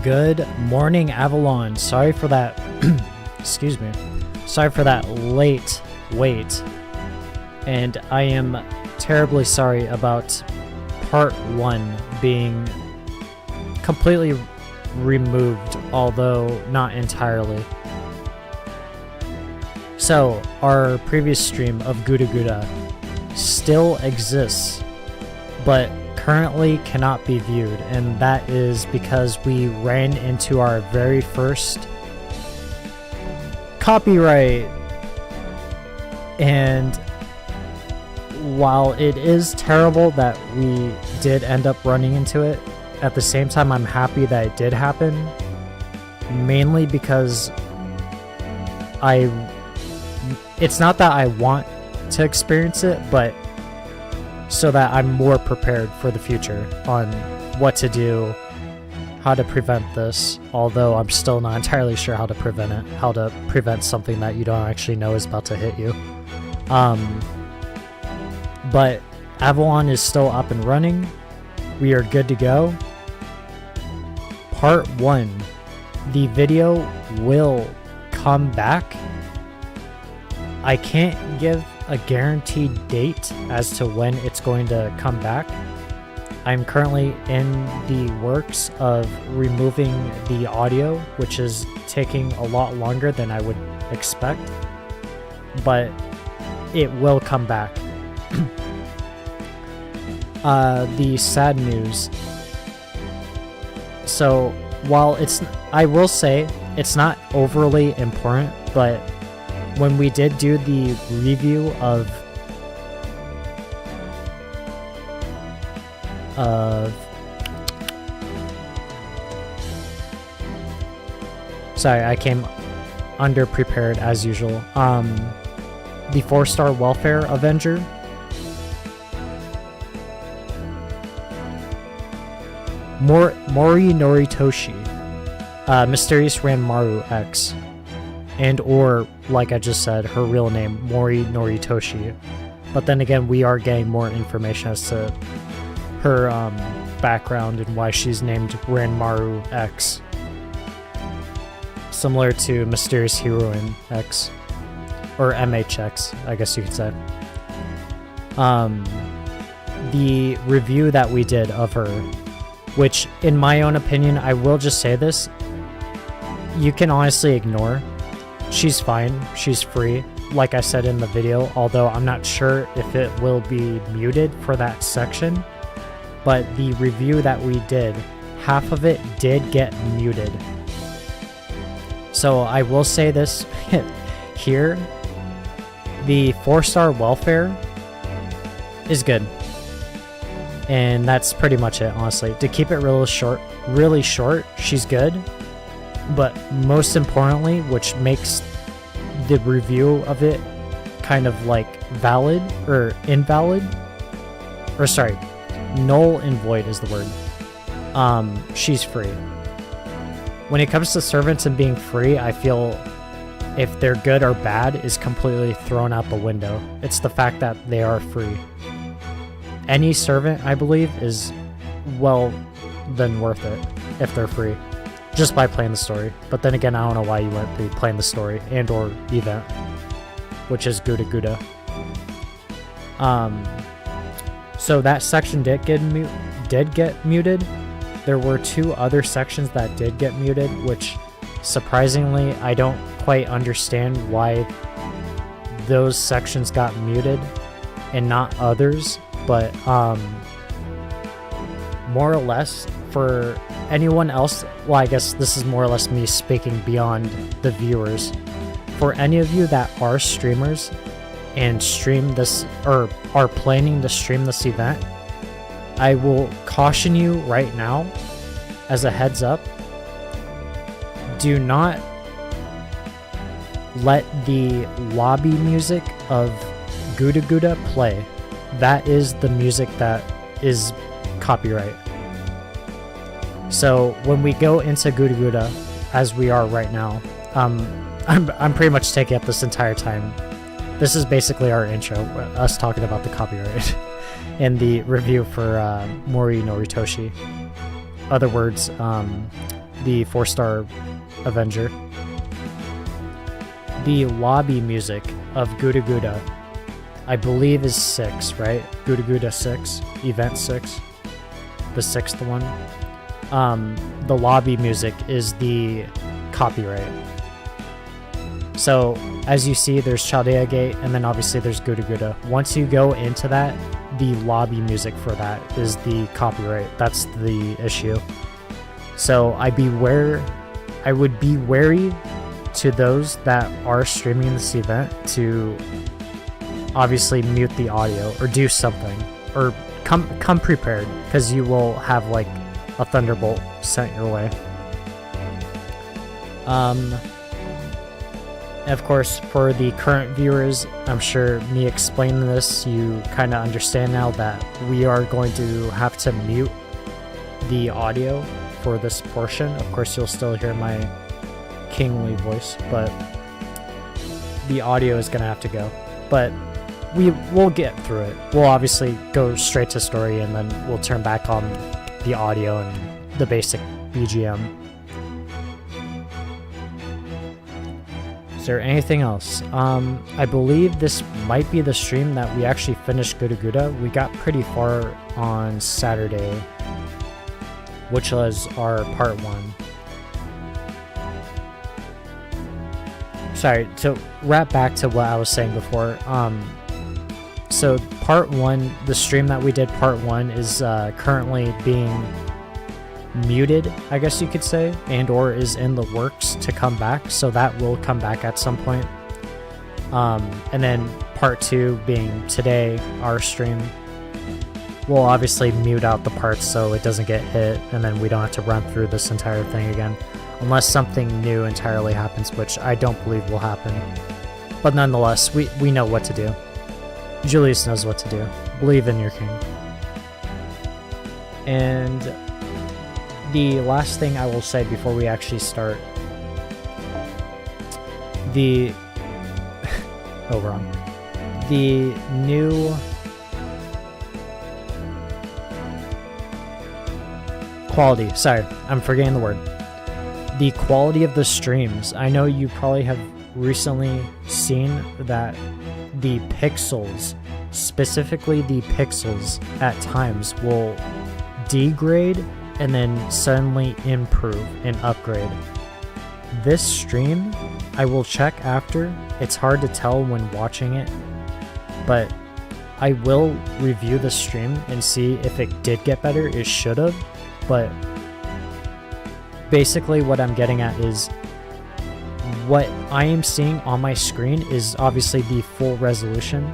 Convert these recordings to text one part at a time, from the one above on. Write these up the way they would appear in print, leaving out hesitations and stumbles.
Good morning, Avalon. Sorry for that. Excuse me. Sorry for that late wait. And I am terribly sorry about part 1 being completely removed, although not entirely. So, our previous stream of GudaGuda still exists, but currently cannot be viewed, and that is because we ran into our very first copyright. And while it is terrible that we did end up running into it, at the same time I'm happy that it did happen, mainly because it's not that I want to experience it, but so that I'm more prepared for the future on what to do, how to prevent this, although I'm still not entirely sure how to prevent it, how to prevent something that you don't actually know is about to hit you. But Avalon is still up and running. We are good to go. Part 1, the video will come back. I can't give a guaranteed date as to when it's going to come back. I'm currently in the works of removing the audio, which is taking a lot longer than I would expect, but it will come back. The sad news. So while I will say it's not overly important, but when we did do the review of sorry, I came underprepared as usual. The 4-star welfare Avenger. Mori Noritoshi, Mysterious Ranmaru X, and or, like I just said, her real name, Mori Noritoshi. But then again, we are getting more information as to her background and why she's named Ranmaru X. Similar to Mysterious Heroine X, or MHX, I guess you could say. The review that we did of her, which in my own opinion, I will just say this, you can honestly ignore. She's fine, she's free, like I said in the video, although I'm not sure if it will be muted for that section. But the review that we did, half of it did get muted. So I will say this here, the 4-star welfare is good. And that's pretty much it, honestly. To keep it really short, she's good. But most importantly, which makes the review of it kind of like valid or invalid, or sorry, null and void is the word. She's free. When it comes to servants and being free, I feel if they're good or bad is completely thrown out the window. It's the fact that they are free. Any servant, I believe, is well then worth it if they're free, just by playing the story. But then again, I don't know why you wouldn't be playing the story and or event, which is GudaGuda. So that section did get muted. There were 2 other sections that did get muted, which surprisingly I don't quite understand why those sections got muted and not others. But more or less for anyone else, well, I guess this is more or less me speaking beyond the viewers. For any of you that are streamers and stream this or are planning to stream this event, I will caution you right now as a heads up, do not let the lobby music of GudaGuda play. That is the music that is copyright. So when we go into GudaGuda, as we are right now, I'm pretty much taking up this entire time. This is basically our intro, us talking about the copyright and the review for Mori Noritoshi. Other words, the 4-star Avenger. The lobby music of GudaGuda, I believe, is 6, right? GudaGuda 6, Event 6, the 6th one. The lobby music is the copyright. So, as you see, there's Chaldea Gate, and then obviously there's GudaGuda. Once you go into that, the lobby music for that is the copyright. That's the issue. So I would be wary to those that are streaming this event to obviously mute the audio or do something, or come prepared, because you will have like a thunderbolt sent your way. Of course, for the current viewers, I'm sure me explaining this, you kind of understand now that we are going to have to mute the audio for this portion. Of course, you'll still hear my kingly voice, but the audio is going to have to go. But we'll get through it. We'll obviously go straight to story, and then we'll turn back on the audio and the basic BGM. Is there anything else? I believe this might be the stream that we actually finished GudaGuda. We got pretty far on Saturday, which was our part 1. Sorry, to wrap back to what I was saying before. So part 1, the stream that we did, part 1, is currently being muted, I guess you could say, and or is in the works to come back, so that will come back at some point. And then part 2 being today, our stream, we'll obviously mute out the parts so it doesn't get hit, and then we don't have to run through this entire thing again, unless something new entirely happens, which I don't believe will happen. But nonetheless, we know what to do. Julius knows what to do. Believe in your king. And the last thing I will say before we actually start, the the new quality, sorry, I'm forgetting the word. The quality of the streams. I know you probably have recently seen that the pixels, specifically the pixels, at times will degrade and then suddenly improve and upgrade. This stream, I will check after. It's hard to tell when watching it, but I will review the stream and see if it did get better. It should have, but basically what I'm getting at is what I am seeing on my screen is obviously the full resolution,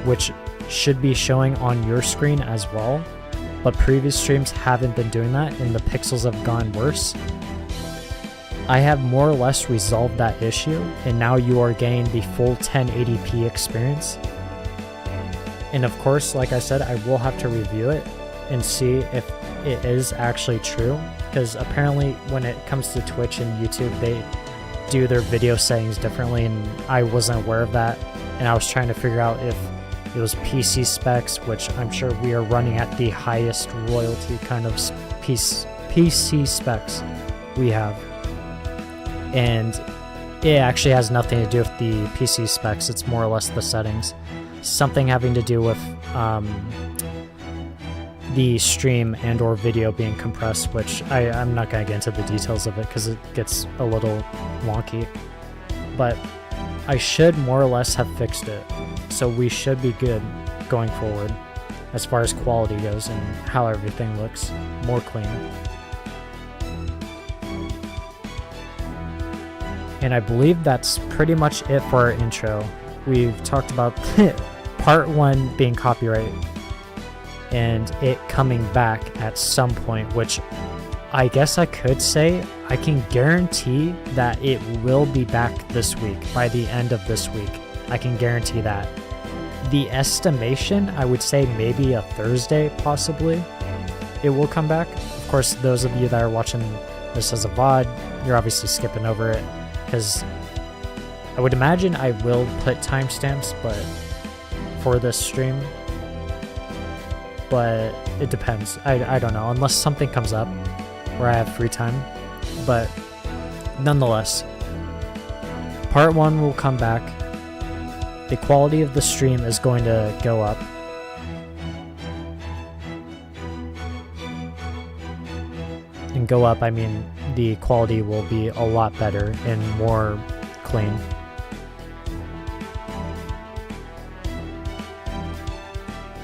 which should be showing on your screen as well. But previous streams haven't been doing that, and the pixels have gone worse. I have more or less resolved that issue, and now you are getting the full 1080p experience. And of course, like I said, I will have to review it and see if it is actually true, because apparently when it comes to Twitch and YouTube, they do their video settings differently, and I wasn't aware of that, and I was trying to figure out if it was PC specs, which I'm sure we are running at the highest royalty kind of PC specs we have. And it actually has nothing to do with the PC specs, it's more or less the settings. Something having to do with the stream and or video being compressed, which I'm not going to get into the details of it because it gets a little wonky. But I should more or less have fixed it. So we should be good going forward as far as quality goes and how everything looks more clean. And I believe that's pretty much it for our intro. We've talked about part 1 being copyright and it coming back at some point, which I guess I could say I can guarantee that it will be back this week, by the end of this week. I can guarantee that. The estimation, I would say maybe a Thursday, possibly, it will come back. Of course, those of you that are watching this as a VOD, you're obviously skipping over it, because I would imagine I will put timestamps, but for this stream, but it depends. I don't know, unless something comes up where I have free time. but nonetheless, part 1 will come back. The quality of the stream is going to go up. And go up, I mean the quality will be a lot better and more clean.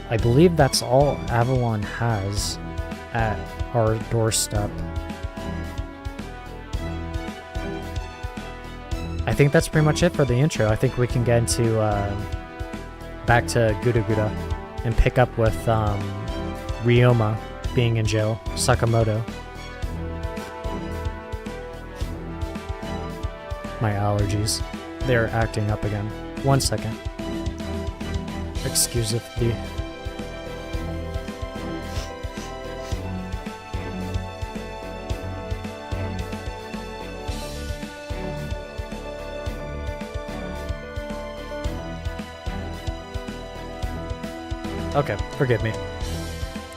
I believe that's all Avalon has at our doorstep. I think that's pretty much it for the intro. I think we can get into back to GudaGuda and pick up with Ryoma being in jail, Sakamoto. My allergies. They're acting up again. 1 second. Excuse the... Okay, forgive me.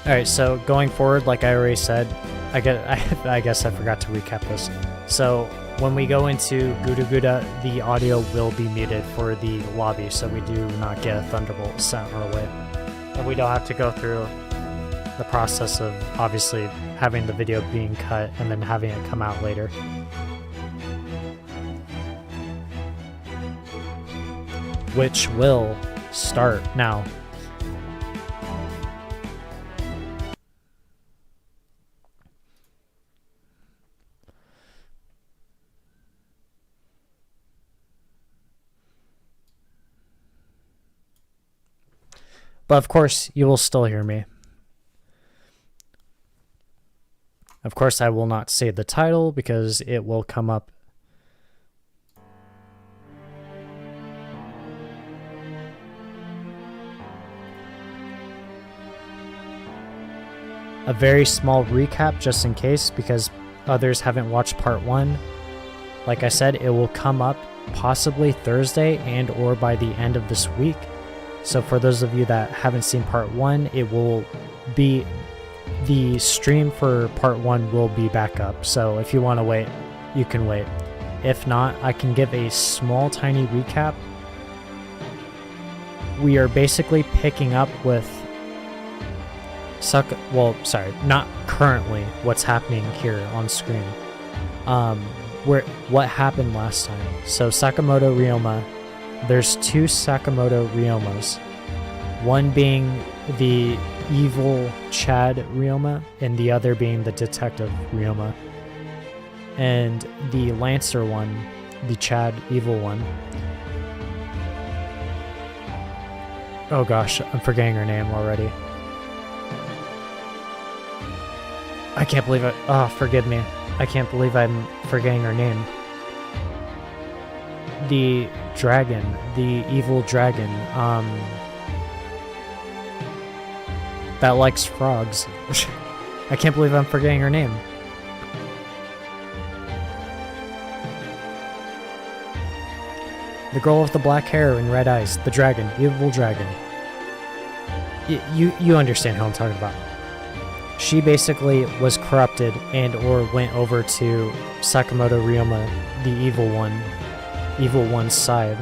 Alright, so going forward, like I already said, I guess I forgot to recap this. So when we go into GudaGuda, the audio will be muted for the lobby, so we do not get a thunderbolt sent our way. And we don't have to go through the process of obviously having the video being cut and then having it come out later. Which will start now. But of course, you will still hear me. Of course, I will not say the title because it will come up. A very small recap just in case because others haven't watched part 1. Like I said, it will come up possibly Thursday and or by the end of this week. So for those of you that haven't seen part 1, it will be, the stream for part 1 will be back up. So if you want to wait, you can wait. If not, I can give a small tiny recap. We are basically picking up with not currently what's happening here on screen. What happened last time. So Sakamoto Ryoma, there's 2 Sakamoto Ryomas. One being the evil Chad Ryoma, and the other being the detective Ryoma. And the Lancer one, the Chad evil one. Oh gosh, I'm forgetting her name already. I can't believe it. Oh, forgive me. I can't believe I'm forgetting her name. The dragon, the evil dragon, that likes frogs. I can't believe I'm forgetting her name. The girl with the black hair and red eyes, the dragon, evil dragon. You understand who I'm talking about. She basically was corrupted and or went over to Sakamoto Ryoma, the evil one's side,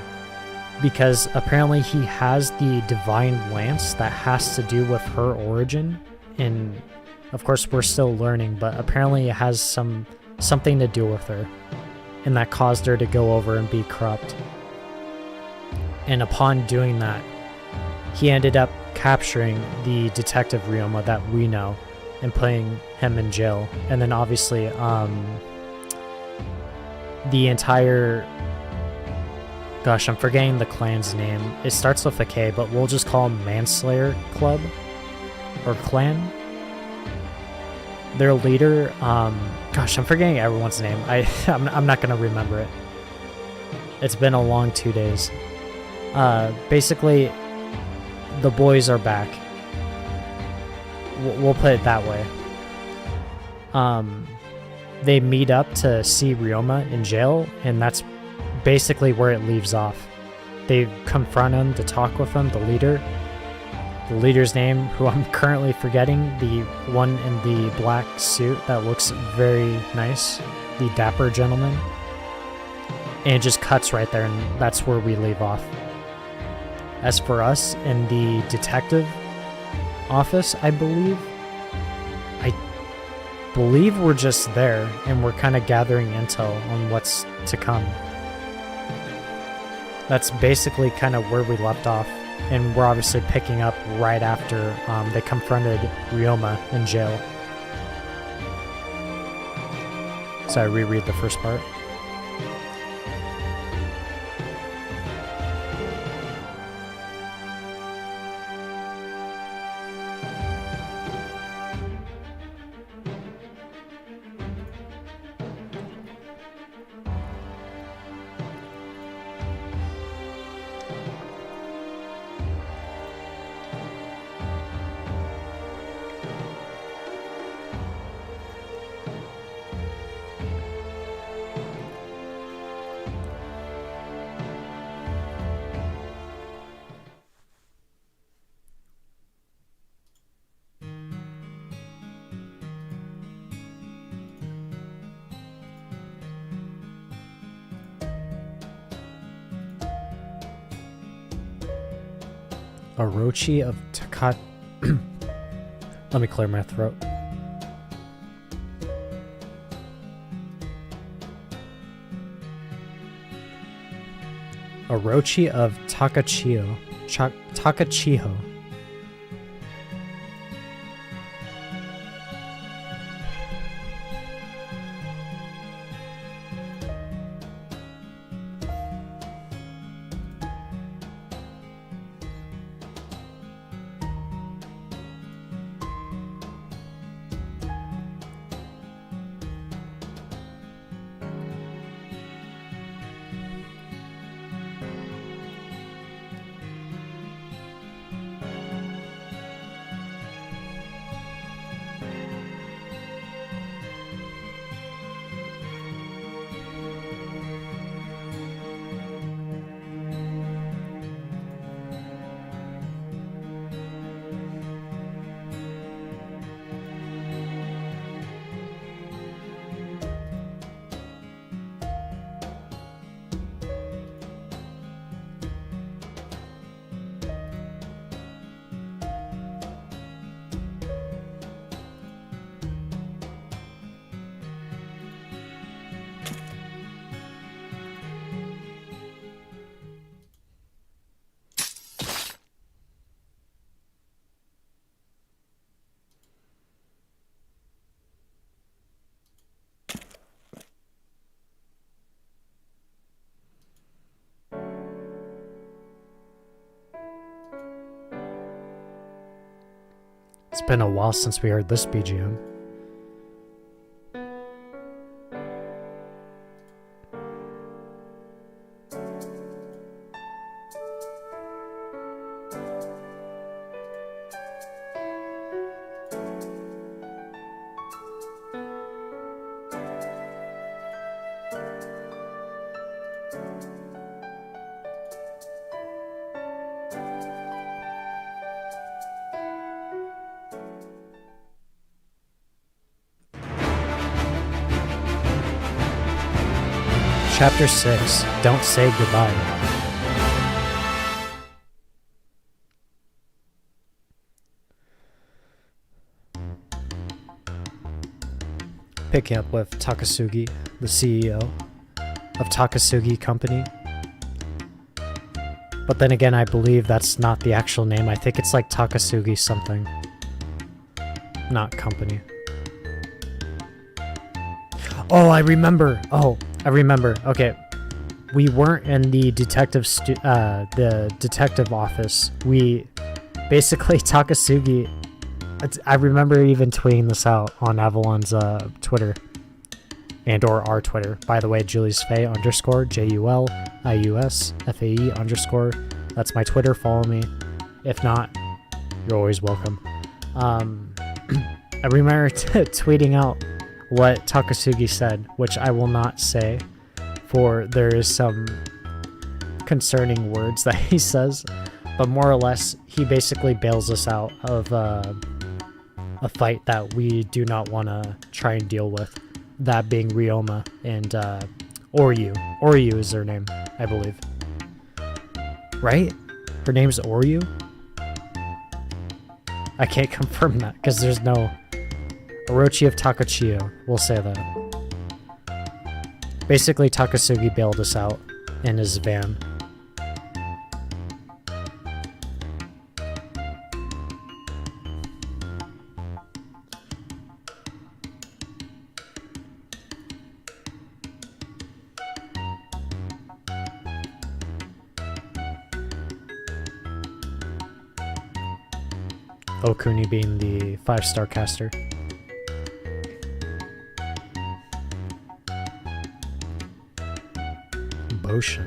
because apparently he has the divine lance that has to do with her origin, and of course we're still learning, but apparently it has something to do with her, and that caused her to go over and be corrupt. And upon doing that, he ended up capturing the detective Ryoma that we know and putting him in jail. And then obviously the entire, gosh, I'm forgetting the clan's name. It starts with a K, but we'll just call them Manslayer Club or Clan. Their leader, gosh, I'm forgetting everyone's name. I'm not gonna remember it. It's been a long 2 days. Basically, the boys are back. We'll put it that way. They meet up to see Ryoma in jail, and that's basically where it leaves off. They confront him to talk with him, the leader. The leader's name, who I'm currently forgetting, the one in the black suit that looks very nice. the dapper gentleman. And it just cuts right there, and that's where we leave off. As for us in the detective office, I believe we're just there, and we're kind of gathering intel on what's to come. That's basically kind of where we left off, and we're obviously picking up right after they confronted Ryoma in jail. So I reread the first part. Orochi of Takat. Let me clear my throat. Orochi of Takachiho. Takachiho. It's been a while since we heard this BGM. Chapter 6, Don't Say Goodbye. Picking up with Takasagi, the CEO of Takasagi Company. But then again, I believe that's not the actual name. I think it's like Takasagi something. Not company. Oh, I remember. Okay, we weren't in the detective office. We basically Takasagi. I remember even tweeting this out on Avalon's Twitter and/or our Twitter. By the way, Julius Faye _ JULIUSFAE _ That's my Twitter. Follow me. If not, you're always welcome. I remember tweeting out what Takasagi said, which I will not say, for there is some concerning words that he says, but more or less, he basically bails us out of a fight that we do not want to try and deal with. that being Ryoma and Oryu. Oryu is her name, I believe. Right? Her name's Oryu? I can't confirm that because there's no Orochi of Takachiyo. We'll say that. Basically, Takasagi bailed us out in his van. Okuni being the 5-star caster. Boshin.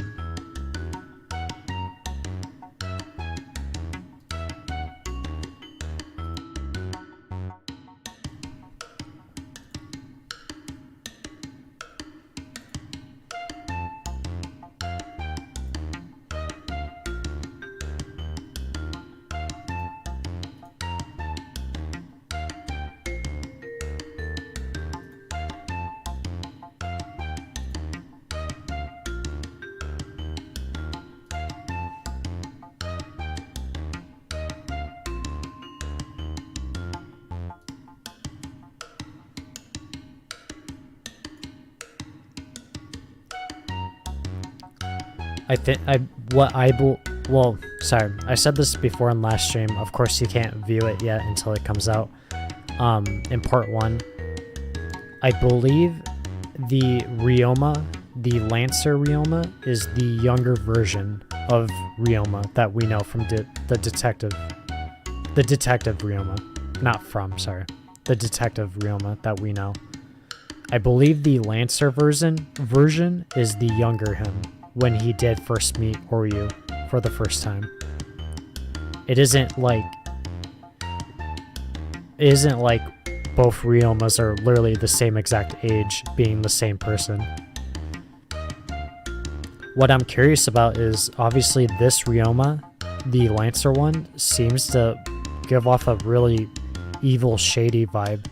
Well, sorry, I said this before in last stream. Of course, you can't view it yet until it comes out. In part 1, I believe the Ryoma, the Lancer Ryoma, is the younger version of Ryoma that we know from the detective Ryoma. Not from, sorry. The detective Ryoma that we know. I believe the Lancer version is the younger him when he did first meet Oryu for the first time. It isn't like both Ryomas are literally the same exact age, being the same person. What I'm curious about is, obviously this Ryoma, the Lancer one, seems to give off a really evil, shady vibe,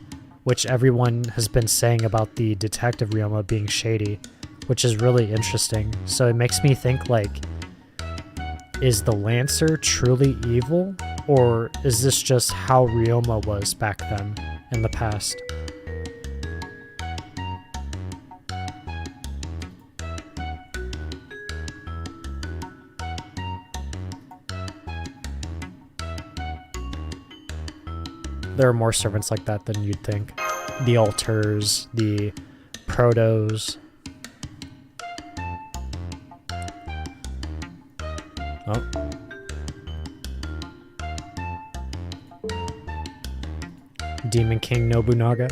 which everyone has been saying about the detective Ryoma being shady, which is really interesting. So it makes me think, like, is the Lancer truly evil, or is this just how Ryoma was back then in the past? There are more servants like that than you'd think. The alters, the protos. Oh. Demon King Nobunaga.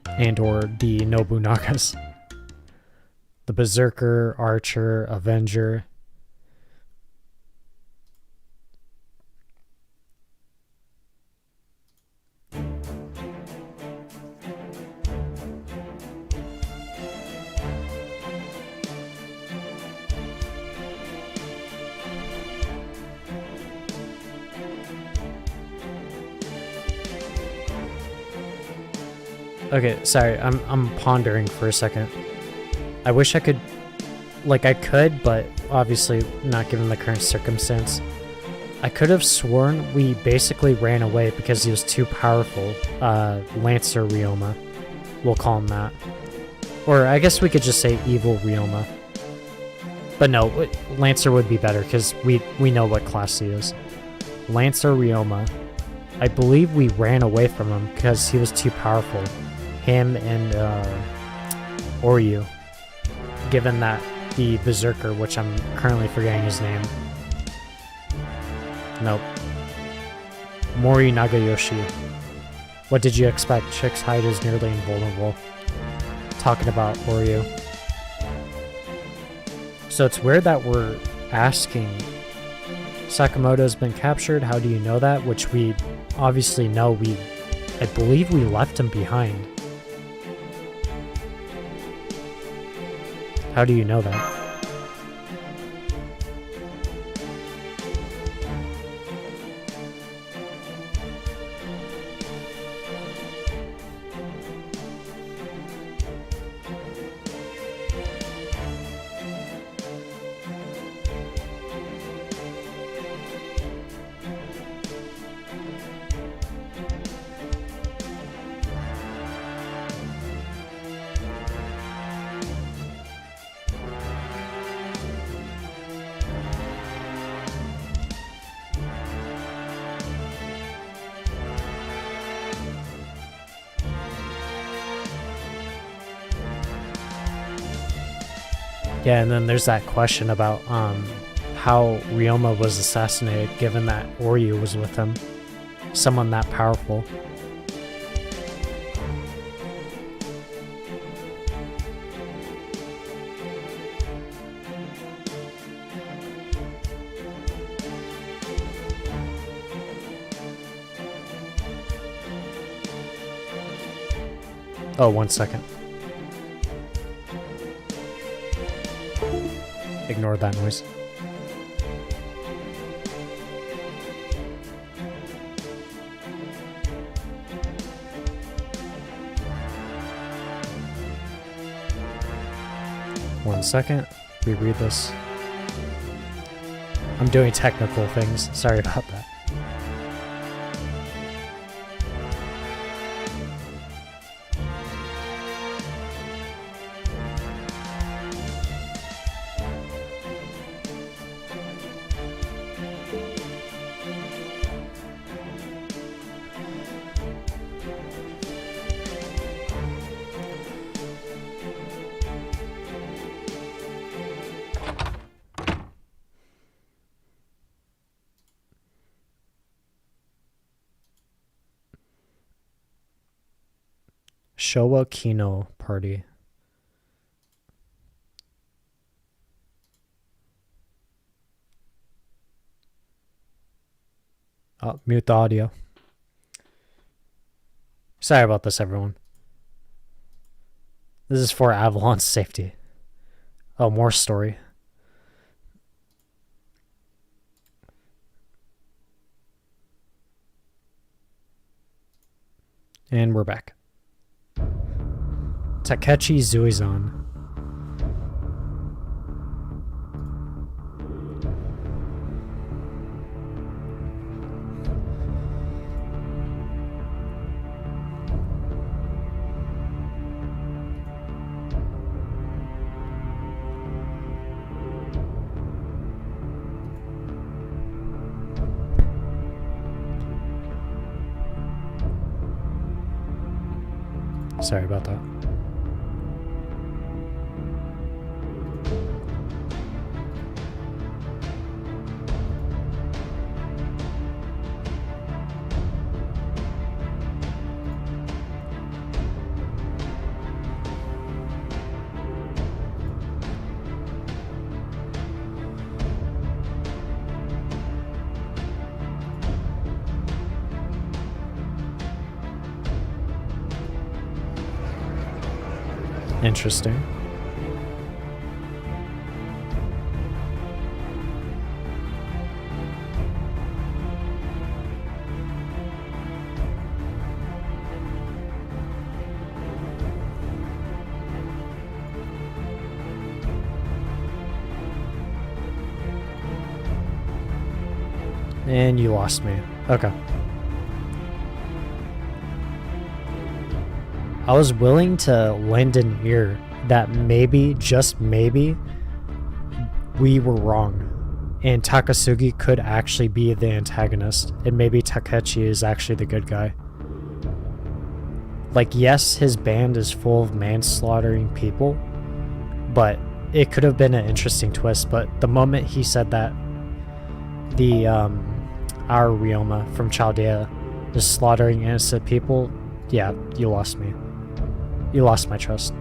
And or the Nobunagas. The Berserker, Archer, Avenger. Okay, sorry, I'm pondering for a second. I wish I could, like, I could, but obviously not given the current circumstance. I could have sworn we basically ran away because he was too powerful. Lancer Ryoma. We'll call him that. Or I guess we could just say Evil Ryoma. But no, Lancer would be better because we know what class he is. Lancer Ryoma. I believe we ran away from him because he was too powerful. Him and Oryu. Given that the Berserker, which I'm currently forgetting his name. Nope. Mori Nagayoshi. What did you expect? Chick's hide is nearly invulnerable. Talking about Oryu. So it's weird that we're asking, Sakamoto's been captured, how do you know that? Which we obviously know. I believe we left him behind. How do you know that? Yeah, and then there's that question about how Ryoma was assassinated, given that Oryu was with him. Someone that powerful. Oh, 1 second. Ignore that noise. One second. Reread this. I'm doing technical things. Sorry about that. Showa Kino Party. Oh, mute the audio. Sorry about this, everyone. This is for Avalon's safety. Oh, more story. And we're back. Takechi Zuizan. Sorry about that. Interesting. And you lost me. Okay. I was willing to lend an ear that maybe, just maybe, we were wrong. And Takasagi could actually be the antagonist. And maybe Takechi is actually the good guy. Like, yes, his band is full of manslaughtering people. But it could have been an interesting twist. But the moment he said that, our Ryoma from Chaldea is slaughtering innocent people, yeah, you lost me. You lost my trust.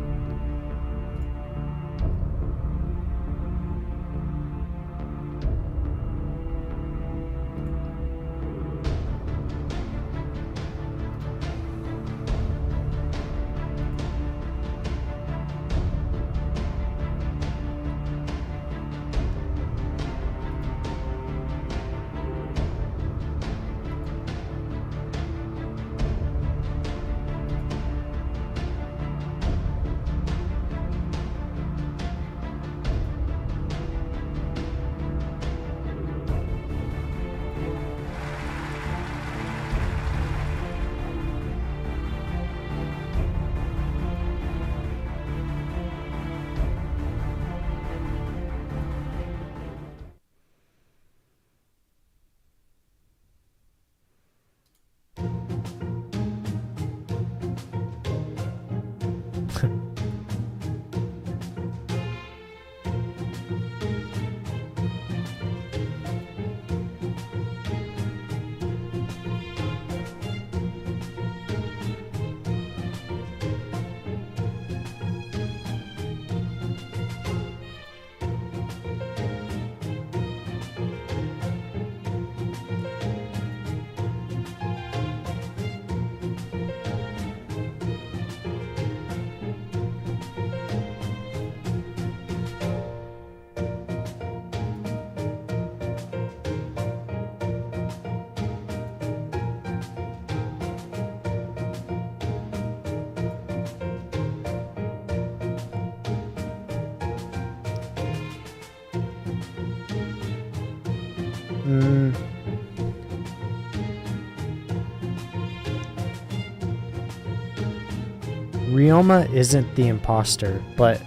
Ryoma isn't the imposter, but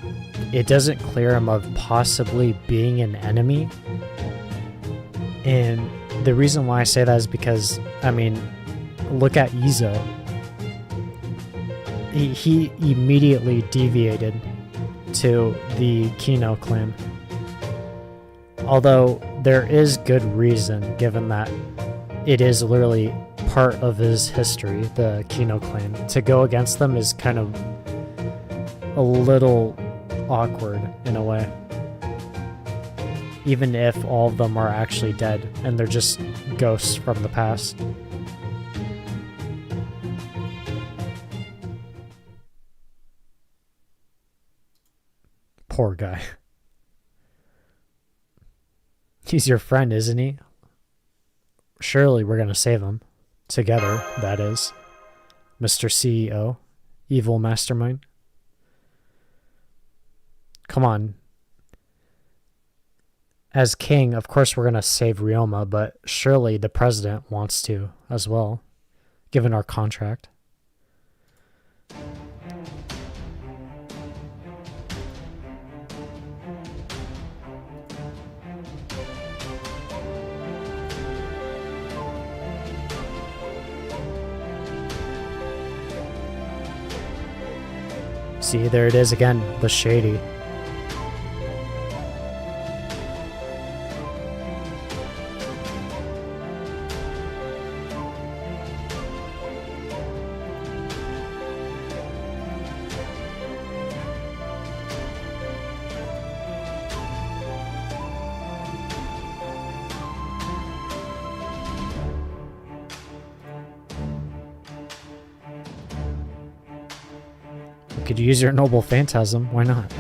it doesn't clear him of possibly being an enemy. And the reason why I say that is because, I mean, look at Izo. He immediately deviated to the Kino clan. Although there is good reason, given that it is literally part of his history, the Kino clan. To go against them is kind of a little awkward in a way. Even if all of them are actually dead and they're just ghosts from the past. Poor guy. He's your friend, isn't he? Surely we're gonna save him. Together, that is. Mr. CEO. Evil mastermind. Come on. As king, of course we're gonna save Ryoma, but surely the president wants to as well, given our contract. See, there it is again, the shady. Could use your noble phantasm, why not?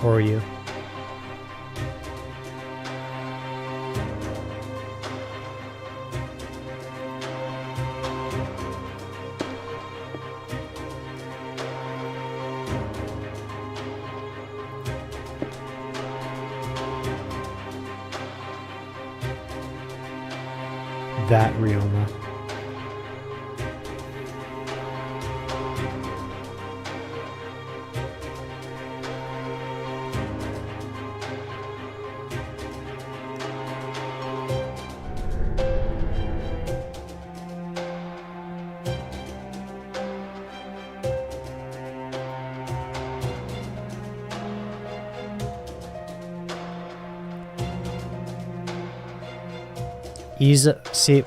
Or you. That Ryoma. See,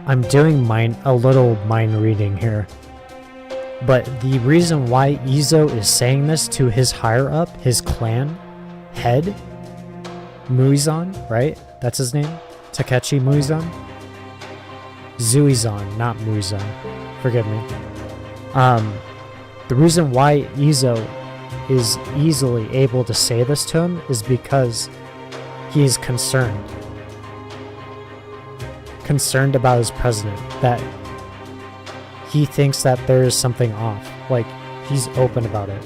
I'm doing a little mind reading here, but the reason why Izo is saying this to his higher up, his clan head, Muizan, right? That's his name? Takechi Muizan? Zuizan, not Muizan. Forgive me. The reason why Izo is easily able to say this to him is because he's concerned about his president, that he thinks that there is something off, like he's open about it.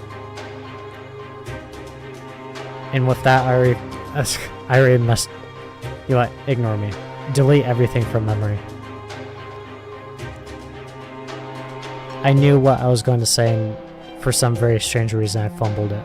And with that, I already messed. You know what, ignore me, delete everything from memory. I knew what I was going to say, and for some very strange reason I fumbled it.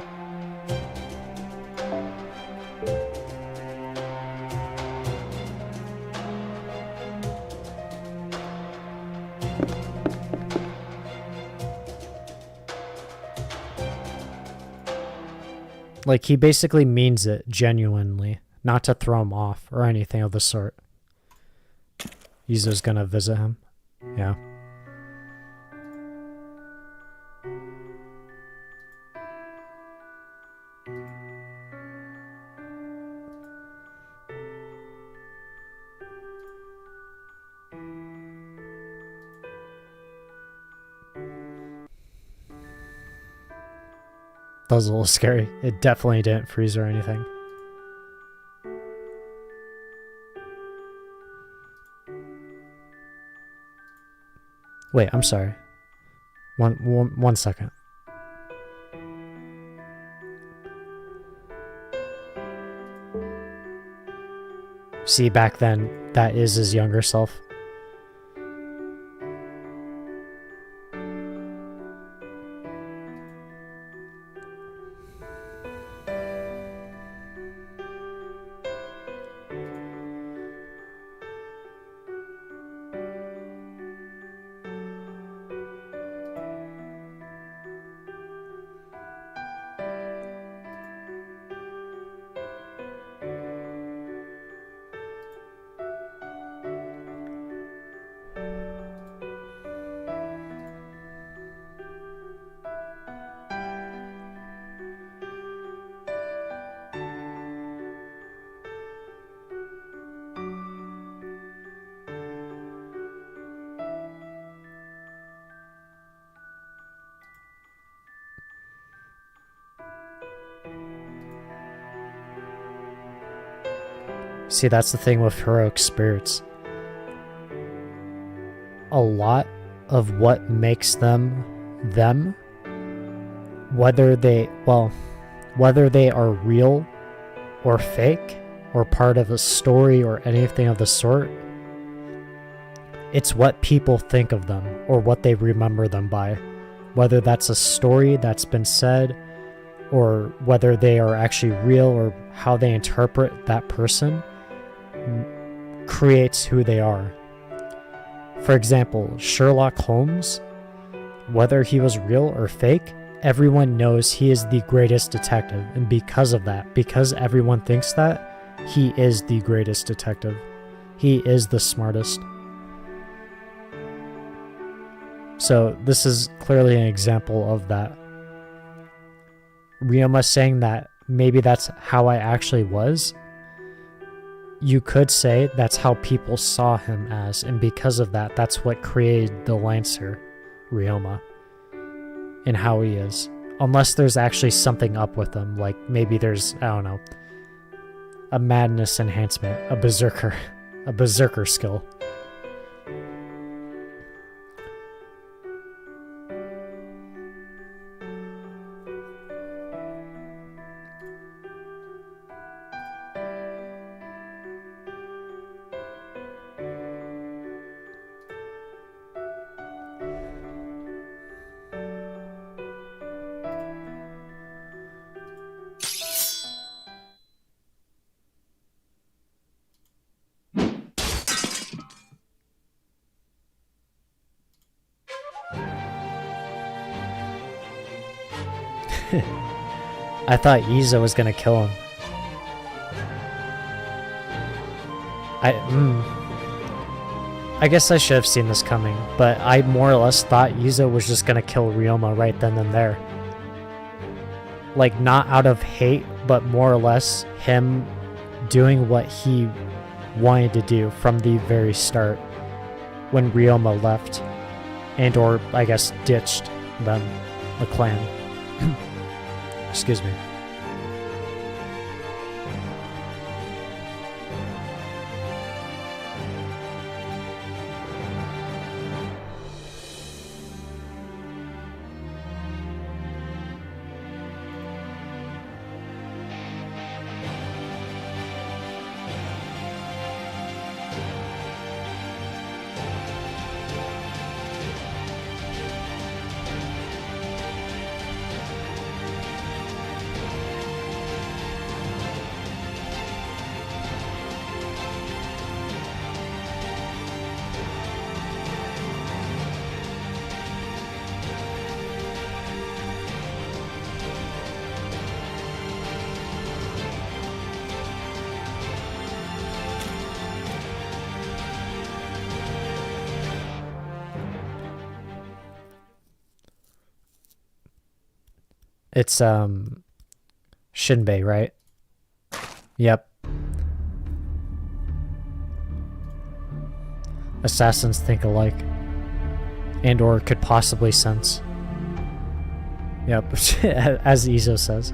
Like, he basically means it genuinely, not to throw him off or anything of the sort. Izu's gonna visit him. Yeah. That was a little scary. It definitely didn't freeze or anything. Wait, I'm sorry. One second. See, back then, that is his younger self. See, that's the thing with heroic spirits. A lot of what makes them them, whether they are real or fake or part of a story or anything of the sort, it's what people think of them or what they remember them by. Whether that's a story that's been said or whether they are actually real or how they interpret that person creates who they are. For example, Sherlock Holmes, whether he was real or fake, everyone knows he is the greatest detective, and because of that, because everyone thinks that, he is the greatest detective. He is the smartest. So this is clearly an example of that. Ryoma saying that maybe that's how I actually was. You could say that's how people saw him as, and because of that, that's what created the Lancer, Ryoma, and how he is. Unless there's actually something up with him, like maybe there's, I don't know, a madness enhancement, a berserker skill. I thought Izo was gonna kill him. I guess I should have seen this coming, but I more or less thought Izo was just gonna kill Ryoma right then and there. Like, not out of hate, but more or less him doing what he wanted to do from the very start when Ryoma left, and or I guess ditched them, the clan. Excuse me. It's Shinbei, right? Yep. Assassins think alike. And or could possibly sense. Yep, as Izo says.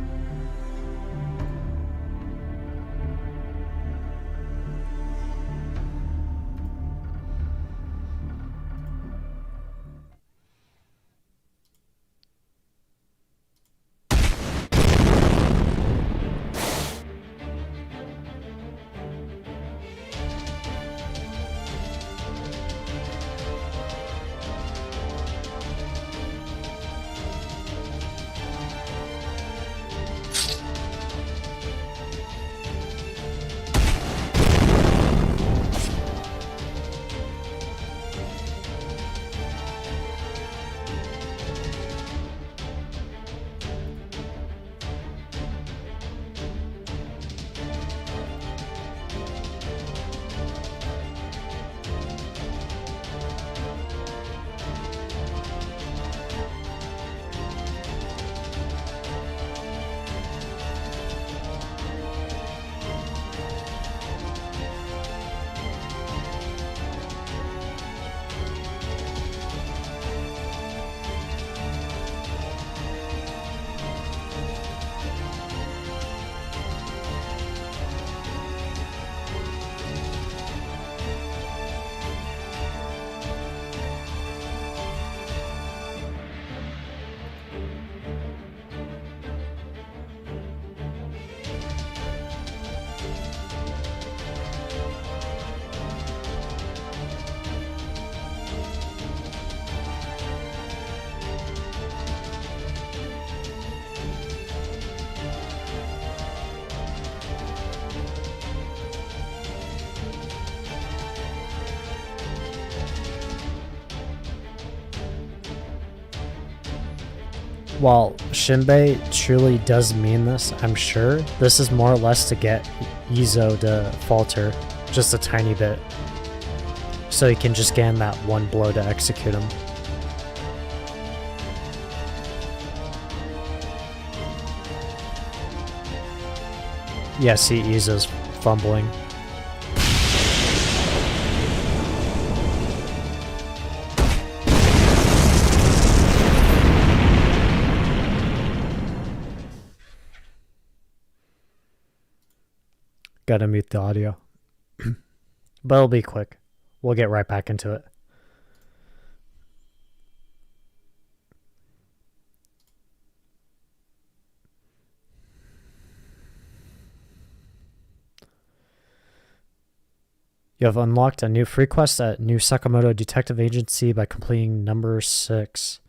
While Shinbei truly does mean this, I'm sure, this is more or less to get Izo to falter just a tiny bit. So he can just get in that one blow to execute him. Yeah, see, Izo's fumbling. Gotta mute the audio. But it'll be quick. We'll get right back into it. You have unlocked a new free quest at New Sakamoto Detective Agency by completing number 6.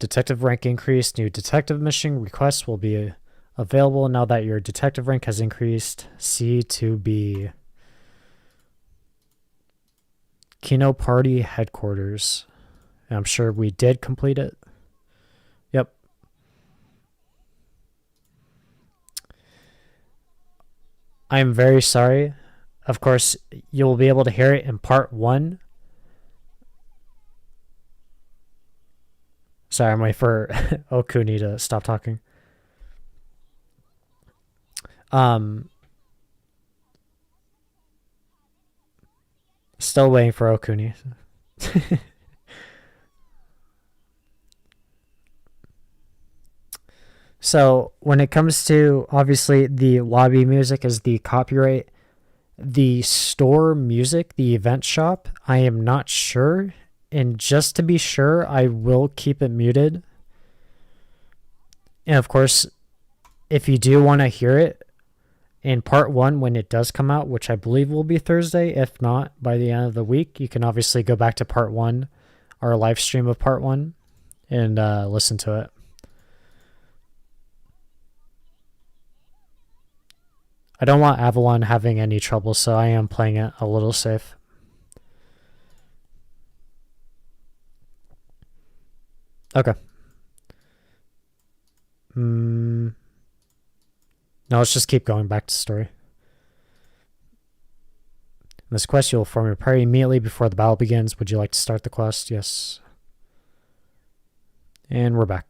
Detective rank increased. New detective mission requests will be available now that your detective rank has increased. C to B. Kino Party Headquarters. I'm sure we did complete it. Yep. I'm very sorry. Of course, you'll be able to hear it in part 1. Sorry, I'm waiting for Okuni to stop talking. Still waiting for Okuni. So when it comes to, obviously, the lobby music is the copyright. The store music, the event shop, I am not sure. And just to be sure, I will keep it muted. And of course, if you do want to hear it in part 1 when it does come out, which I believe will be Thursday, if not by the end of the week, you can obviously go back to part 1, our live stream of part 1, and listen to it. I don't want Avalon having any trouble, so I am playing it a little safe. Okay. No, let's just keep going back to story. In this quest, you will form your party immediately before the battle begins. Would you like to start the quest? Yes. And we're back.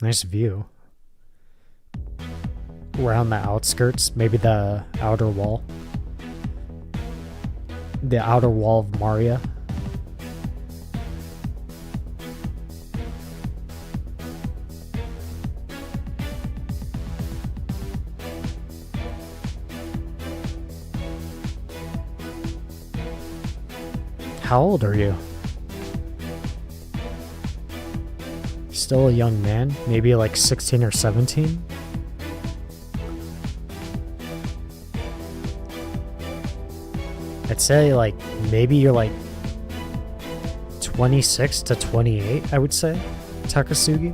Nice view. Around the outskirts, maybe the outer wall. The outer wall of Maria. How old are you? Still a young man? Maybe like 16 or 17? I'd say like maybe you're like 26 to 28, I would say, Takasagi.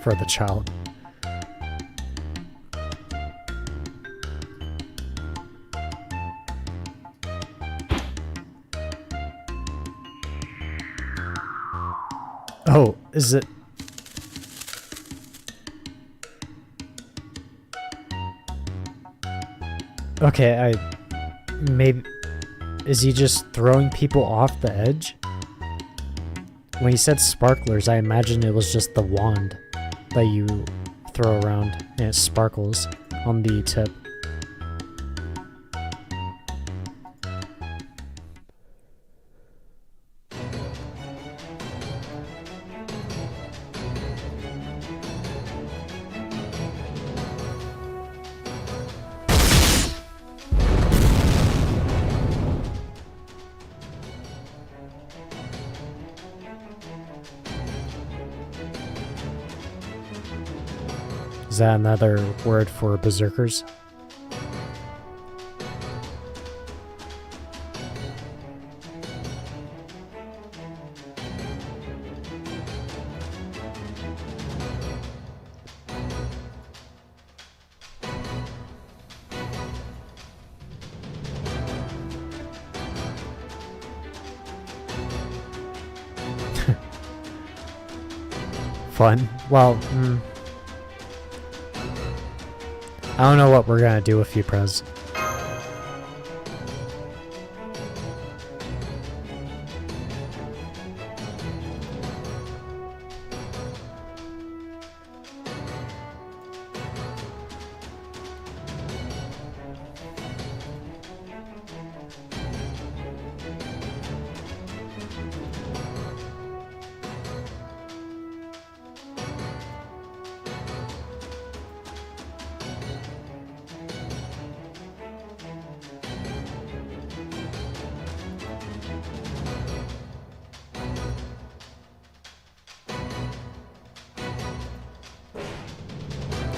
For the child. Oh, is it? Okay, maybe, is he just throwing people off the edge? When he said sparklers, I imagined it was just the wand that you throw around and it sparkles on the tip. Is that another word for berserkers? Fun. Well, I don't know what we're gonna do with you, Prez.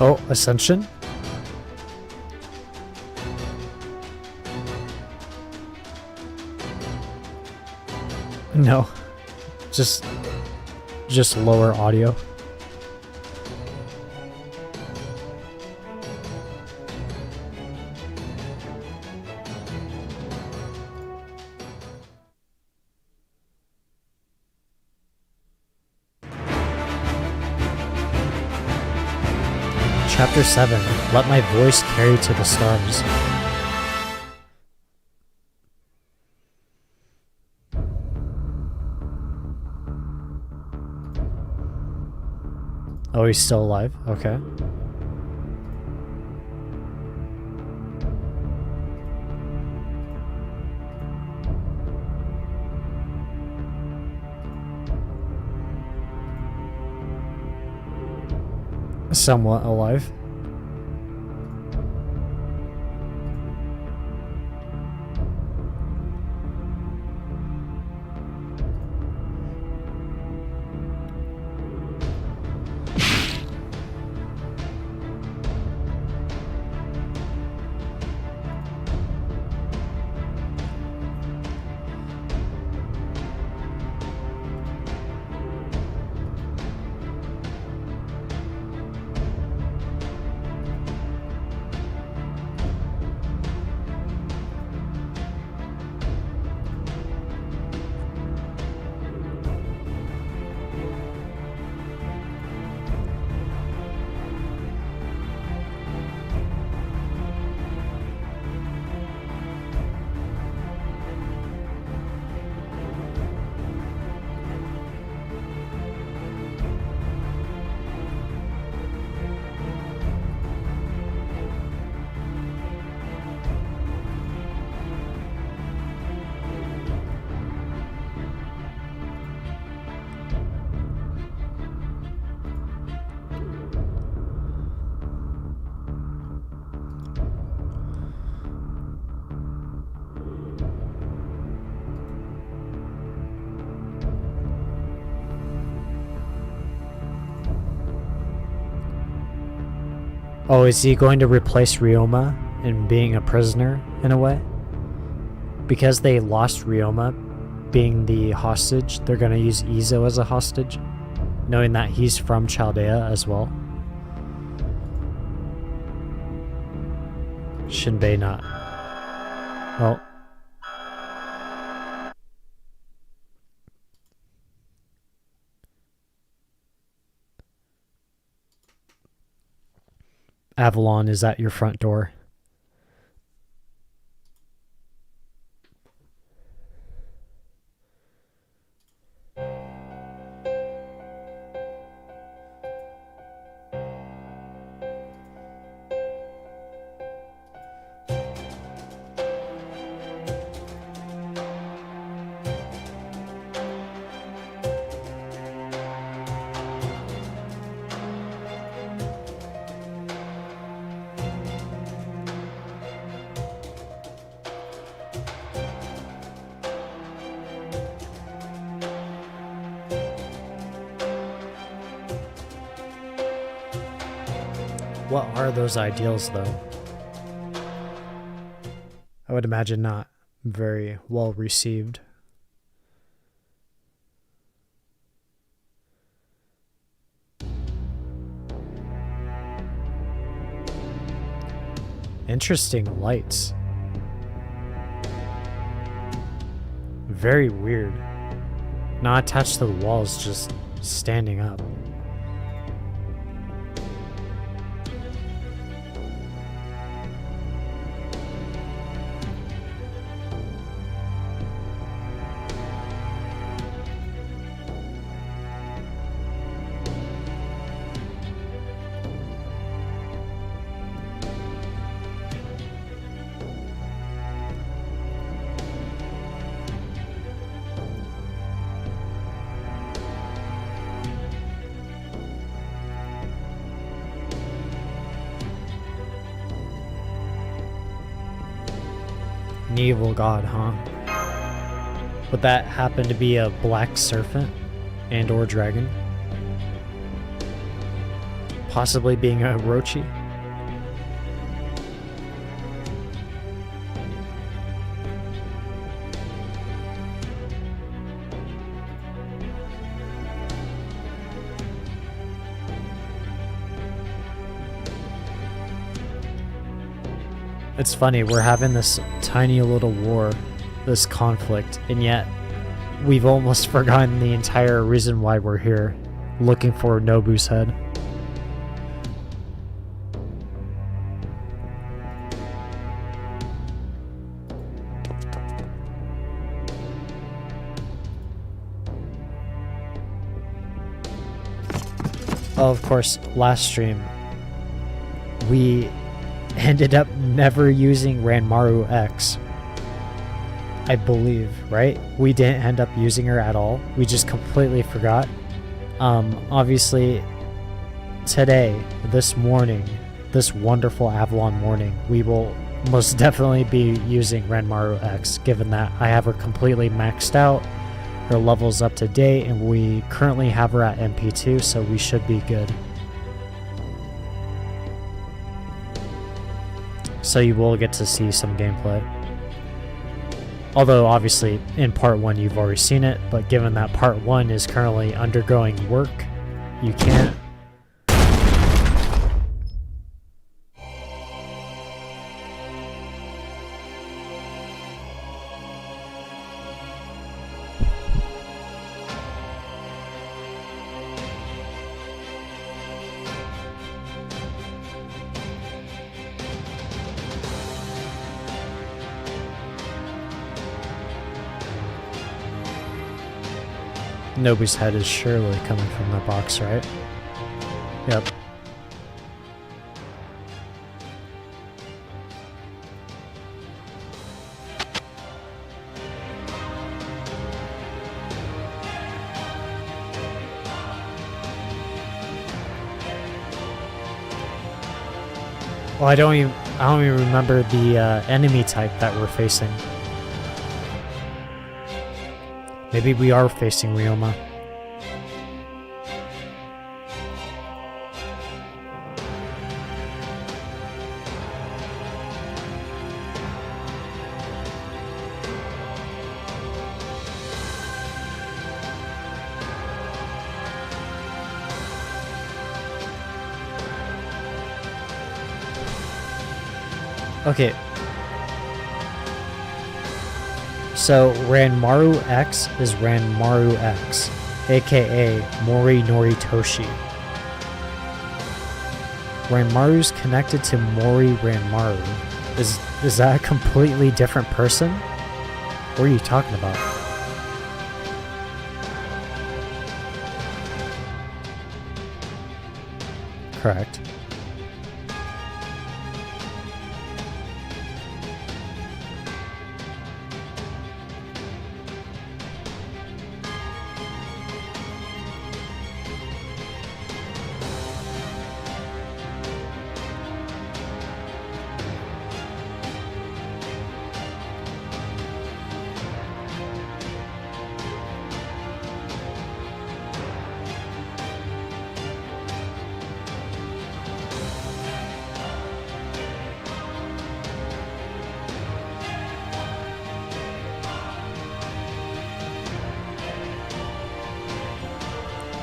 Oh, Ascension? No. Just lower audio. Chapter 7. Let my voice carry to the stars. Oh, he's still alive? Okay. Somewhat alive. Oh, is he going to replace Ryoma in being a prisoner in a way? Because they lost Ryoma being the hostage, they're going to use Izo as a hostage, knowing that he's from Chaldea as well. Shinbei not. Well. Avalon is at your front door. What are those ideals, though? I would imagine not very well received. Interesting lights. Very weird. Not attached to the walls, just standing up. An evil god, huh? Would that happen to be a black serpent and or dragon? Possibly being a Orochi? It's funny, we're having this tiny little war, this conflict, and yet we've almost forgotten the entire reason why we're here, looking for Nobu's head. Oh, of course, last stream, we ended up never using Ranmaru X. I believe, right? We didn't end up using her at all. We just completely forgot. Obviously, today, this morning, this wonderful Avalon morning, we will most definitely be using Ranmaru X, given that I have her completely maxed out. Her level's up to date, and we currently have her at MP2, so we should be good. So you will get to see some gameplay. Although, obviously, in Part 1 you've already seen it, but given that Part 1 is currently undergoing work, you can't. Nobu's head is surely coming from the box, right? Yep. Well, I don't even remember the enemy type that we're facing. Maybe we are facing Ryoma. Okay. So, Ranmaru X is Ranmaru X, aka Mori Noritoshi. Ranmaru's connected to Mori Ranmaru. Is that a completely different person? What are you talking about? Correct.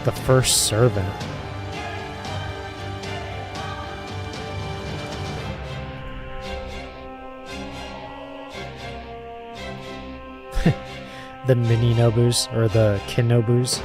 The first servant. The mini Nobus, or the kin Nobus.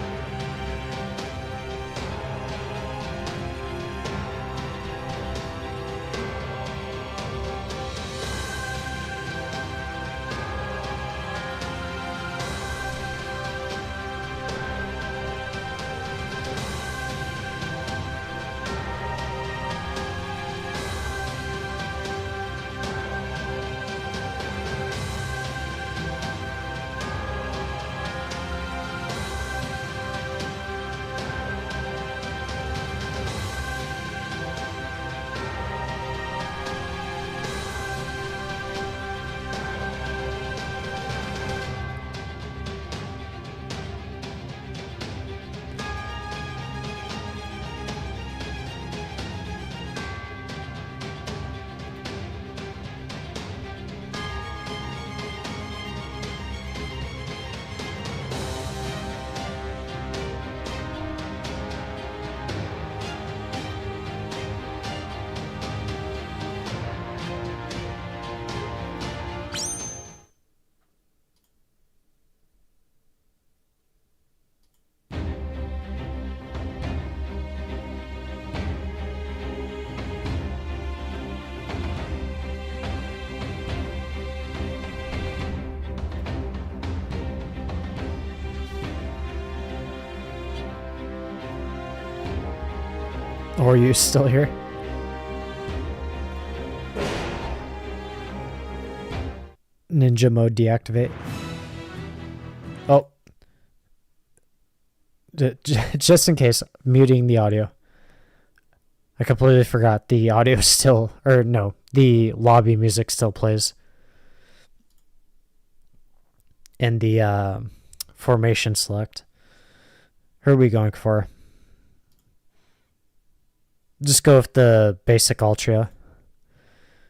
Or are you still here? Ninja mode deactivate. Oh. Just in case, muting the audio. I completely forgot the audio still, or no, the lobby music still plays. And the formation select. Who are we going for? Just go with the basic Altria.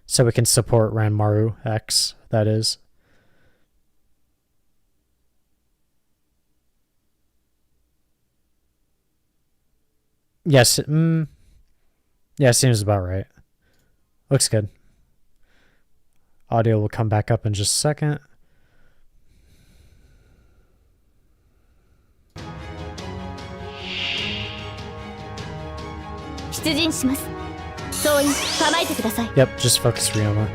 So we can support Ranmaru X, that is. Yes, yeah, seems about right. Looks good. Audio will come back up in just a second. Yep, just focus Ryoma.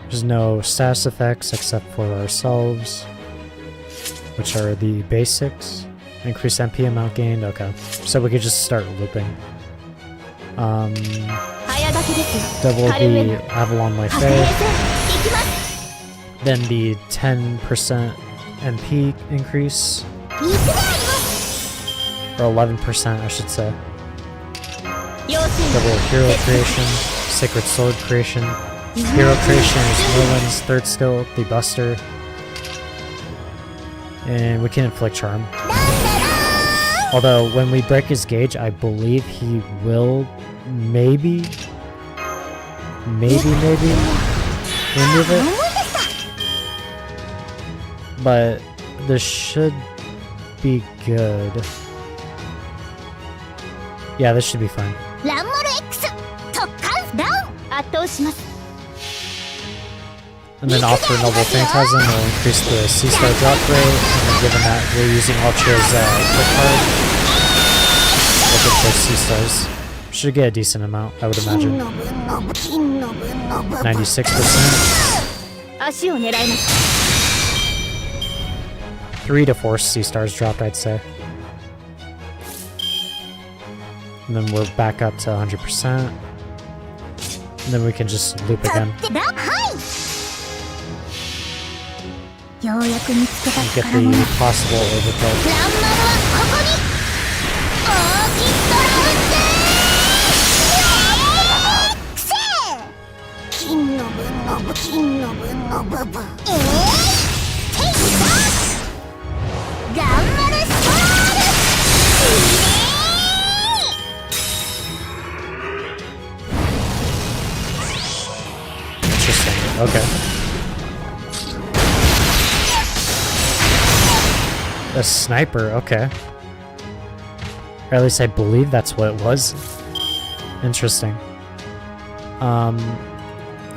There's no status effects except for ourselves, which are the basics. Increase MP amount gained, okay. So we could just start looping. Double the Avalon Lefay. Then the 10% MP increase. Or 11%, I should say. Double hero creation, sacred sword creation. Hero creation is Merlin's third skill, the Buster. And we can inflict charm. Although when we break his gauge, I believe he will maybe remove it. But this should be good. Yeah, this should be fine. And then offer Noble Phantasm will increase the C-star drop rate, and then given that we're using Ultra's quick card, we'll get those C-stars. Should get a decent amount, I would imagine. 96%. 3 to 4 C-stars dropped, I'd say. And then we're back up to 100%. And then we can just loop again. And get the possible overkill. Interesting. Okay. A sniper, okay. Or at least I believe that's what it was. Interesting.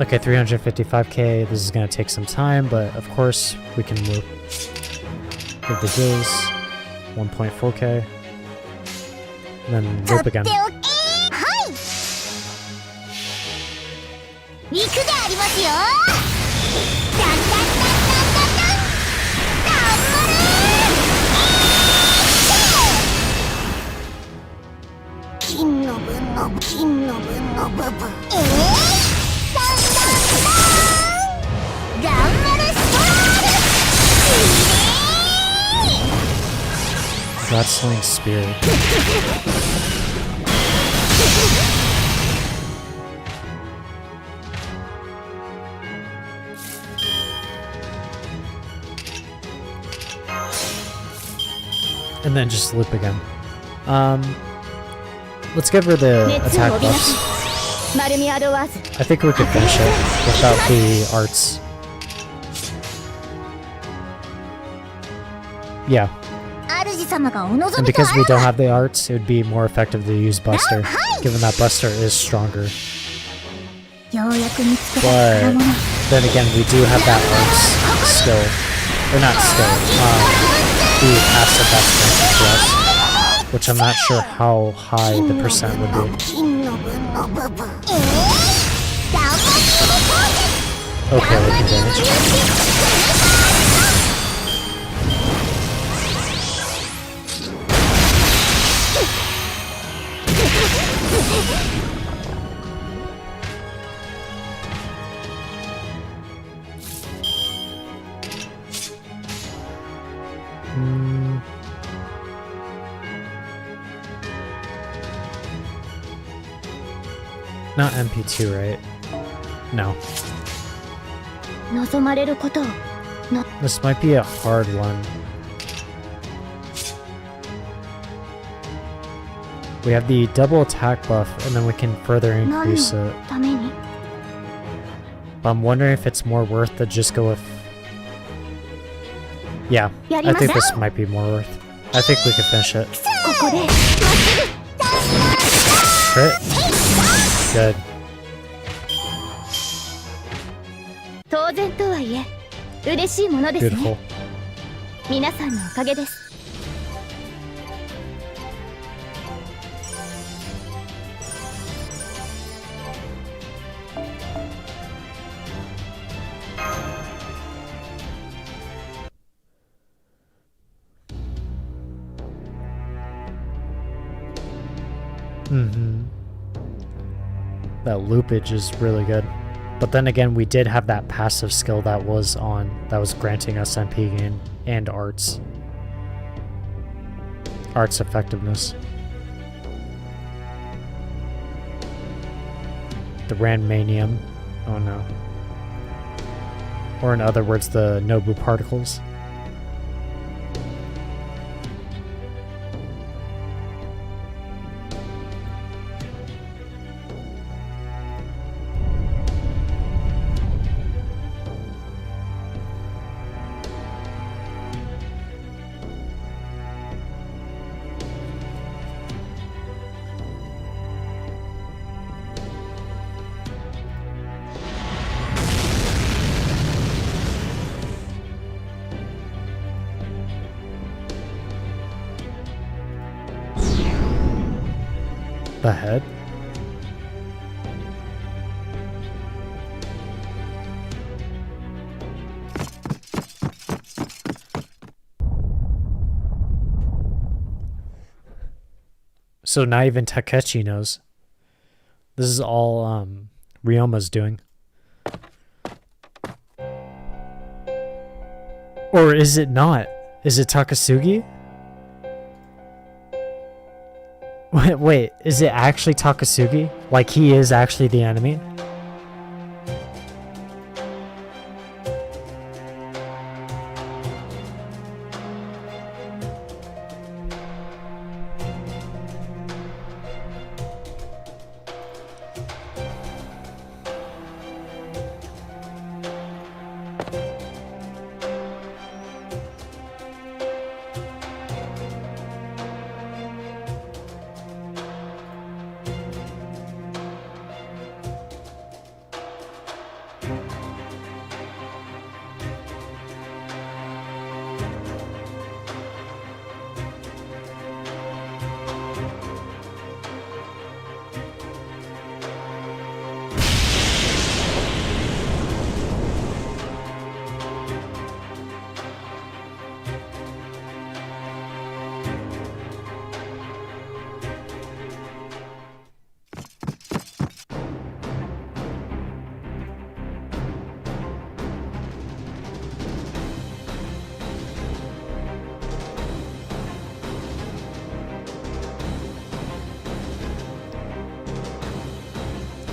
Okay, 355k. This is gonna take some time, but of course we can move. Give the Giz 1.4k. And then loop again. God-sling spear. And then just loop again. Let's give her the attack buffs. I think we could finish it without the arts. Yeah. And because we don't have the arts, it would be more effective to use Buster, given that Buster is stronger. But then again, we do have that arts skill. Or not skill, the passive that's granted to us. Which I'm not sure how high the percent would be. Okay, we can damage. Not MP2, right? No. This might be a hard one. We have the double attack buff, and then we can further increase it. But I'm wondering if it's more worth to just go with... Yeah, I think this might be more worth. I think we can finish it. Crit. Good. Beautiful. That loopage is really good. But then again, we did have that passive skill that was granting us MP gain and arts effectiveness. The Ranmanium. Oh no. Or in other words, the Nobu particles. The head? So not even Takechi knows. This is all Ryoma's doing. Or is it not? Is it Takasugi? Wait, is it actually Takasugi? Like he is actually the enemy?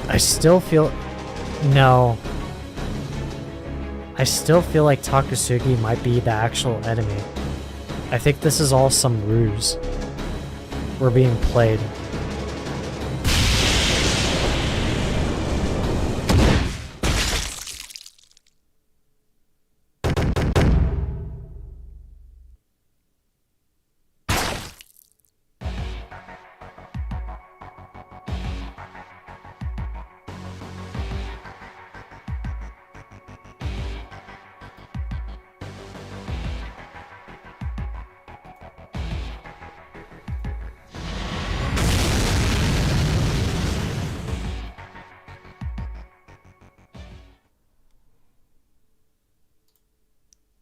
I still feel... No. I still feel like Takasugi might be the actual enemy. I think this is all some ruse. We're being played.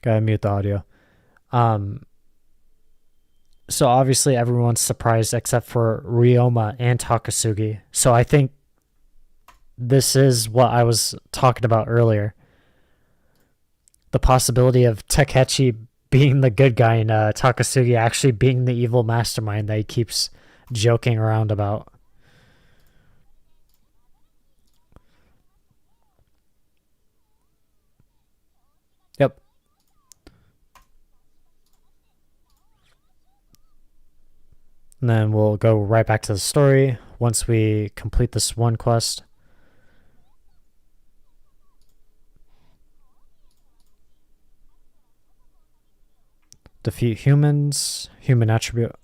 Gotta mute the audio. So obviously everyone's surprised except for Ryoma and Takasugi. So I think this is what I was talking about earlier. The possibility of Takechi being the good guy and Takasugi actually being the evil mastermind that he keeps joking around about. And then we'll go right back to the story once we complete this one quest. Defeat humans, human attribute.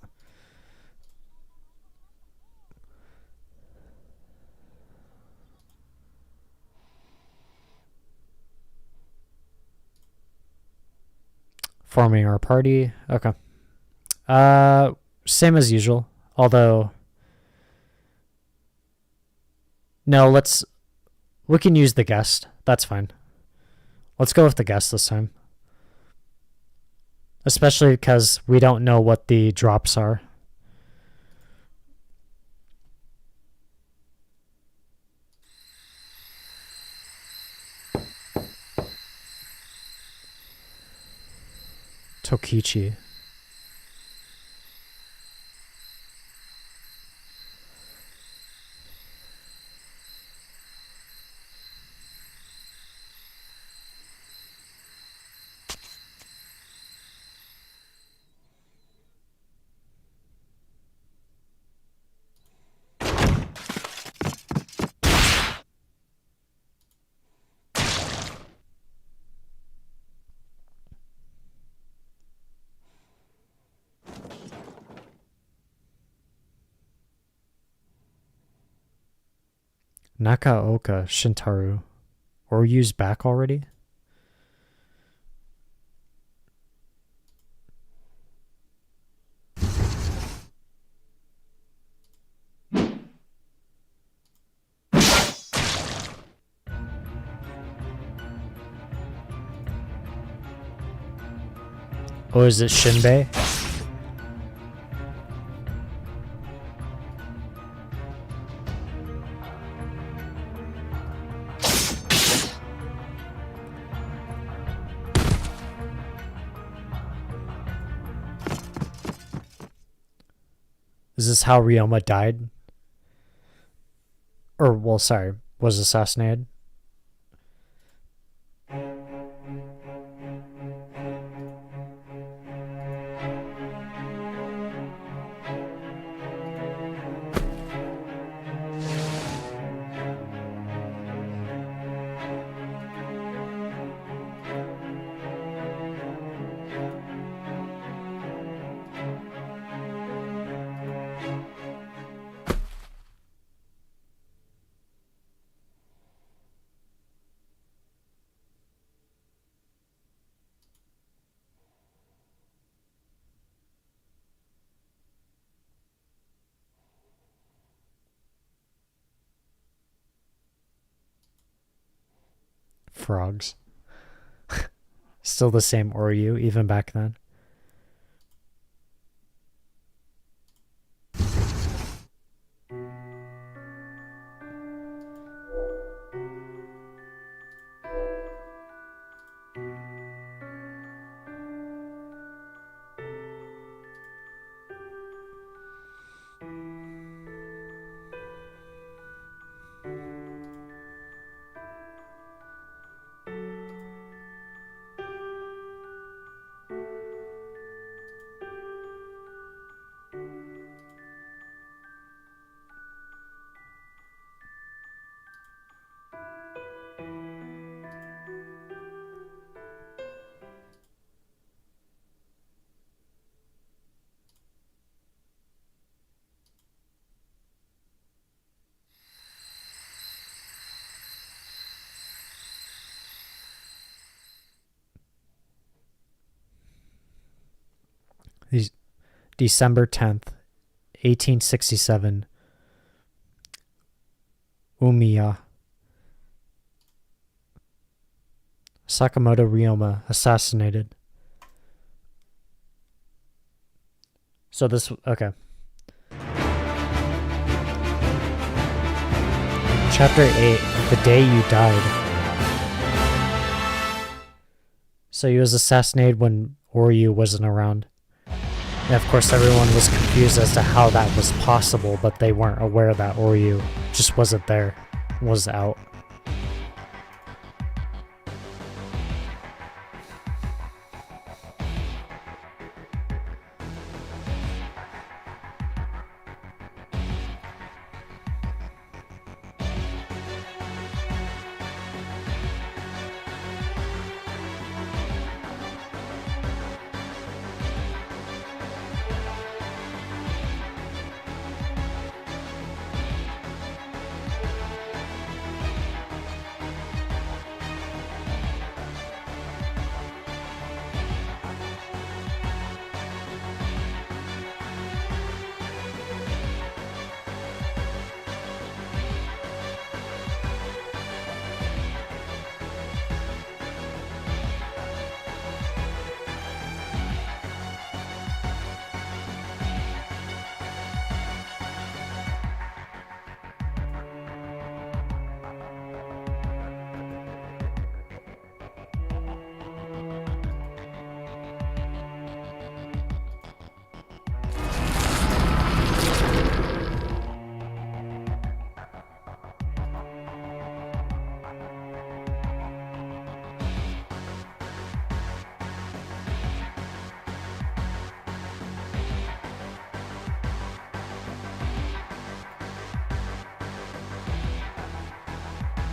Forming our party. Okay. Same as usual. Although, no, we can use the guest. That's fine. Let's go with the guest this time. Especially because we don't know what the drops are. Tokichi. Nakaoka Shintaro. Or use back already? Oh, is it Shinbei? Is this how Ryoma died? Or, well, sorry, was assassinated? Frogs. Still the same Oryu, even back then. December 10th, 1867. Umiya. Sakamoto Ryoma assassinated. So this, okay. Chapter 8, The Day You Died. So he was assassinated when Oryu wasn't around. And of course everyone was confused as to how that was possible, but they weren't aware that Oryu just wasn't there, was out.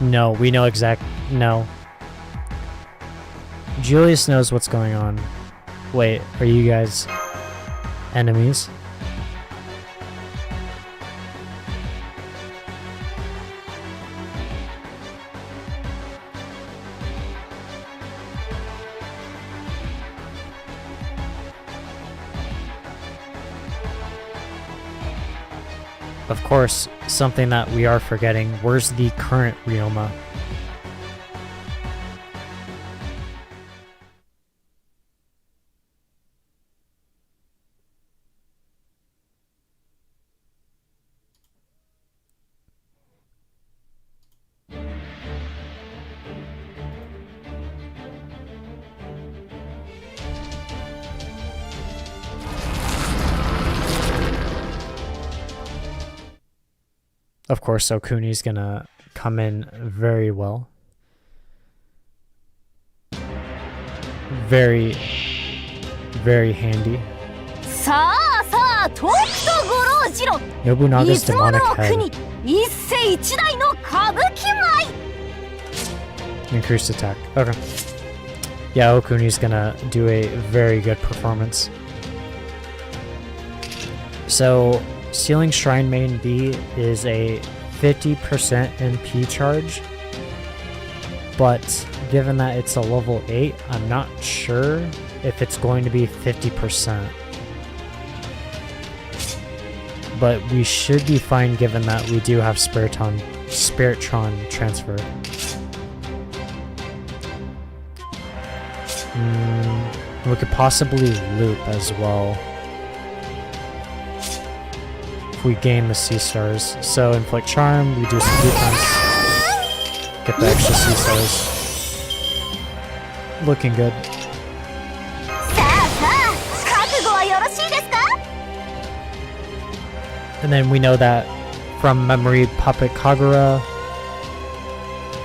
No, we know no. Julius knows what's going on. Wait, are you guys enemies? Of course, something that we are forgetting. Where's the current Ryoma? Of course, Okuni's gonna come in very well. Very, very handy. Nobunaga's demonic head. Increased attack. Okay. Yeah, Okuni's gonna do a very good performance. So, Sealing Shrine Main B is a 50% NP charge, but given that it's a level 8, I'm not sure if it's going to be 50%. But we should be fine given that we do have Spiritron transfer. We could possibly loop as well. We gain the C stars. So inflict charm, we do some defense, get the extra C stars. Looking good. And then we know that from memory, Puppet Kagura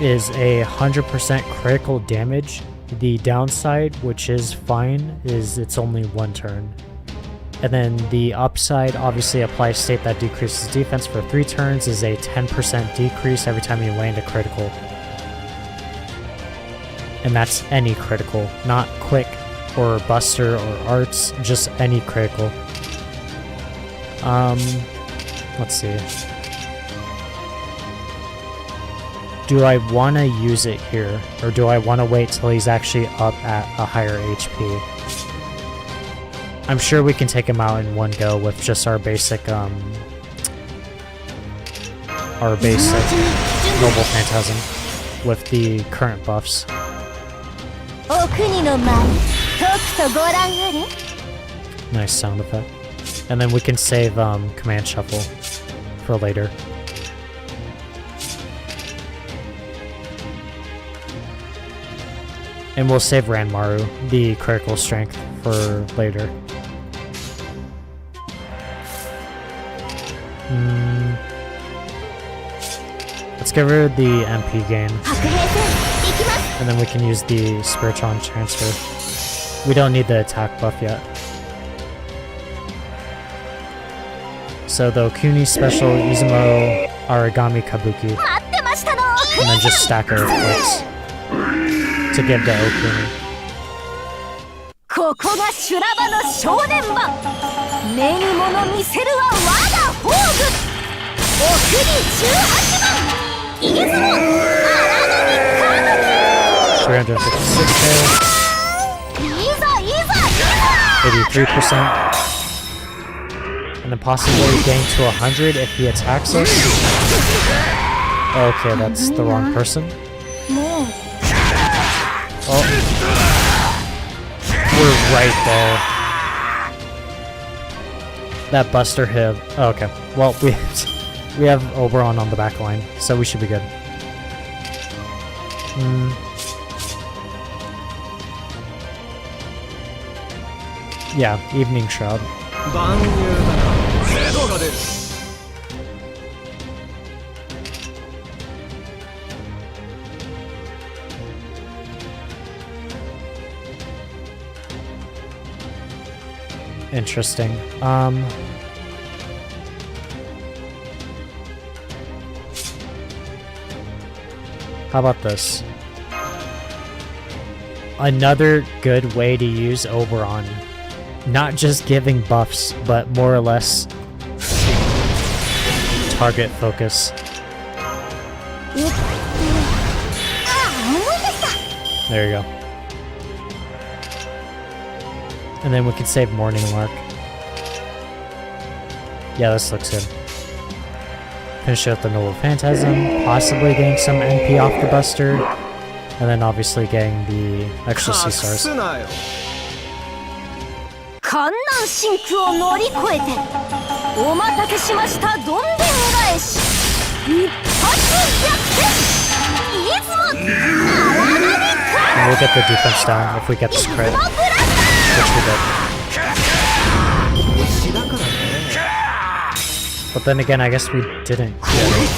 is a 100% critical damage. The downside, which is fine, is it's only one turn. And then the upside, obviously apply state that decreases defense for 3 turns, is a 10% decrease every time you land a critical. And that's any critical, not quick or buster or arts, just any critical. Let's see. Do I want to use it here, or do I want to wait till he's actually up at a higher HP? I'm sure we can take him out in one go with just our basic Noble Phantasm with the current buffs. Nice sound effect. And then we can save Command Shuffle for later. And we'll save Ranmaru, the critical strength, for later. Let's get rid of the MP gain. And then we can use the Spiritron transfer. We don't need the attack buff yet. So the Okuni special, Izumo, Aragami Kabuki. And then just stack our earthquakes to give to Okuni. $356K, 83%, and then possibly getting to 100 if he attacks us. Okay, that's the wrong person. Oh, we're right there. That buster hit. Oh, okay, well we have Oberon on the back line, so we should be good. Yeah, Evening Shroud. Interesting. How about this? Another good way to use Oberon. Not just giving buffs, but more or less target focus. There you go. And then we can save Morning Lark. Yeah, this looks good. Finish out the Noble Phantasm, possibly getting some NP off the Buster, and then obviously getting the extra C-stars. And we'll get the defense down if we get this crit, which we did. But then again, I guess we didn't get it.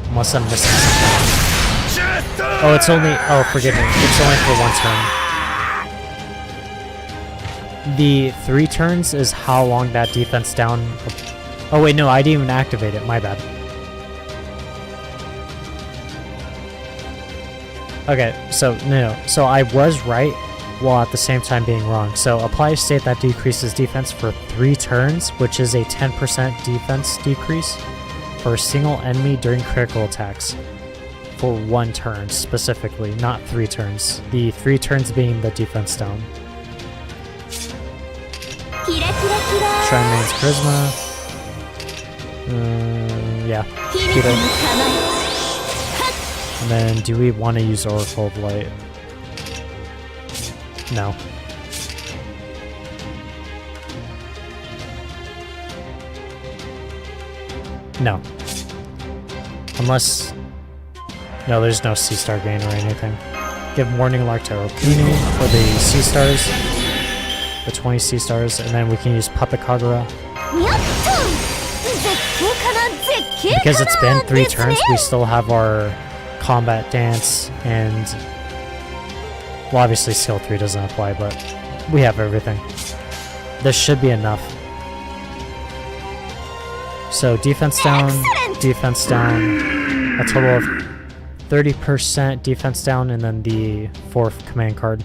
Unless I'm missing something. Oh, it's only... Oh, forgive me. It's only for 1 turn. The 3 turns is how long that defense down... Oh wait, no, I didn't even activate it. My bad. Okay, so, no. So I was right, while at the same time being wrong. So apply a state that decreases defense for 3 turns, which is a 10% defense decrease for a single enemy during critical attacks. For 1 turn, specifically, not 3 turns. The 3 turns being the defense down. Shrine Main's Charisma. Yeah. Keto. And then, do we want to use Oracle of Light? No. No. Unless... No, there's no C-star gain or anything. Give Morning Lark to Rokuni for the C-stars. The 20 C-stars, and then we can use Puppet Kagura. Because it's been 3 turns, we still have our Combat Dance, and... Well, obviously Skill 3 doesn't apply, but we have everything. This should be enough. So defense down, a total of 30% defense down, and then the 4th command card.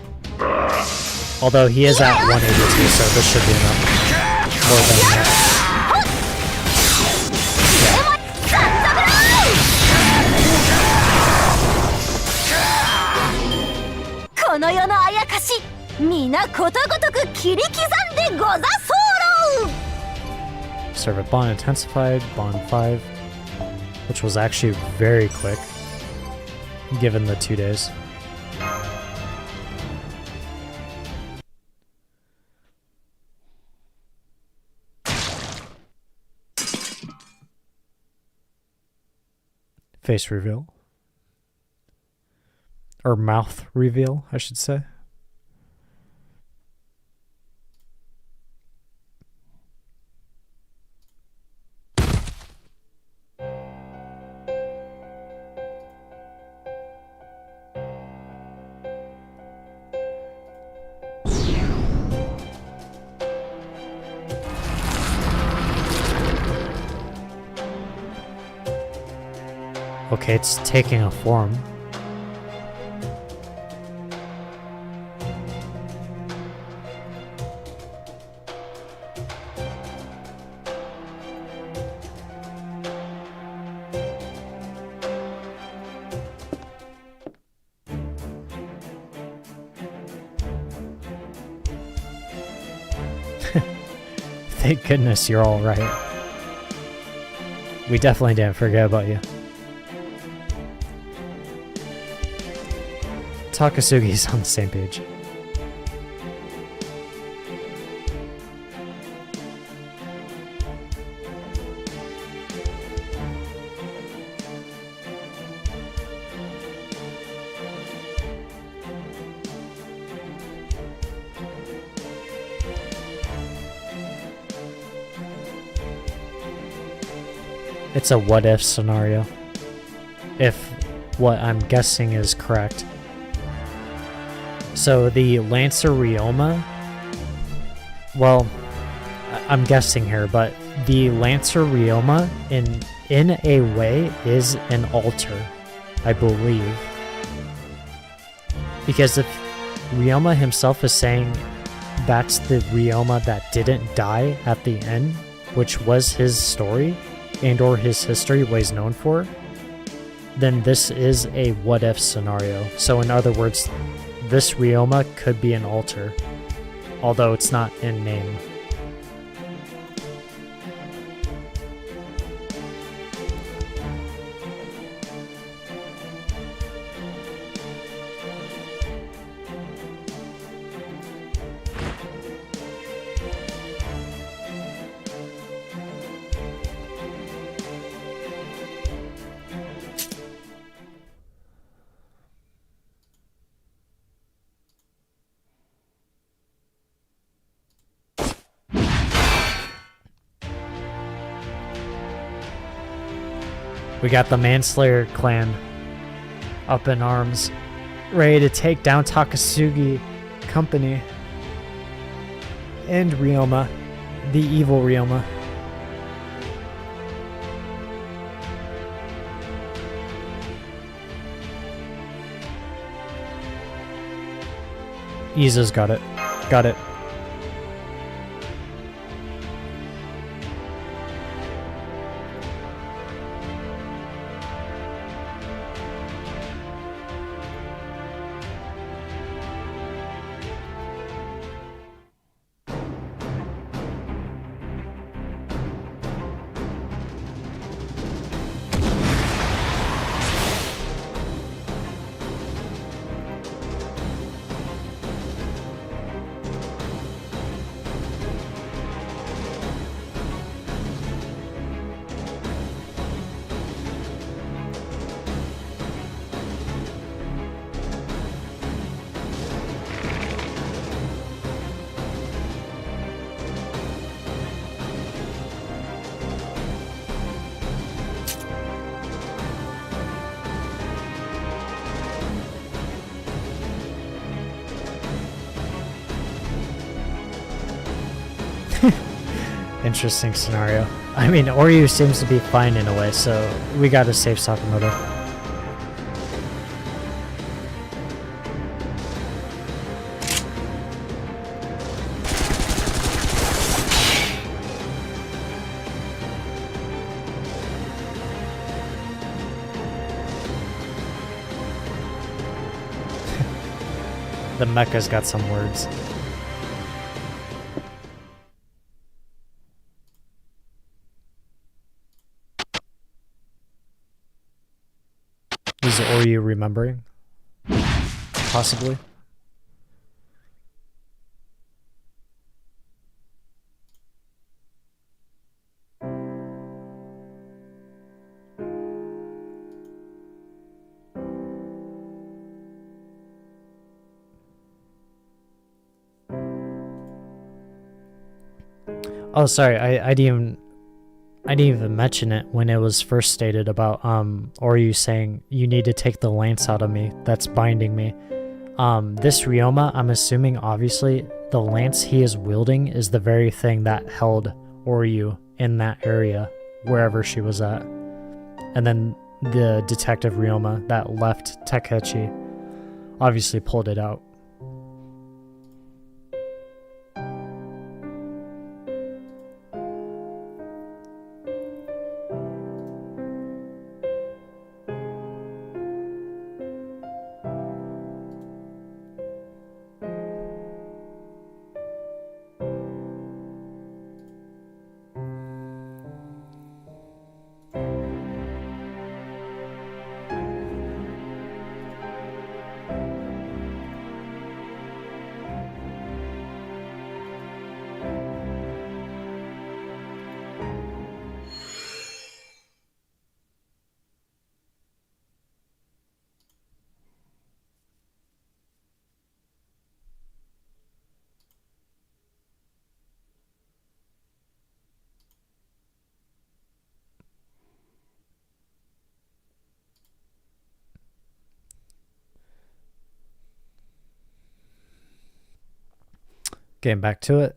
Although he is at 182, so this should be enough. More than enough. Servant Bond intensified, Bond 5, which was actually very quick, given the 2 days. Face reveal. Or mouth reveal, I should say. Okay, it's taking a form. Thank goodness you're all right. We definitely didn't forget about you. Takasugi's on the same page. It's a what-if scenario. If what I'm guessing is correct. So the Lancer Ryoma, well, I'm guessing here, but the Lancer Ryoma in a way is an altar. I believe. Because if Ryoma himself is saying that's the Ryoma that didn't die at the end, which was his story and or his history, what he's known for, then this is a what-if scenario. So in other words, this Ryoma could be an alter, although it's not in name. We got the Manslayer clan up in arms, ready to take down Takasagi company and Ryoma, the evil Ryoma. Iza's got it. Got it. Interesting scenario. I mean, Oryu seems to be fine in a way, so we gotta save Sakamoto. The mecha's got some words. Is Oryu remembering? Possibly. Oh, sorry. I didn't even mention it when it was first stated about Oryu saying you need to take the lance out of me that's binding me. This Ryoma, I'm assuming obviously the lance he is wielding is the very thing that held Oryu in that area wherever she was at. And then the detective Ryoma that left Takechi obviously pulled it out. Getting back to it.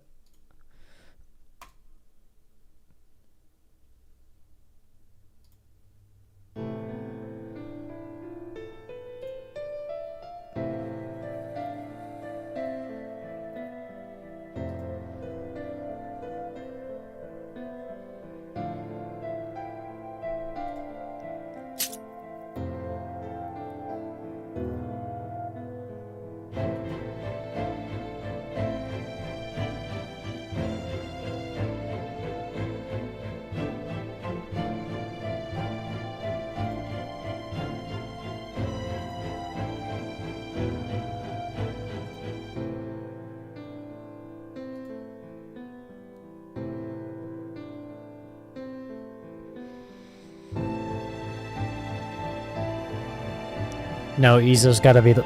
No, Izo's gotta be the...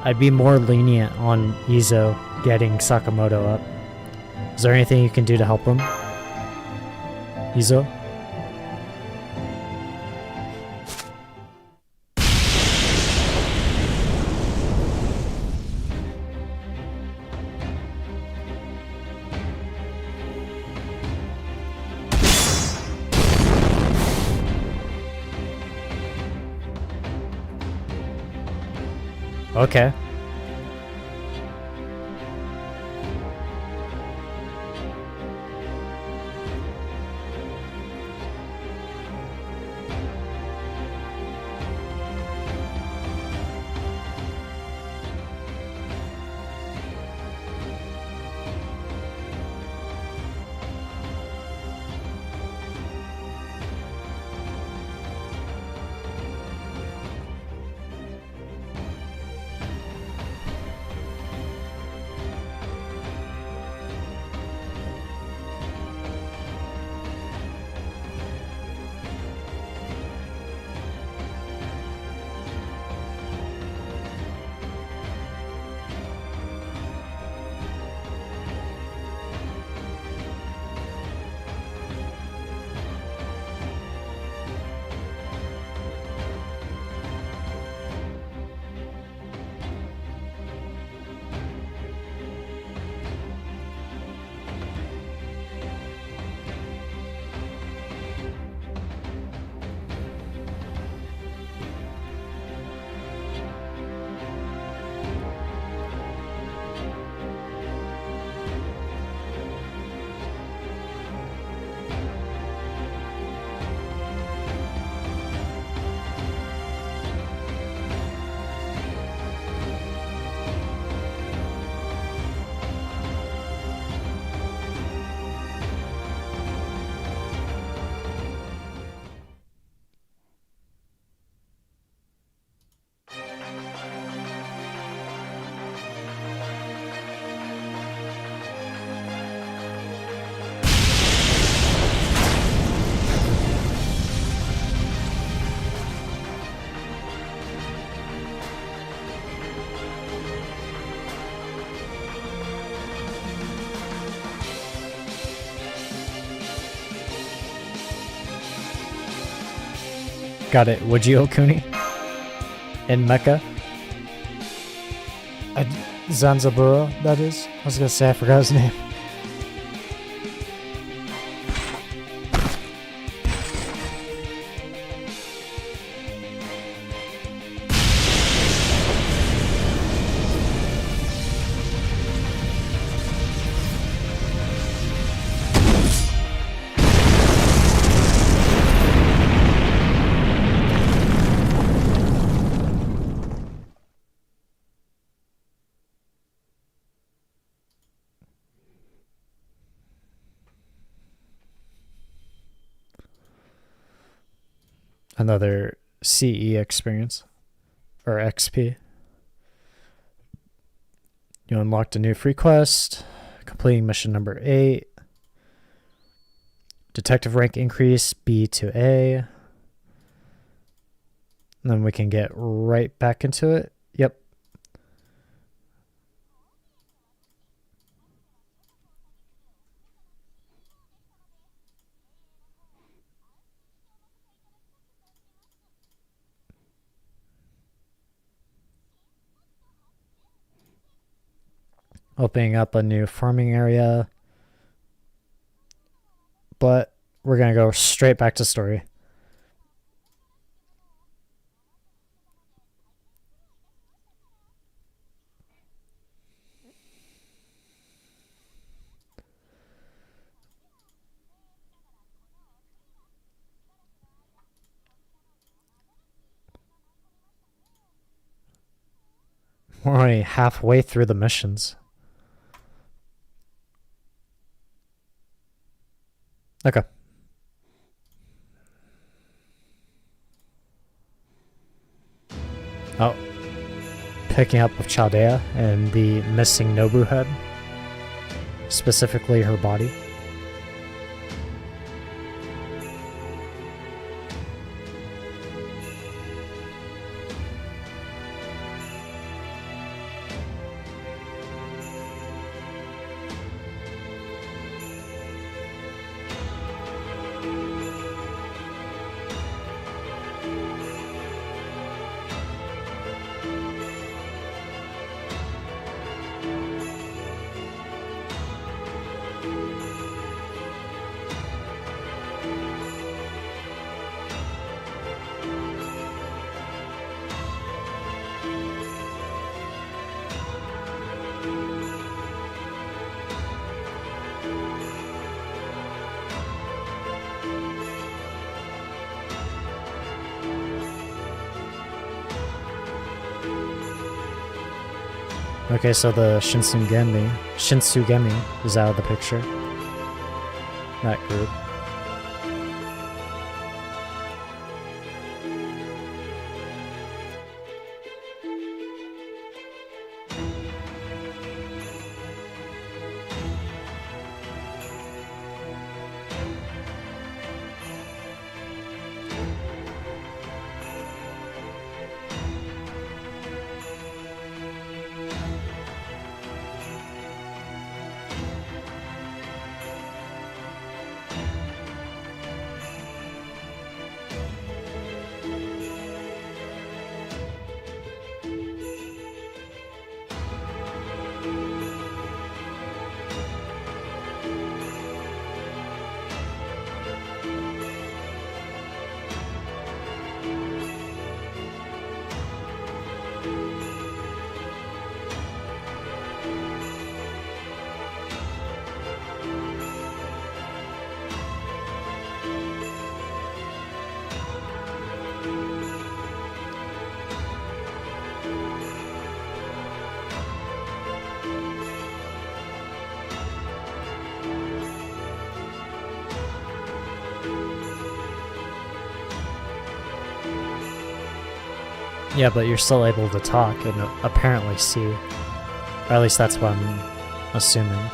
I'd be more lenient on Izo getting Sakamoto up. Is there anything you can do to help him? Izo? Okay. Got it. Wujio Kuni in Mecha. Zanzaburo, that is. I was gonna say, I forgot his name. Another CE experience. Or XP. You unlocked a new free quest. Completing mission number 8. Detective rank increase B to A. And then we can get right back into it. Yep. Opening up a new farming area. But we're going to go straight back to story. We're only halfway through the missions. Okay. Oh. Picking up with Chaldea and the missing Nobu head. Specifically her body. Okay, so the Shinsugemi is out of the picture. That group. Yeah, but you're still able to talk and apparently see. Or at least that's what I'm assuming.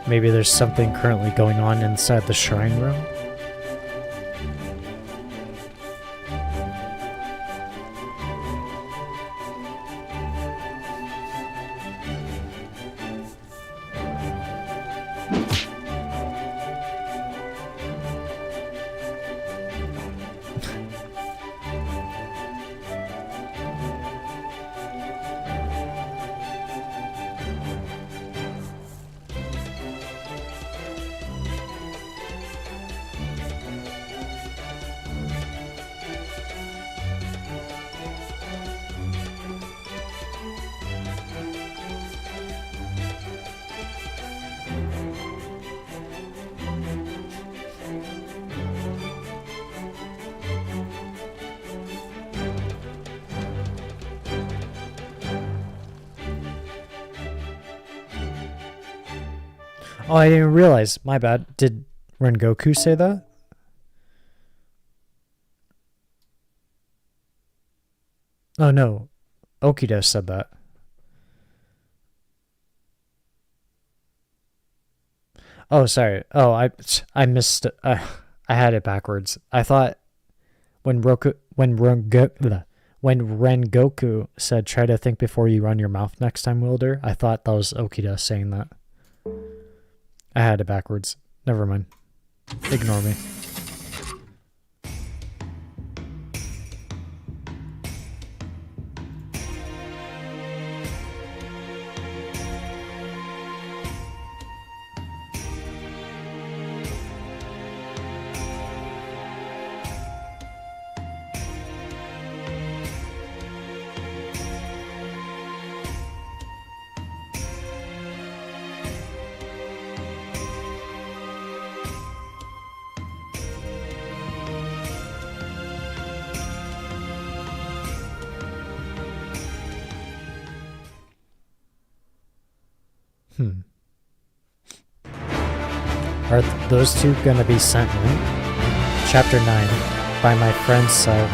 Maybe there's something currently going on inside the shrine room? Oh, I didn't realize. My bad. Did Rengoku say that? Oh no. Okida said that. Oh, sorry. Oh, I missed. I had it backwards. I thought when Rengoku said try to think before you run your mouth next time, Wilder, I thought that was Okida saying that. I had it backwards. Never mind. Ignore me. Are those two gonna be sent in? Chapter 9 by my friend Sub.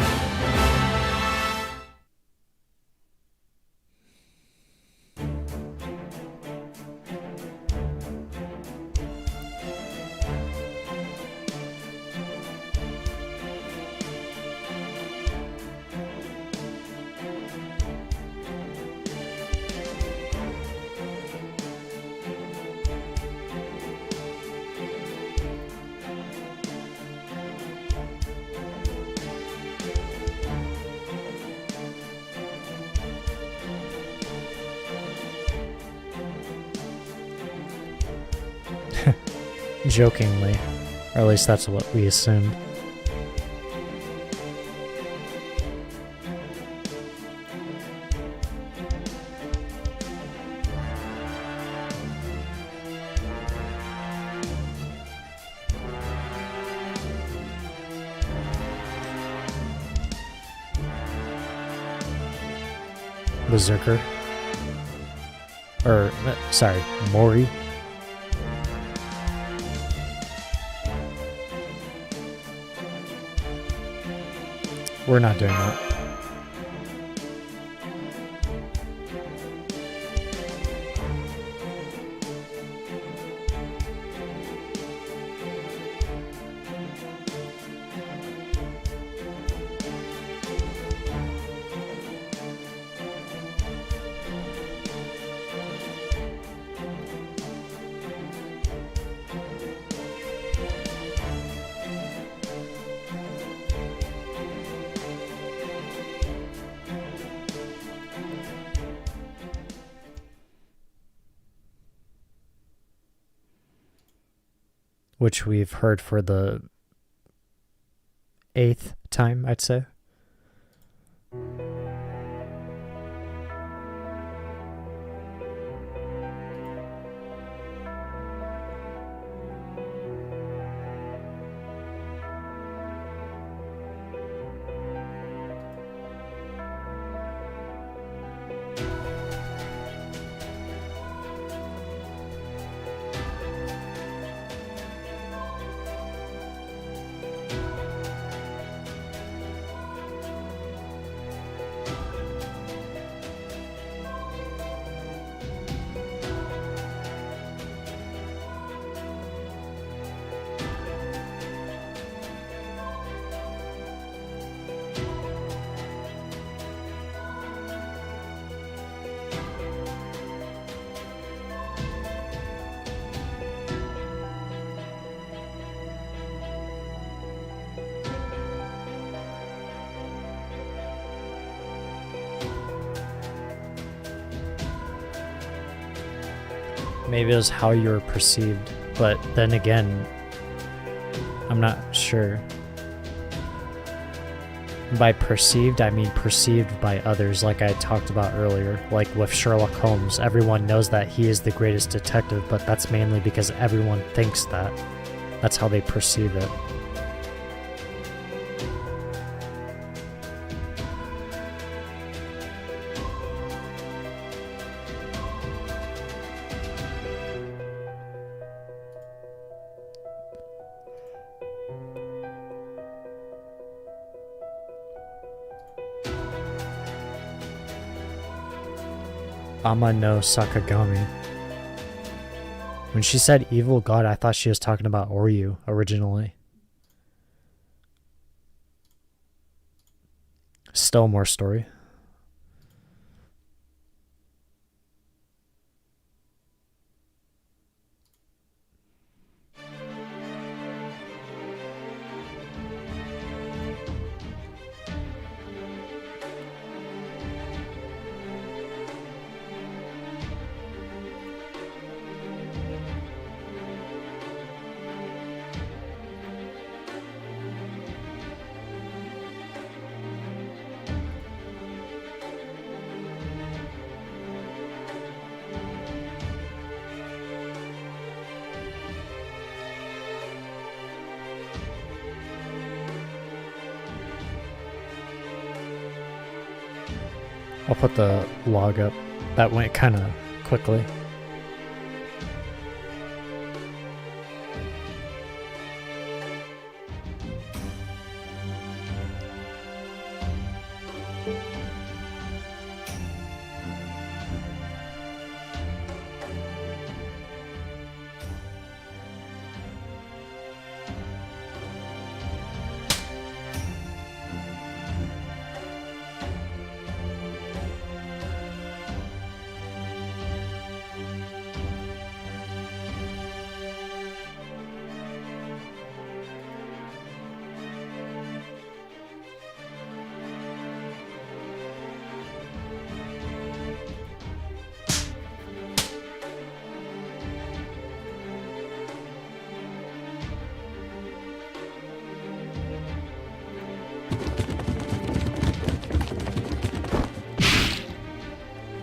jokingly, or at least that's what we assumed. Berserker. Or, sorry, Mori. We're not doing that. Which we've heard for the 8th time, I'd say. Maybe it was how you were perceived, but then again, I'm not sure. By perceived, I mean perceived by others, like I talked about earlier. Like with Sherlock Holmes, everyone knows that he is the greatest detective, but that's mainly because everyone thinks that. That's how they perceive it. Ama no Sakagami. When she said evil god, I thought she was talking about Oryu originally. Still more story. I'll put the log up. That went kind of quickly.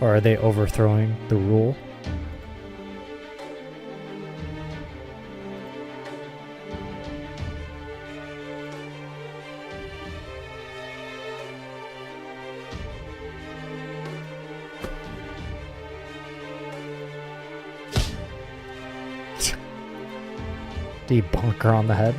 Or are they overthrowing the rule? Do you bonk her on the head?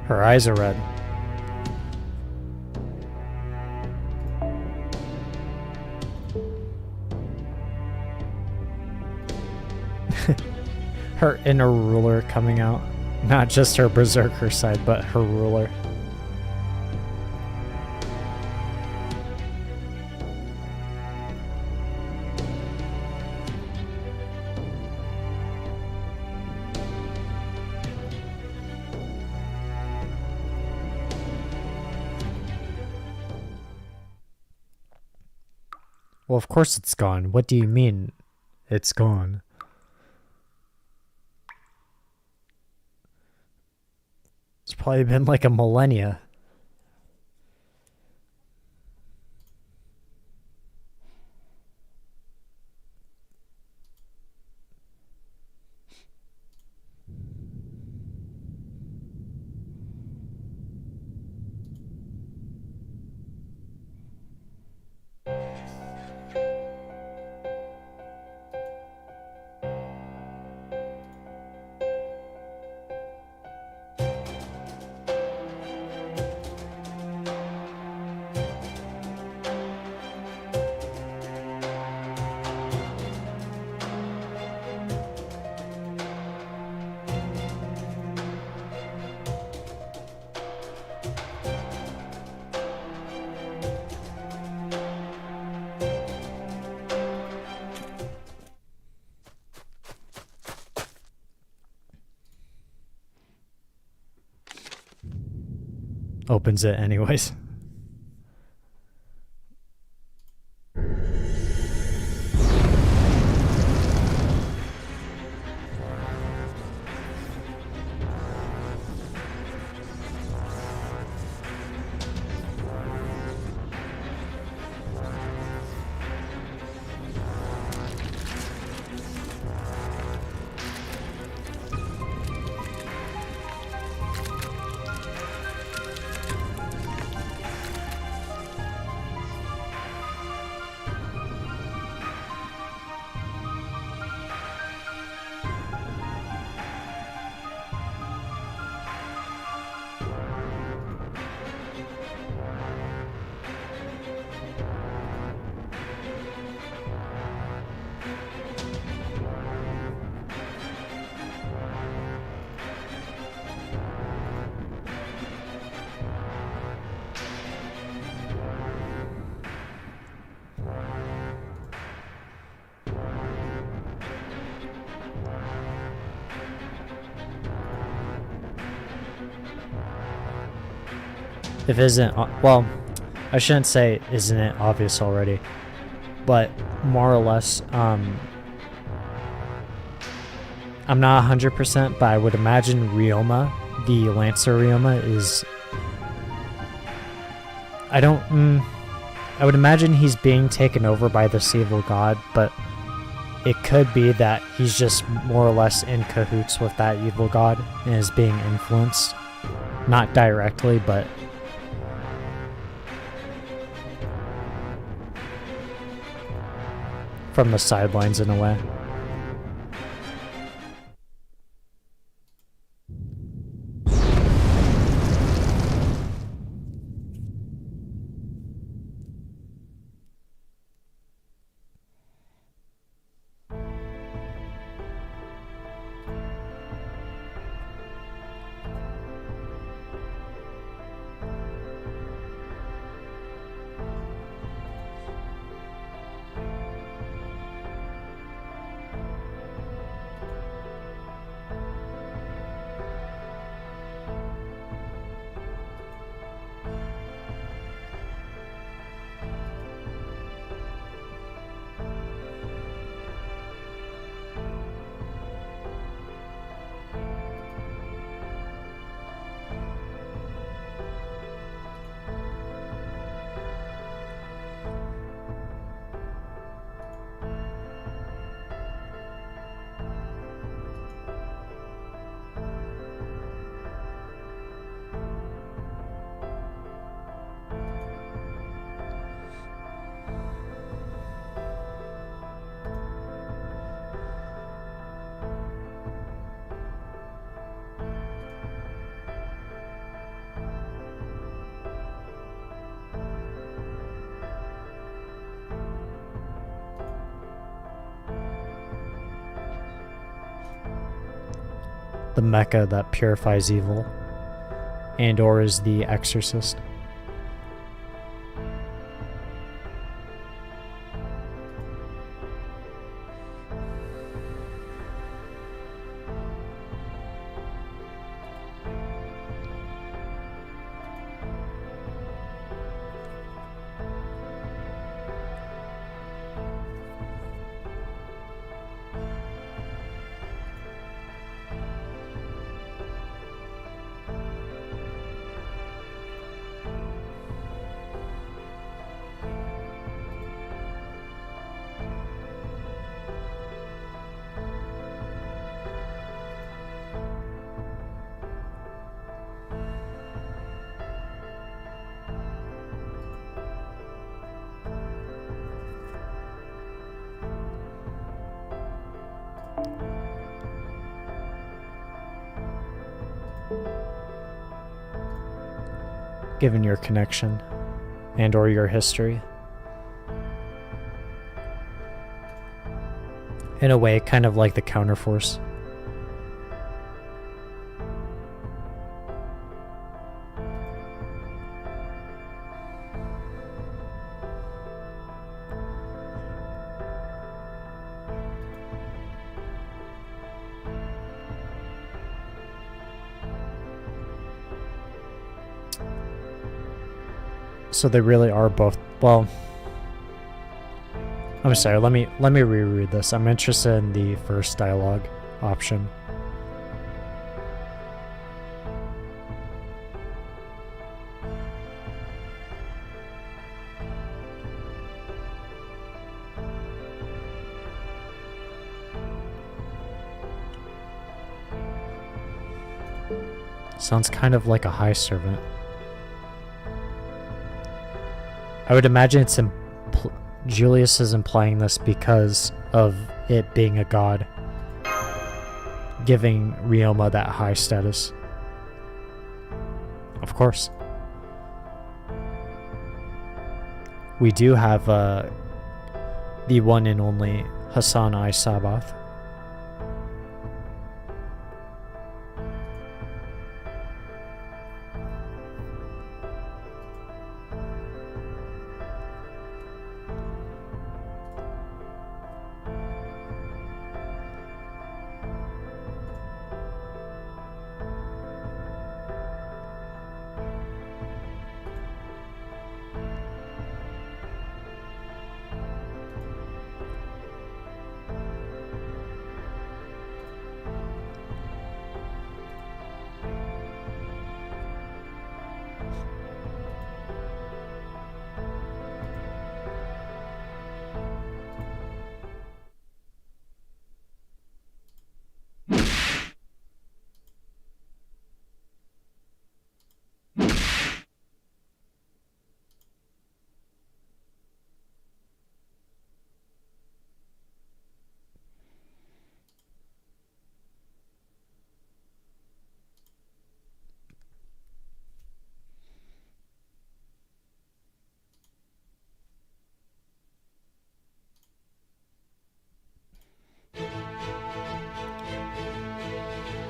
Her eyes are red. Her inner ruler coming out. Not just her berserker side, but her ruler. Well, of course it's gone. What do you mean it's gone? It's probably been like a millennia. opens it anyways. If isn't, well, I shouldn't say isn't it obvious already, but more or less, I'm not 100%, but I would imagine Ryoma, the Lancer Ryoma, is, I would imagine he's being taken over by this evil god, but it could be that he's just more or less in cahoots with that evil god and is being influenced. Not directly, but from the sidelines in a way. The mecha that purifies evil, and or is the exorcist. Given your connection and or your history. In a way, kind of like the counterforce. So they really are both. Well, I'm sorry. Let me reread this. I'm interested in the first dialogue option. Sounds kind of like a high servant. I would imagine it's Julius is implying this because of it being a god, giving Ryoma that high status. Of course. We do have the one and only Hassan I Sabath.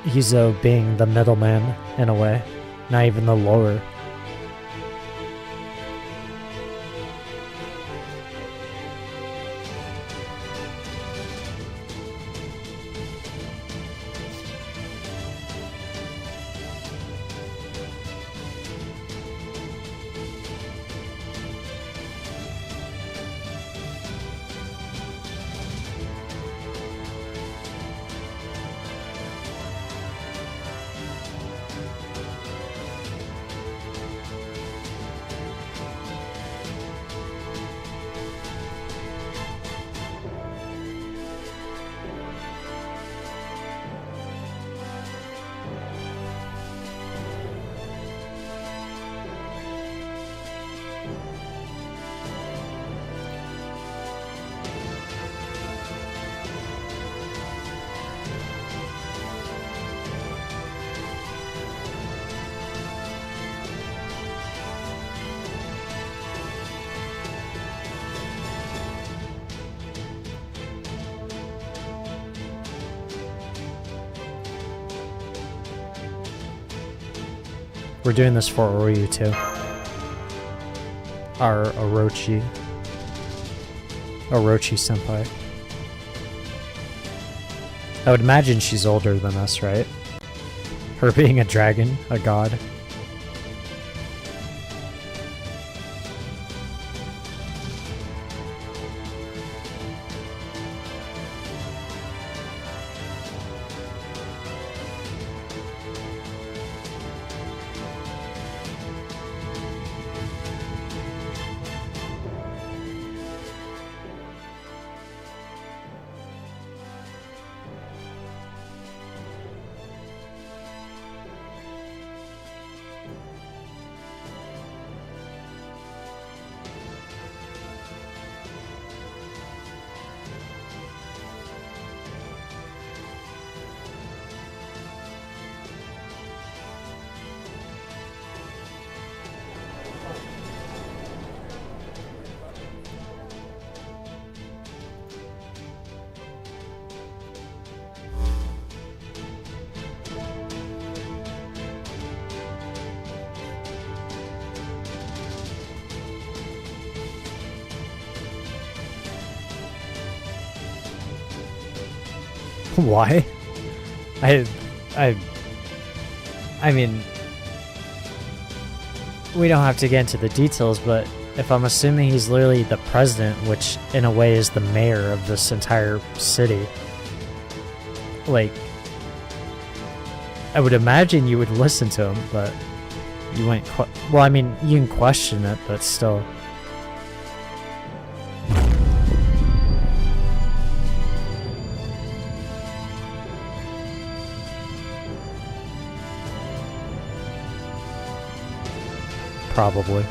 He's being the middleman in a way, not even the lower. We're doing this for Oryu too. Our Orochi Senpai. I would imagine she's older than us, right? Her being a dragon, a god. Why? I mean, we don't have to get into the details, but if I'm assuming he's literally the president, which in a way is the mayor of this entire city, like, I would imagine you would listen to him, but you wouldn't. Well, I mean, you can question it, but still. Probably.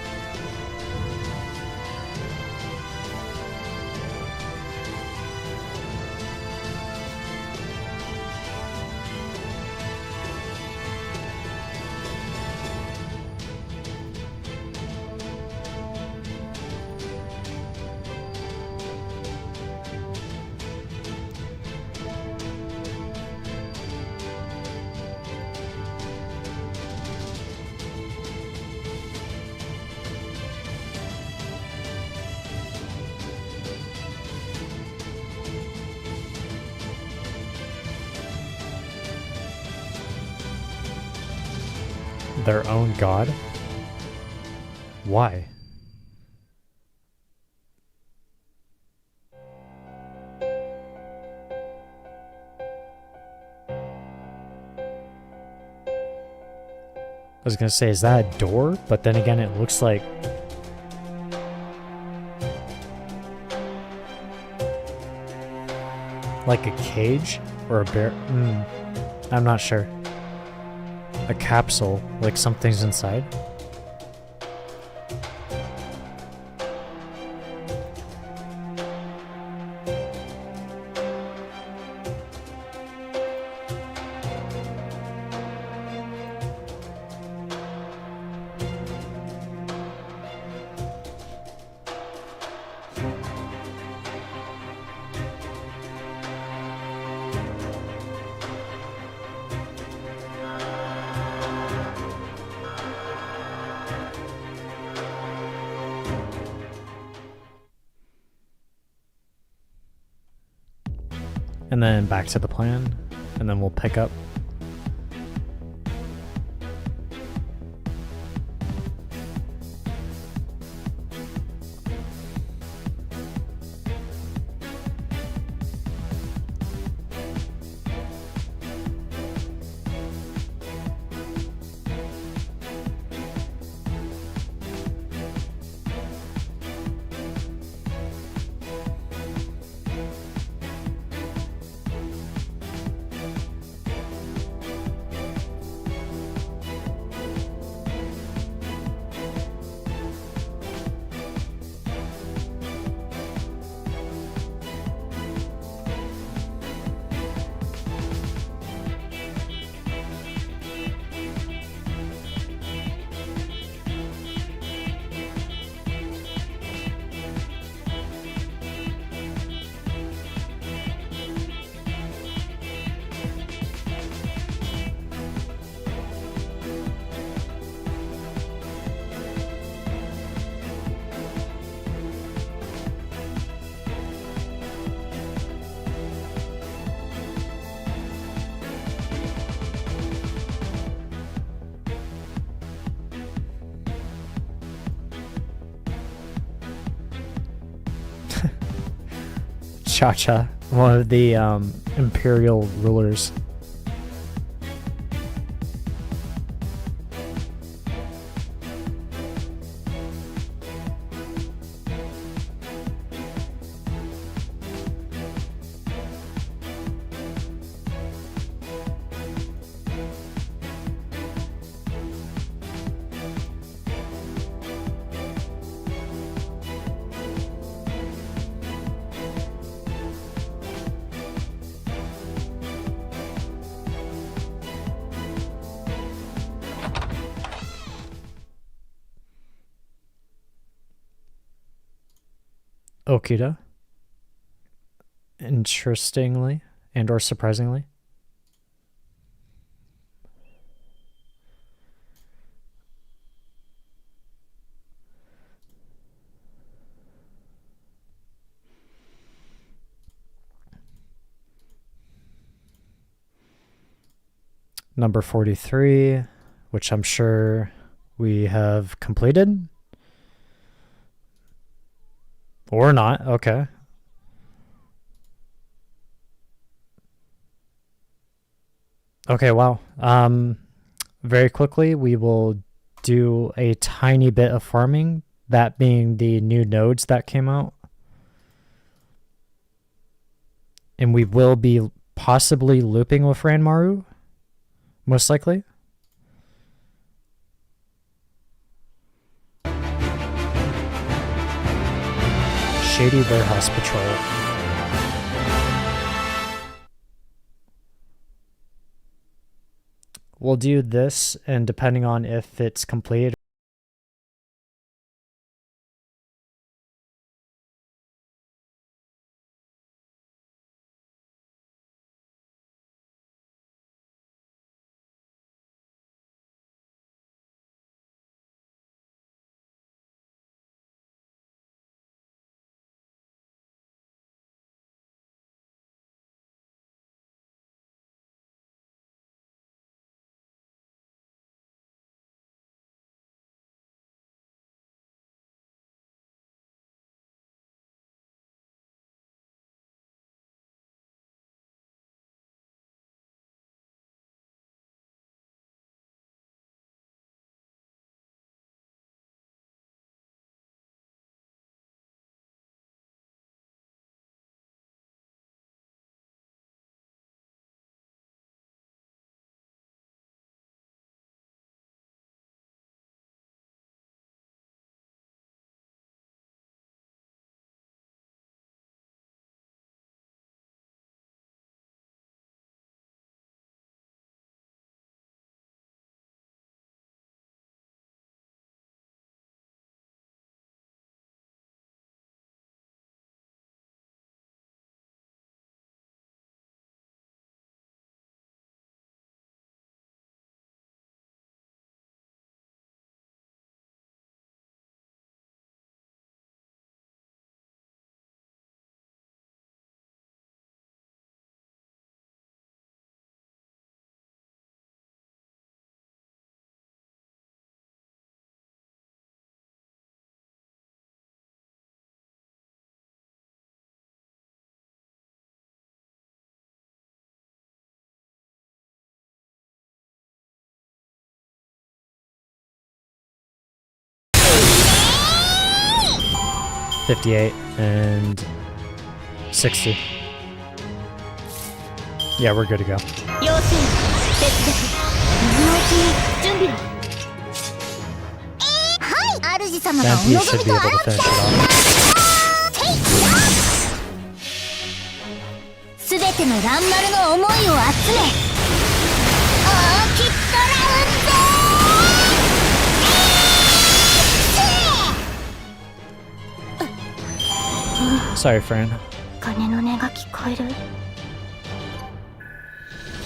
Their own god? Why? I was gonna say, is that a door? But then again, it looks like... like a cage? Or a bear? I'm not sure. A capsule, like something's inside. And then back to the plan, and then we'll pick up. Cha-Cha, one of the imperial rulers. Okida. Interestingly, and or surprisingly. Number 43, which I'm sure we have completed. Or not, okay. Okay, wow. Very quickly, we will do a tiny bit of farming, that being the new nodes that came out. And we will be possibly looping with Ranmaru, most likely. Shady Warehouse Patrol. We'll do this, and depending on if it's completed. $58 and $60. Yeah, we're good to go. Senpai should be able to finish it off. すべてのランマルの思いを集め大きくら Sorry, Fran. 鐘の音が聞こえる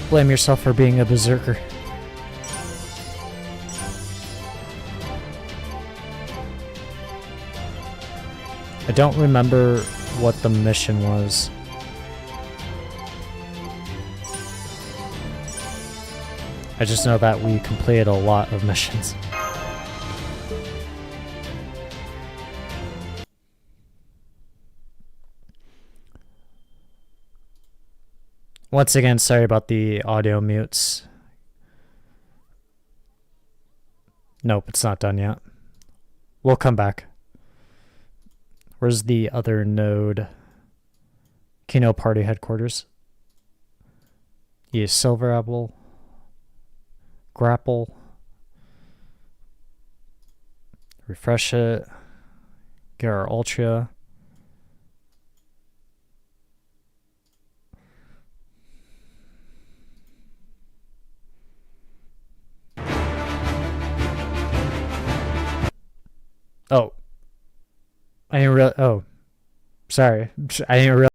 Blame yourself for being a berserker. I don't remember what the mission was. I just know that we completed a lot of missions. Once again, sorry about the audio mutes. Nope, it's not done yet. We'll come back. Where's the other node? Kino Party Headquarters. Use Silver Apple. Grapple. Refresh it. Get our Ultra. Oh. I didn't really. Oh. Sorry. I didn't really.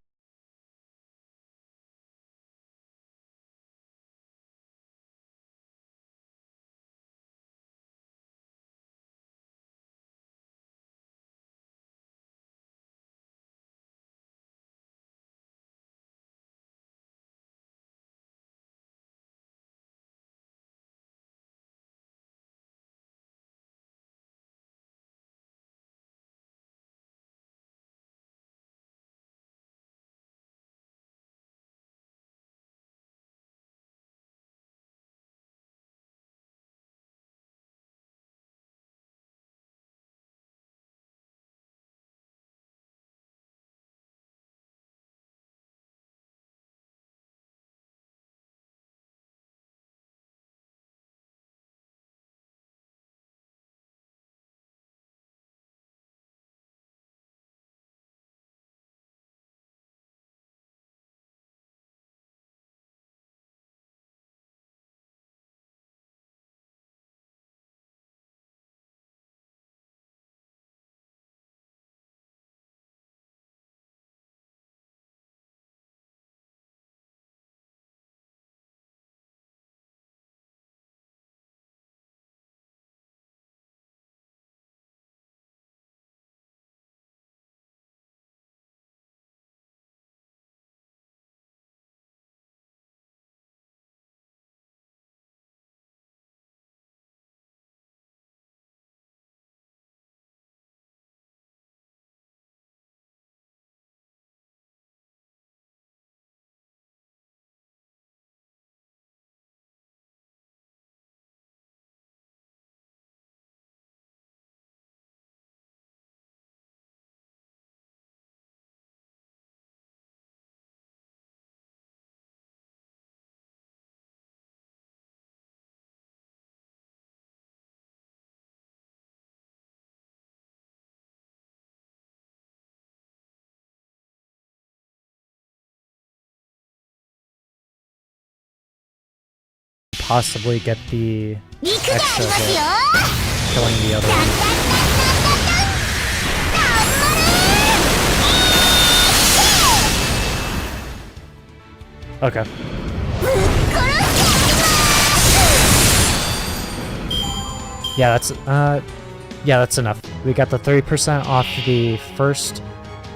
possibly get the 行くであり extra ますよ hit killing the other one. Okay. Yeah, that's enough. We got the 30% off the first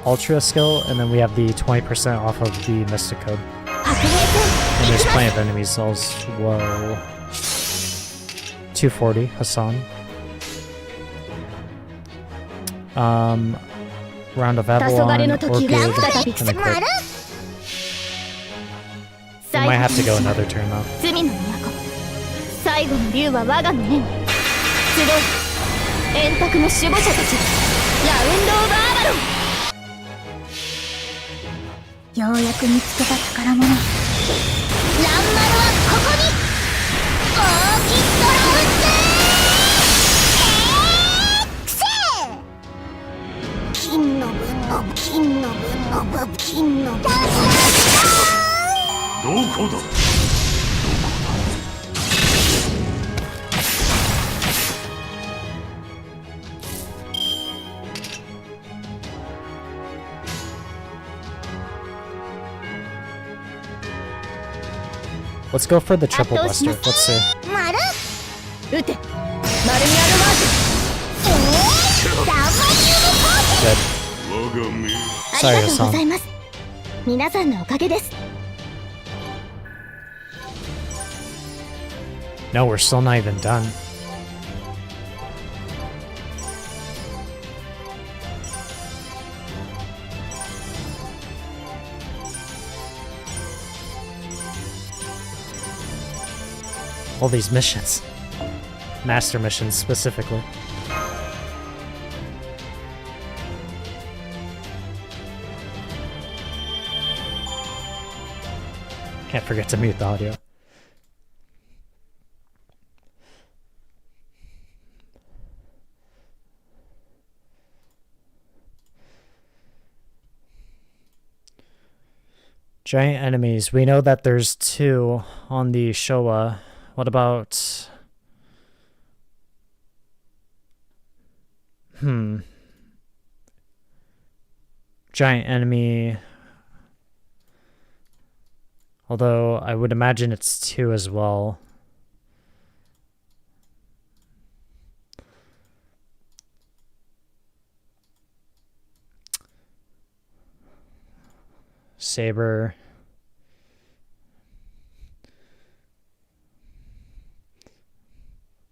Ultra skill, and then we have the 20% off of the Mystic Code. And there's plenty of enemies as well. 240, Hassan. Round of Avalon, Orchid, and a crit. We might have to go another turn though. 罪の都最後の竜は我が胸に集う円卓の守護者たちラウンド・オブ・アバロンようやく見つけた宝物ランマルはここにオーキッドラウンド金の分の金の分の金の分のどこだ Let's go for the triple buster. Let's see. 丸撃て丸にあるマークランマリウムポー Good. 我が身 ズありがとうございます皆さんのおかげです No, we're still not even done. All these missions. Master missions specifically. Can't forget to mute the audio. Giant enemies. We know that there's 2 on the Showa. What about... Giant enemy... Although, I would imagine it's 2 as well. Saber...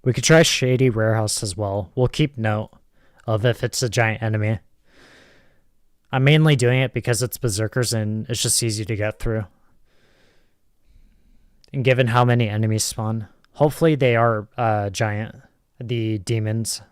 We could try Shady Warehouse as well. We'll keep note of if it's a giant enemy. I'm mainly doing it because it's Berserkers and it's just easy to get through. And given how many enemies spawn, hopefully they are giant, the demons.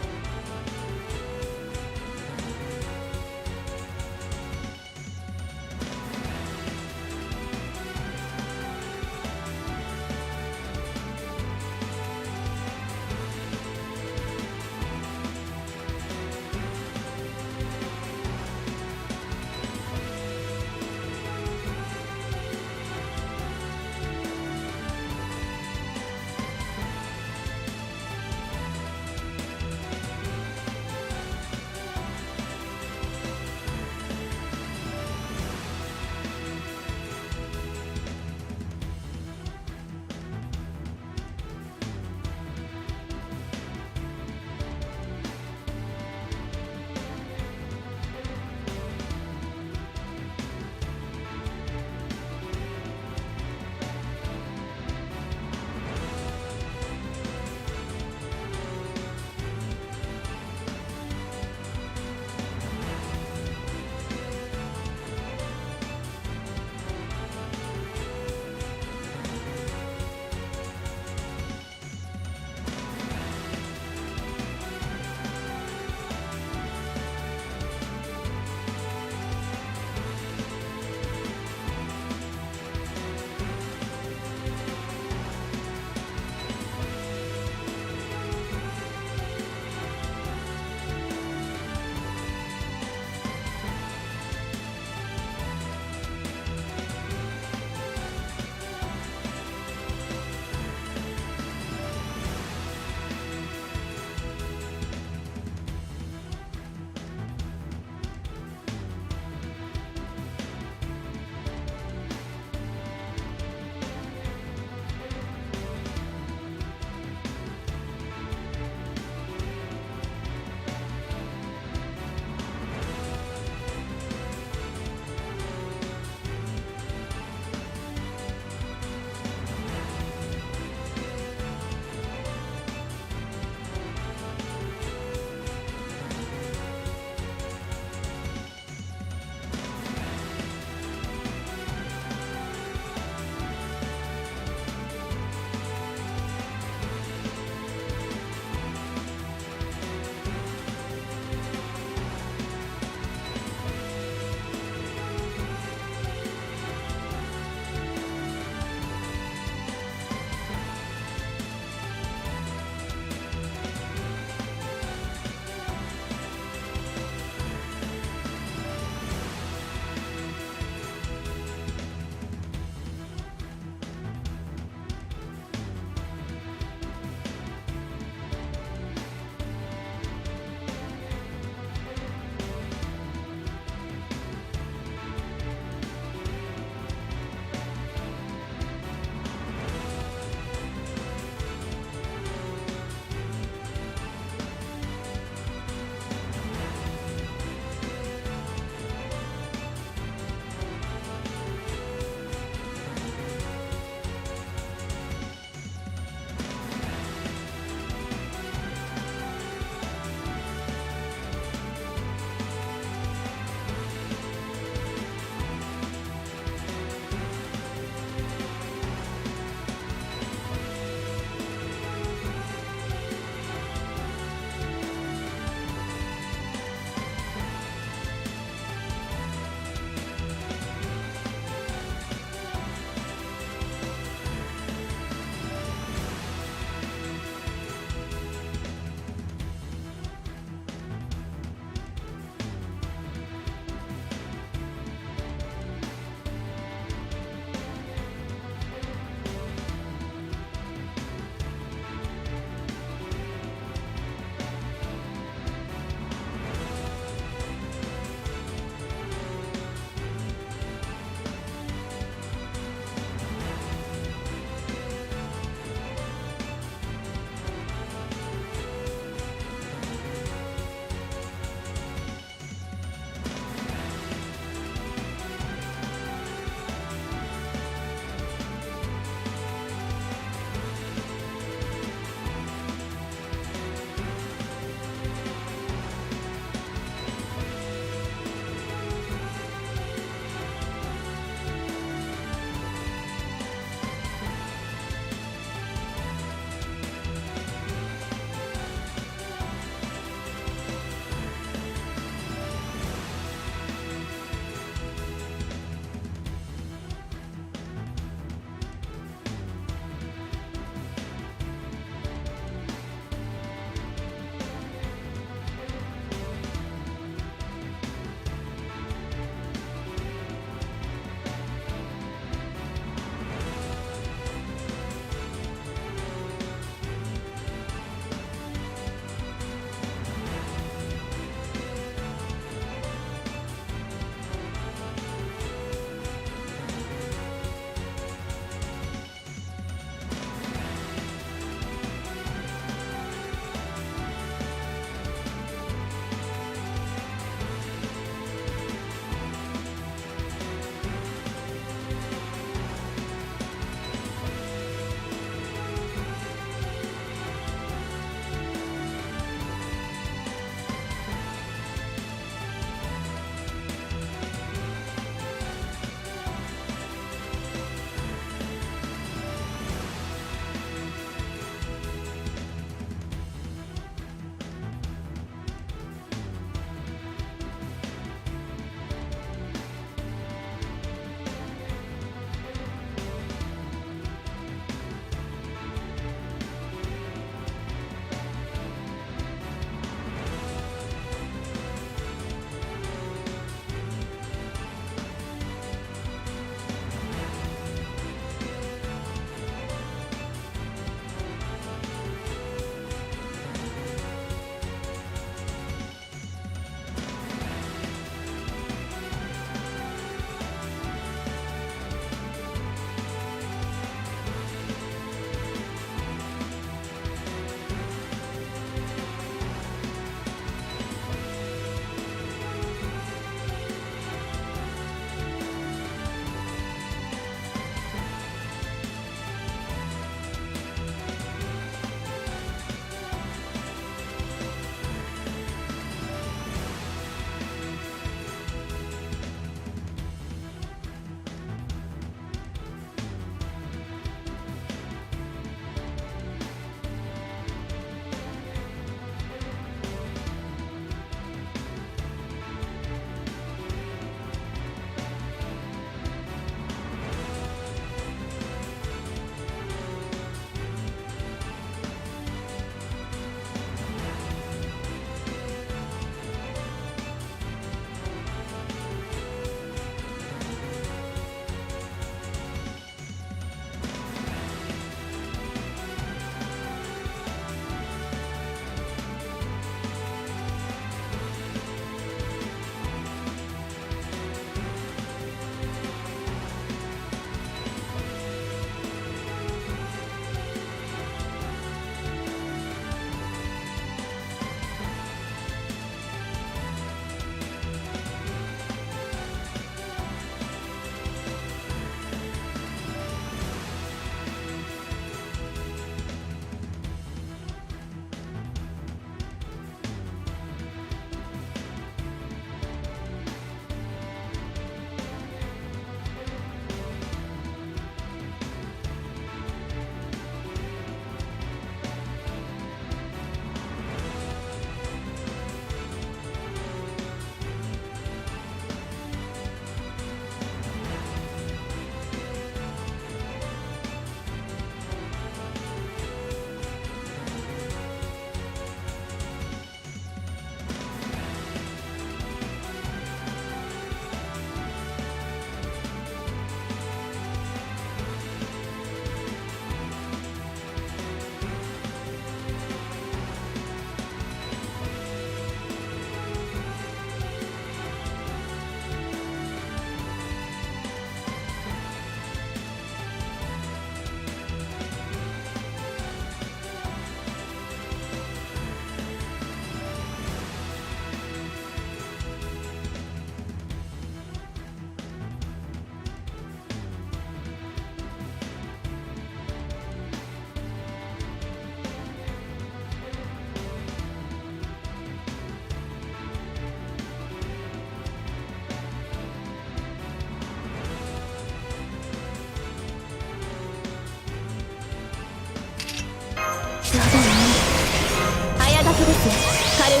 ですよカルウェ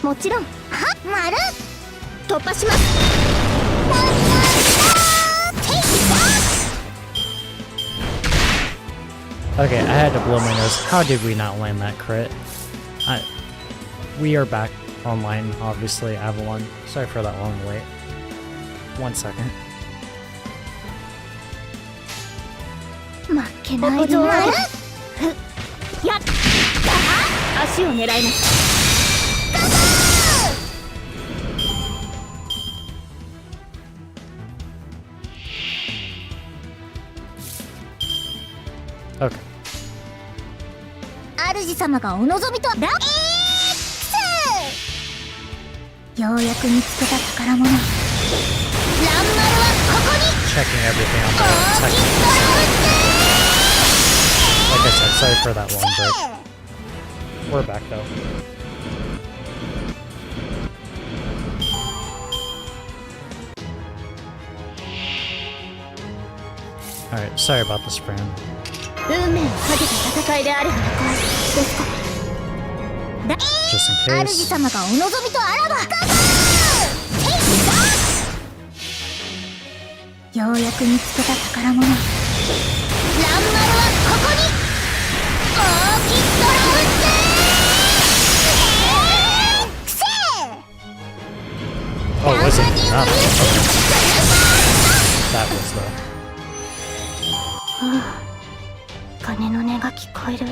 ア。もちろんは丸突破します。Okay, I had to blow my nose. How did we not land that crit? We are back online, obviously, Avalon. Sorry for that long wait. 1 second. 負けないぞ。やった足を狙います。Okay. 主様がお望みとラようやく見つけた宝物。ランマルはここに Checking everything on the technical side. Like I said, sorry for that long break. We're back though. Alright, sorry about this, friend. 運命をかけた戦いであればですか。Just in 主 case. 様がお望みとあらばようやく見つけた宝物。ランマルはここに大きいドラムせー Oh, was it enough? That was though. 鐘の音が聞こえる。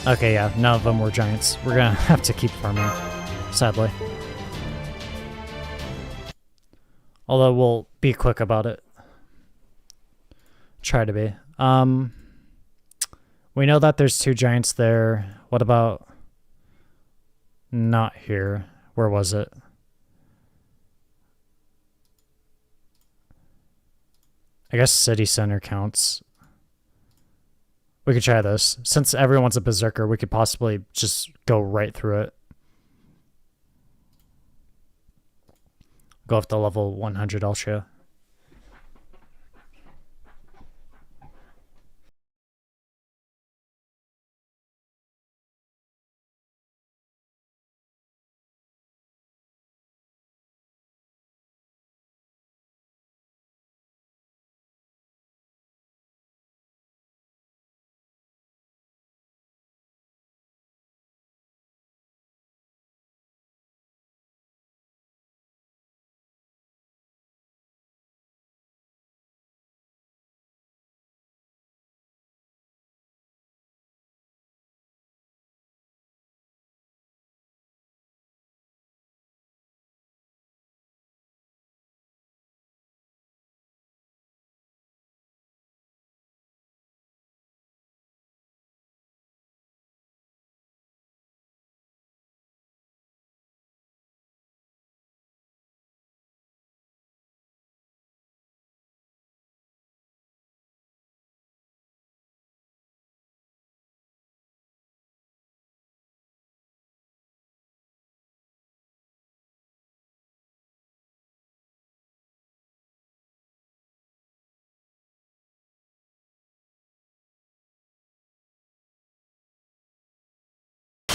Okay, yeah, none of them were giants. We're gonna have to keep farming, sadly. Although we'll be quick about it. Try to be. We know that there's 2 giants there. What about not here? Where was it? I guess city center counts. We could try this. Since everyone's a berserker, we could possibly just go right through it. Go up to level 100 Ultra.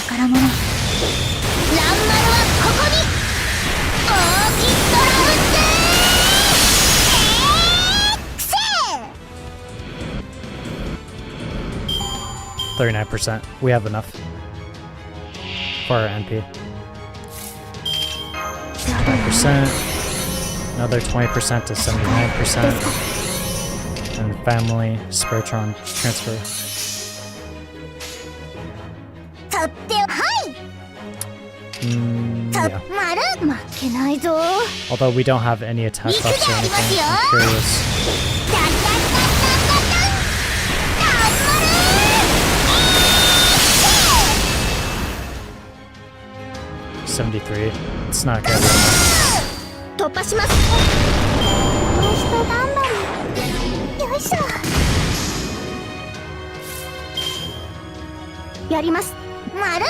宝物。ランマルはここに大きいドラムせー 39%. We have enough for our NP. 5%. Another 20% to 79%. And family, Spiritron transfer. とってはい Yeah. 丸負けないぞ。 Although we don't have any attack buffs or anything, I'm curious. ダンダンダンダンダンダンランマル 73. It's not good. 突破します。もう一頑張り。よいしょ。やります。まる。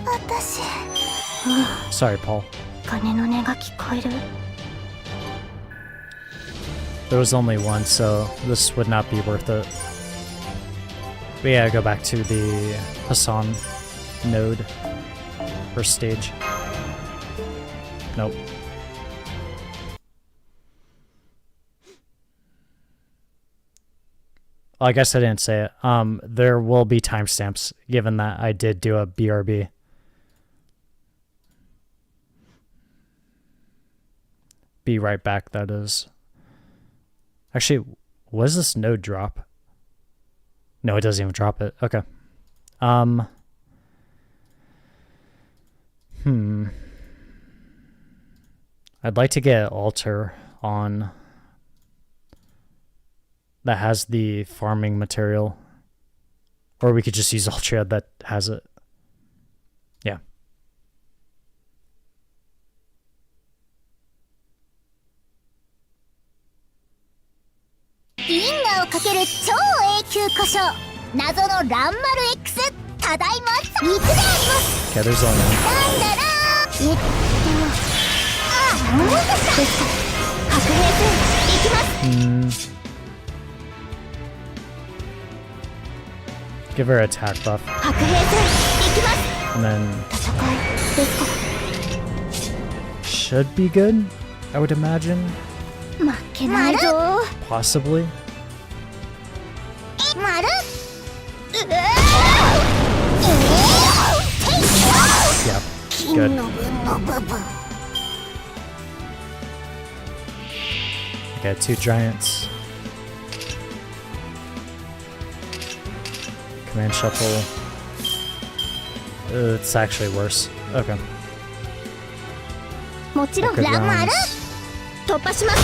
私。Sorry, Paul. 鐘の音が聞こえる。 There was only one, so this would not be worth it. But yeah, go back to the Hassan node. First stage. Nope. Well, I guess I didn't say it. There will be timestamps, given that I did do a BRB. Be right back, that is. Actually, was this node drop? No, it doesn't even drop it. Okay. I'd like to get altar on that has the farming material. Or we could just use Ultra that has it. Yeah.銀河をかける超永久故障謎のランマル X ただいま肉であります。 Okay, there's only one. なんだろう。あ、もうですか。白兵戦行きます。Give her an attack buff. 白兵戦行きます。 And then 戦いですか。 should be good, I would imagine. 負けないぞ。 Possibly. 丸。 Yeah, good. Okay, 2 giants. Command shuffle. It's actually worse. Okay. もちろん Good ランマル rounds. 突破します。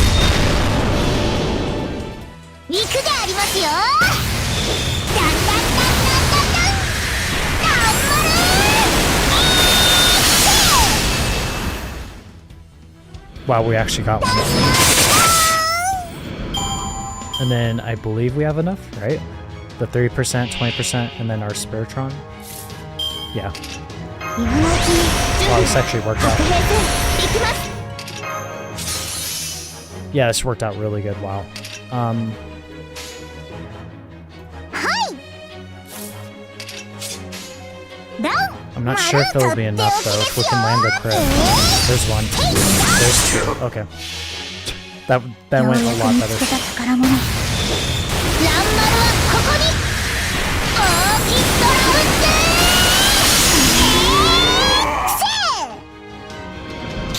肉でありますよ。ダンダンダンダンダンダン。ランマル。Wow, we actually got one. And then I believe we have enough, right? The 30%, 20%, and then our Spiritron. Yeah. Wow, this actually worked out. Yeah, this worked out really good. Wow. I'm not sure if it'll be enough though, if we can land the crit. There's one. There's 2. Okay. That went a lot better.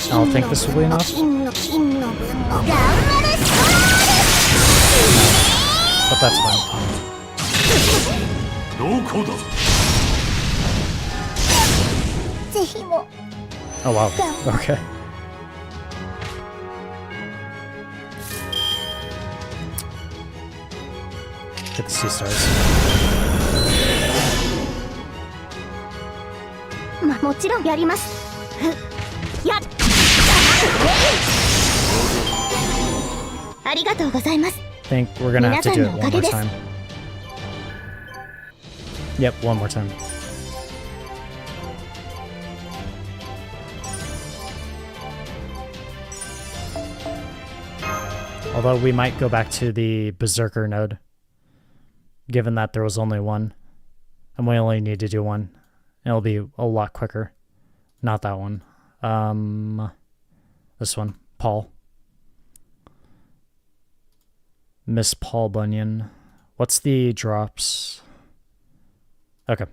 I don't think this will be enough. But that's fine. Oh wow. Okay. Get the sea stars. もちろんやります。やっ。ありがとうございます。 I think we're gonna have to do it one more time. Yep, one more time. Although we might go back to the Berserker node, given that there was only one, and we only need to do one. It'll be a lot quicker. Not that one. This one, Paul. Miss Paul Bunyan. What's the drops? Okay.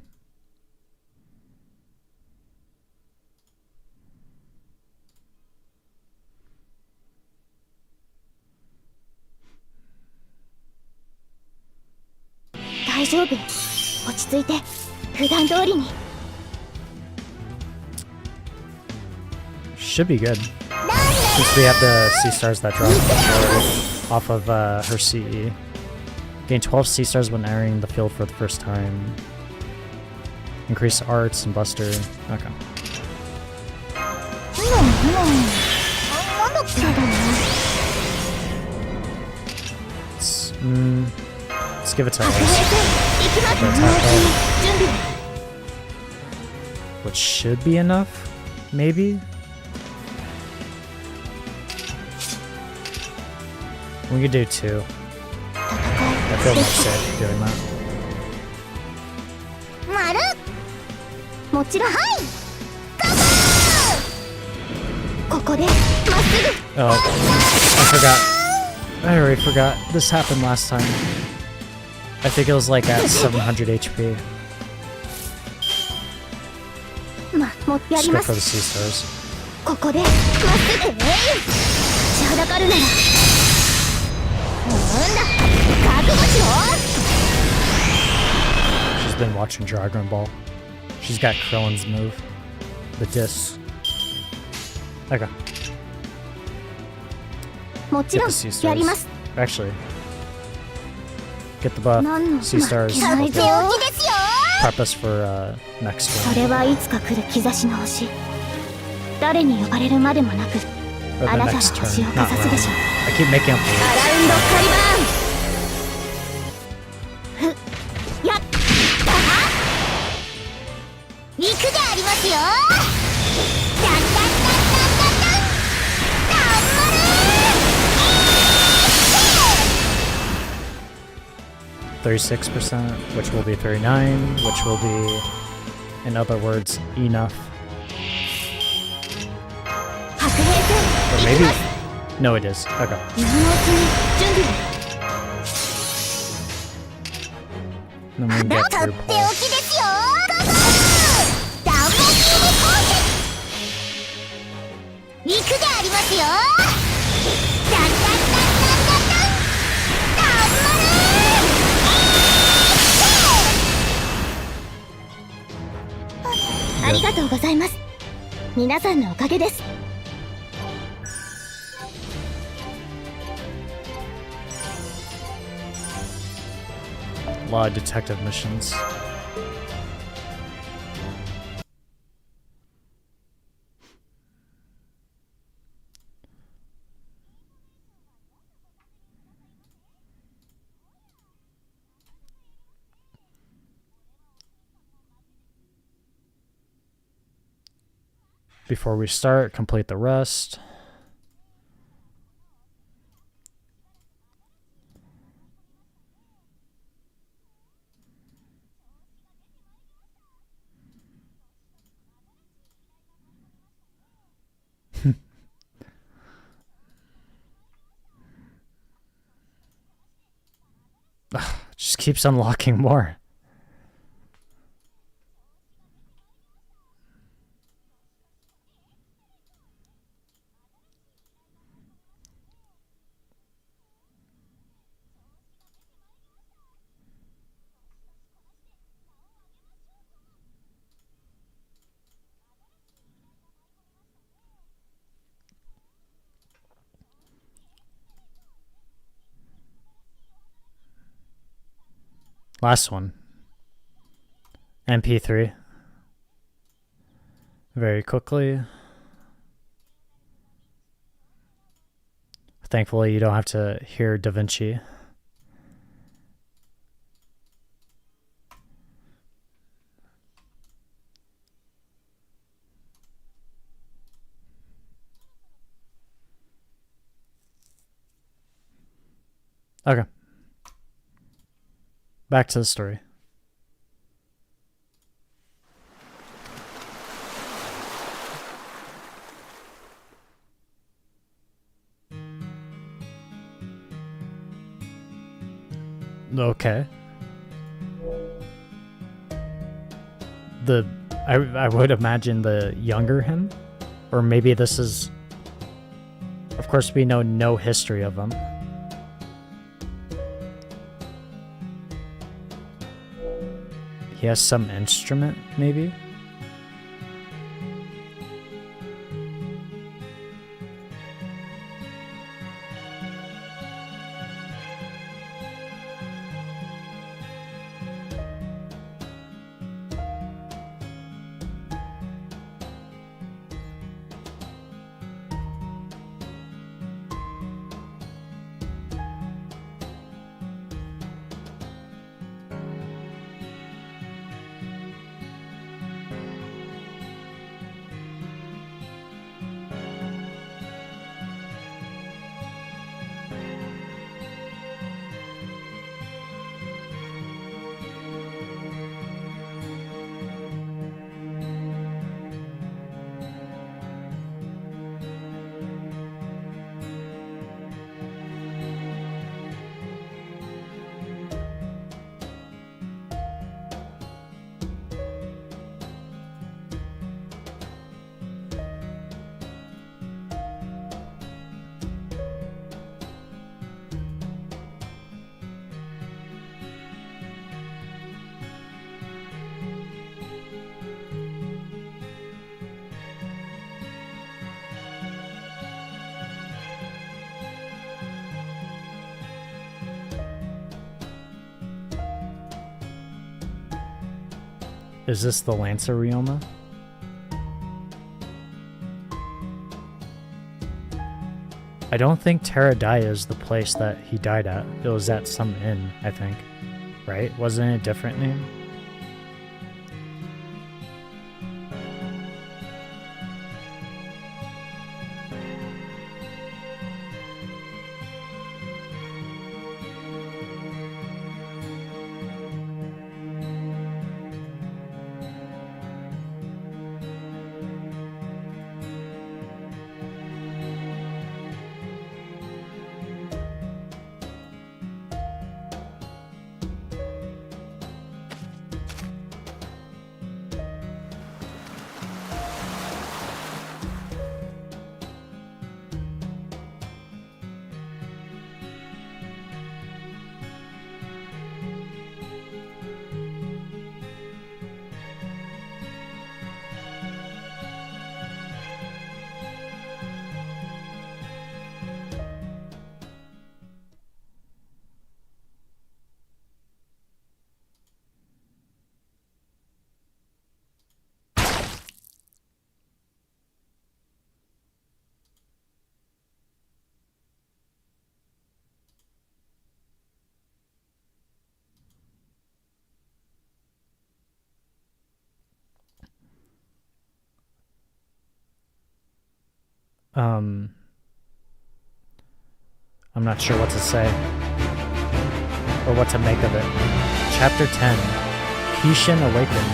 Should be good. Since we have the sea stars that drop off of her CE. Gain 12 sea stars when entering the field for the first time. Increase arts and buster. Okay. Let's Let's give it to 白 Ace. 兵戦行きます。That's 準 how- 備 Which should be enough, maybe? We could do 2. 戦 I feel more safe doing that. い丸もちろんはいここでまっすぐ Oh, I forgot. I already forgot. This happened last time. I think it was like at 700 HP. もうや Just り go ま for the す C stars. ここでまっすぐ立ちはだかるならなんだ覚悟しろ She's been watching Dragon Ball. She's got Krillin's move. The disc. Okay. もち Get ろ the C んやりま stars. す Actually, get the buff. 何の C stars. 負けないぞ Prep us for next そ one. れはいつか来る兆しの星誰に呼ばれるまでもなく Or あ the なたの next 星を turn. か Not ざすでしょ round. I keep making up アラウンドカリバーンふやったは行くでありますよダンダンダンダンダンダン頑張れ 36%, which will be 39, which will be, in other words, enough. 白兵戦 Or 行き maybe. ます No, it is. Okay. 今のうちに準備 Then we can だ get とって through おき Paul. ですよダンボビーム攻撃行くでありますよダンダンダンダンダンダン頑張れありがとうございます皆さんのおかげです A lot of detective missions. Before we start, complete the rest. Just keeps unlocking more. Last one. MP3. Very quickly. Thankfully, you don't have to hear Da Vinci. Okay. Back to the story. Okay. I would imagine the younger him, or maybe this is. Of course, we know no history of him. He has some instrument, maybe? Is this the Lancer Ryoma? I don't think Teradaya is the place that he died at. It was at some inn, I think. Right? Wasn't it a different name? I'm not sure what to say or what to make of it. Chapter 10, Kishin Awakened.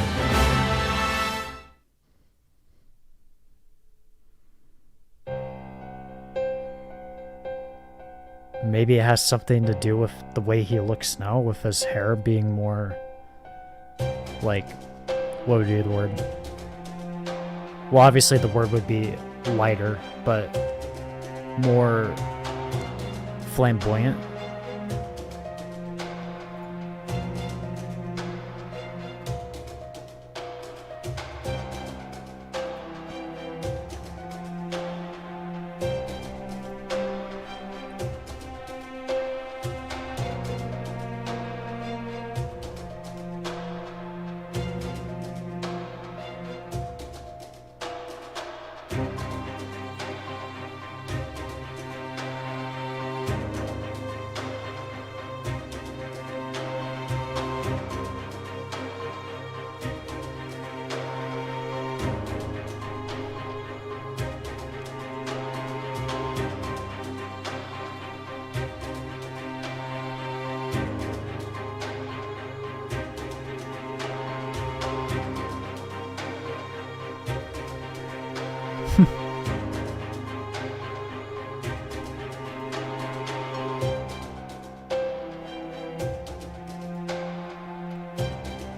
Maybe it has something to do with the way he looks now, with his hair being more, like, what would be the word? Well, obviously the word would be lighter, but more flamboyant.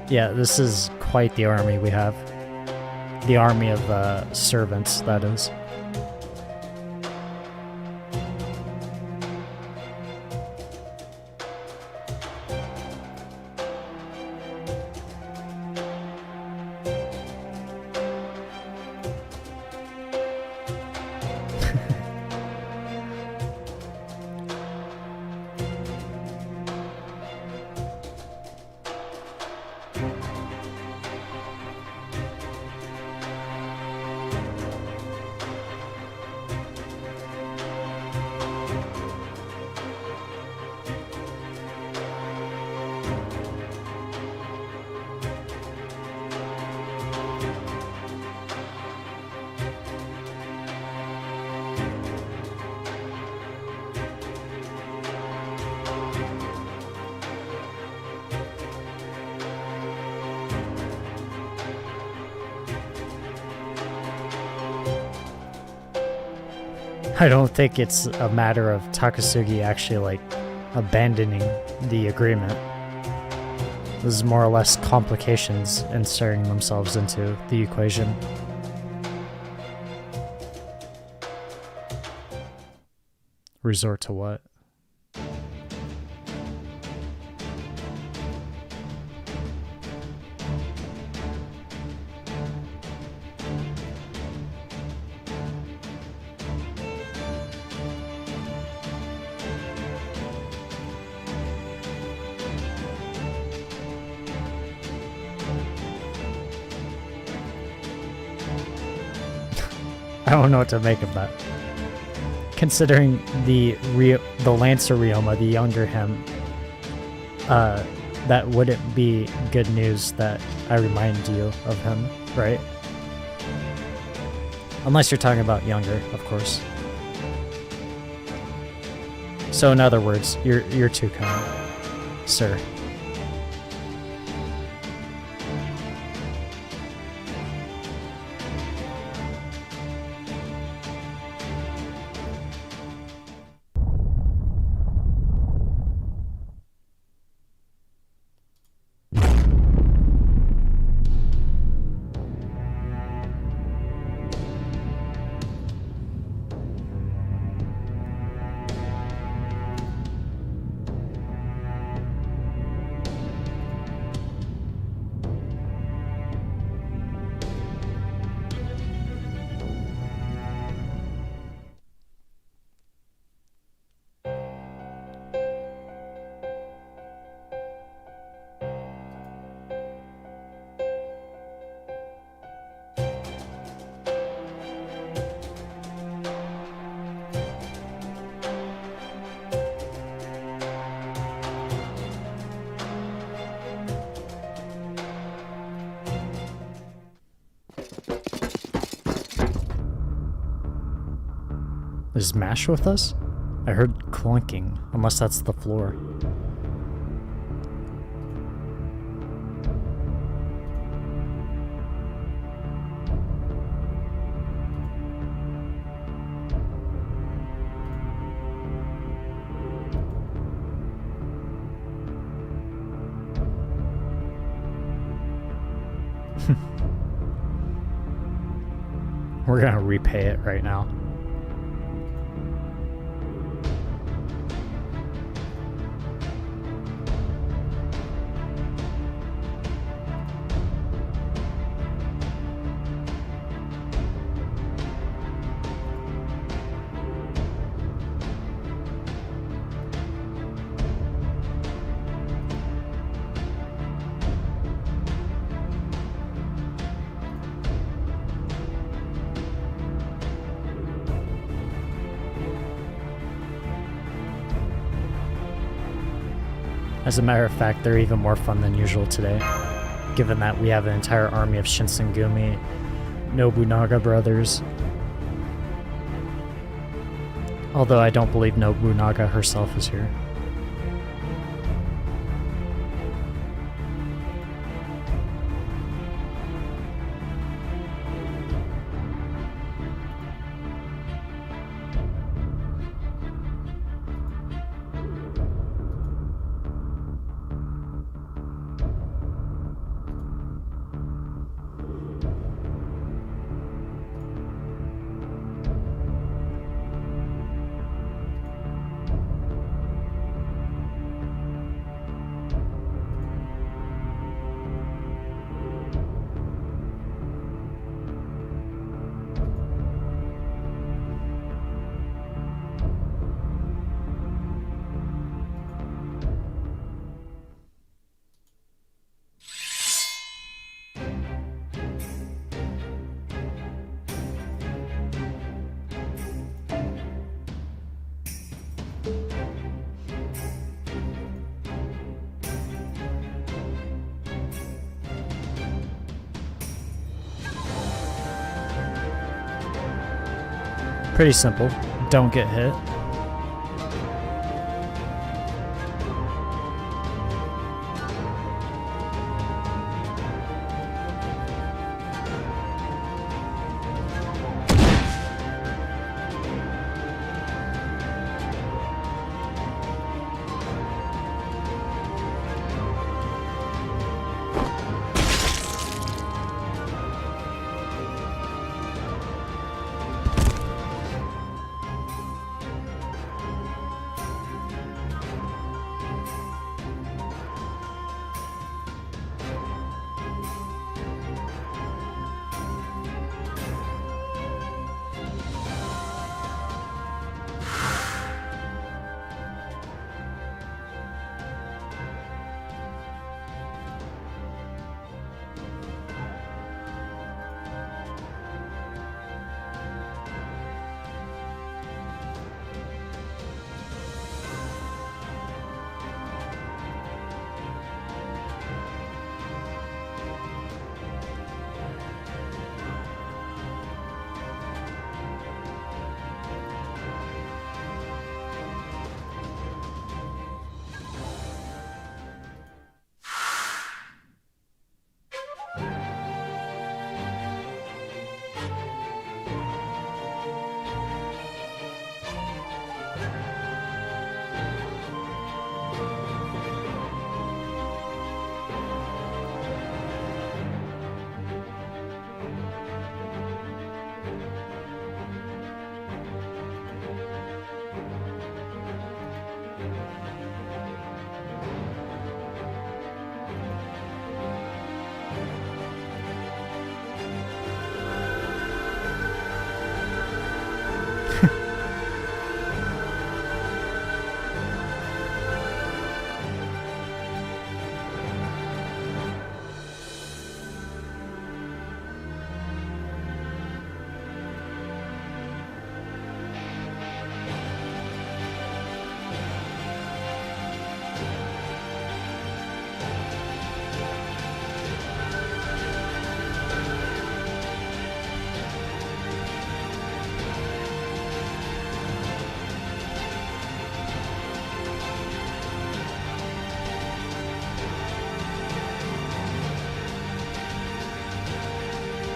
Yeah, this is quite the army we have. The army of servants, that is. I don't think it's a matter of Takasagi actually, like, abandoning the agreement. This is more or less complications inserting themselves into the equation. Resort to what? I don't know what to make of that. Considering the Lancer Ryoma, the younger him, that wouldn't be good news that I remind you of him, right? Unless you're talking about younger, of course. So in other words, you're too kind, sir. Is Mash with us? I heard clunking, unless that's the floor. We're gonna repay it right now. As a matter of fact, they're even more fun than usual today, given that we have an entire army of Shinsengumi, Nobunaga brothers. Although I don't believe Nobunaga herself is here. Pretty simple. Don't get hit.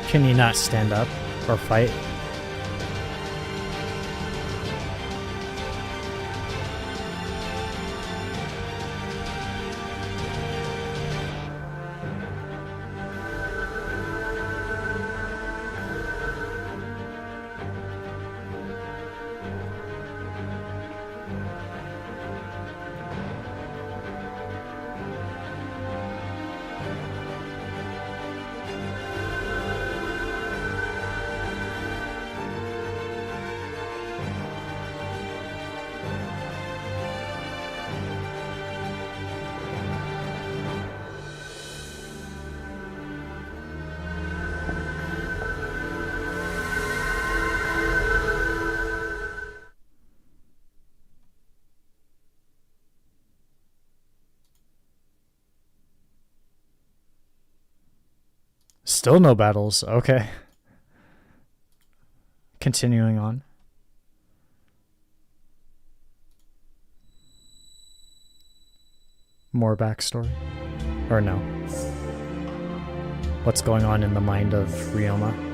Can you not stand up or fight? Still no battles. Okay. Continuing on. More backstory? Or no? What's going on in the mind of Ryoma?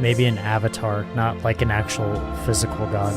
Maybe an avatar, not like an actual physical god.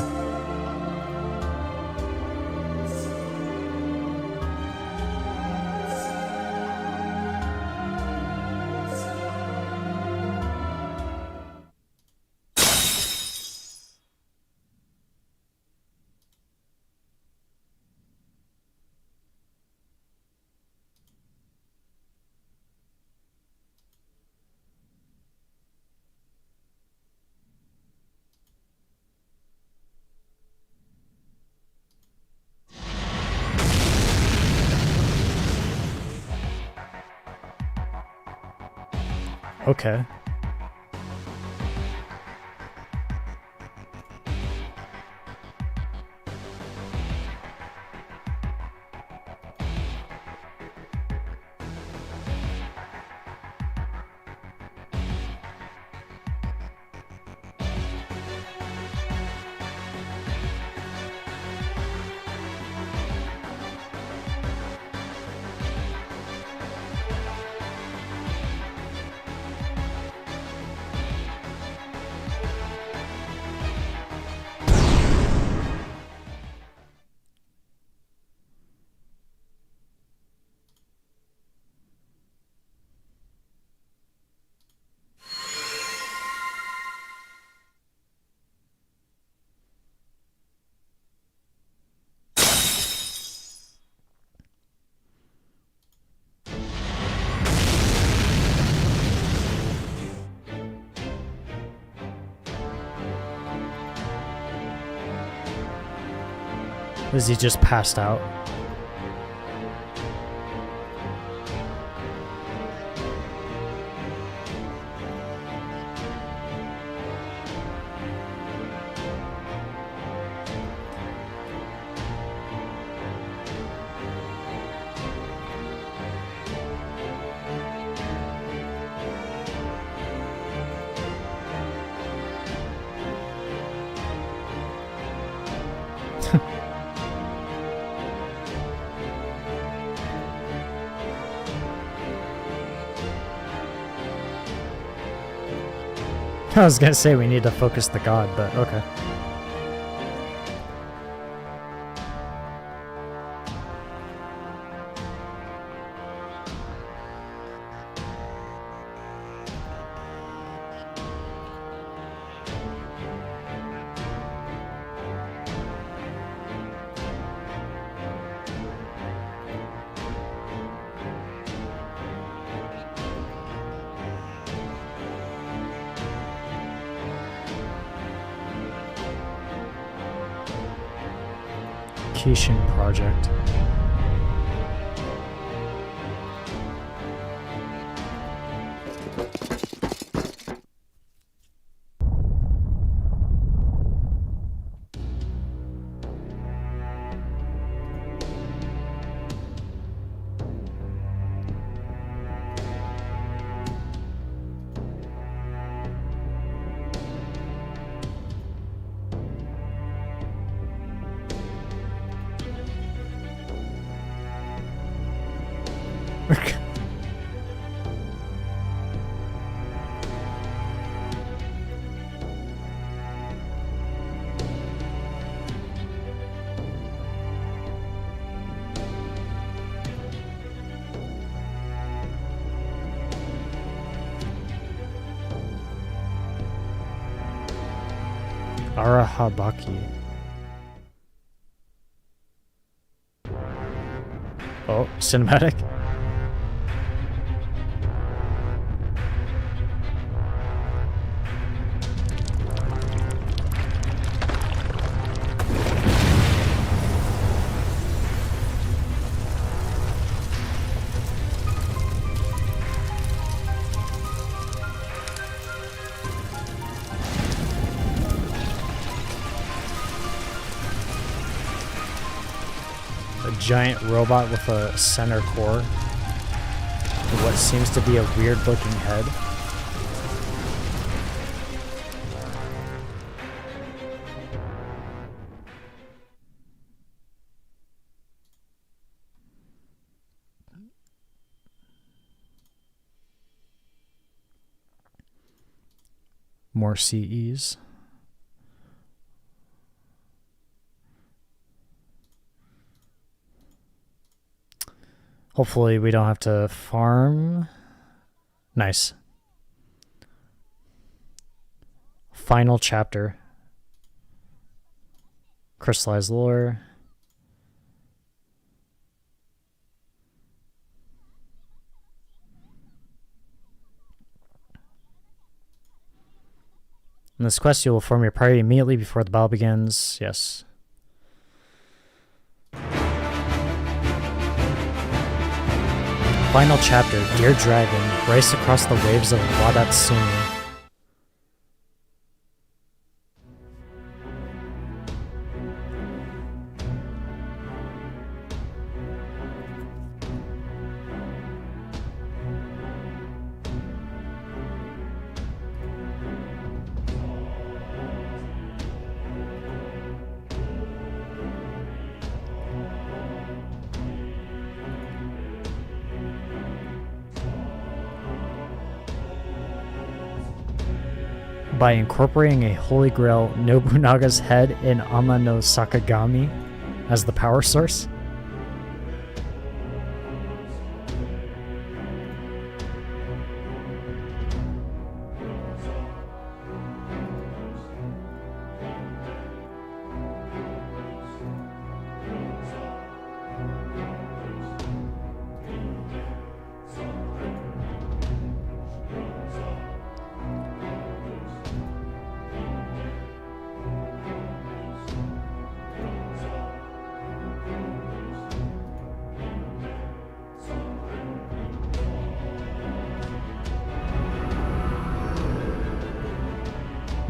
Okay. Was he just passed out? I was gonna say we need to focus the god, but okay. Kishin project. Arahabaki. Oh, cinematic. Giant robot with a center core. What seems to be a weird looking head. More CEs. Hopefully we don't have to farm. Nice. Final chapter. Crystallized lore. In this quest, you will form your party immediately before the battle begins. Yes. Final chapter, Dear Dragon, race across the waves of Wadatsumi. By incorporating a Holy Grail Nobunaga's head in Ama no Sakagami as the power source.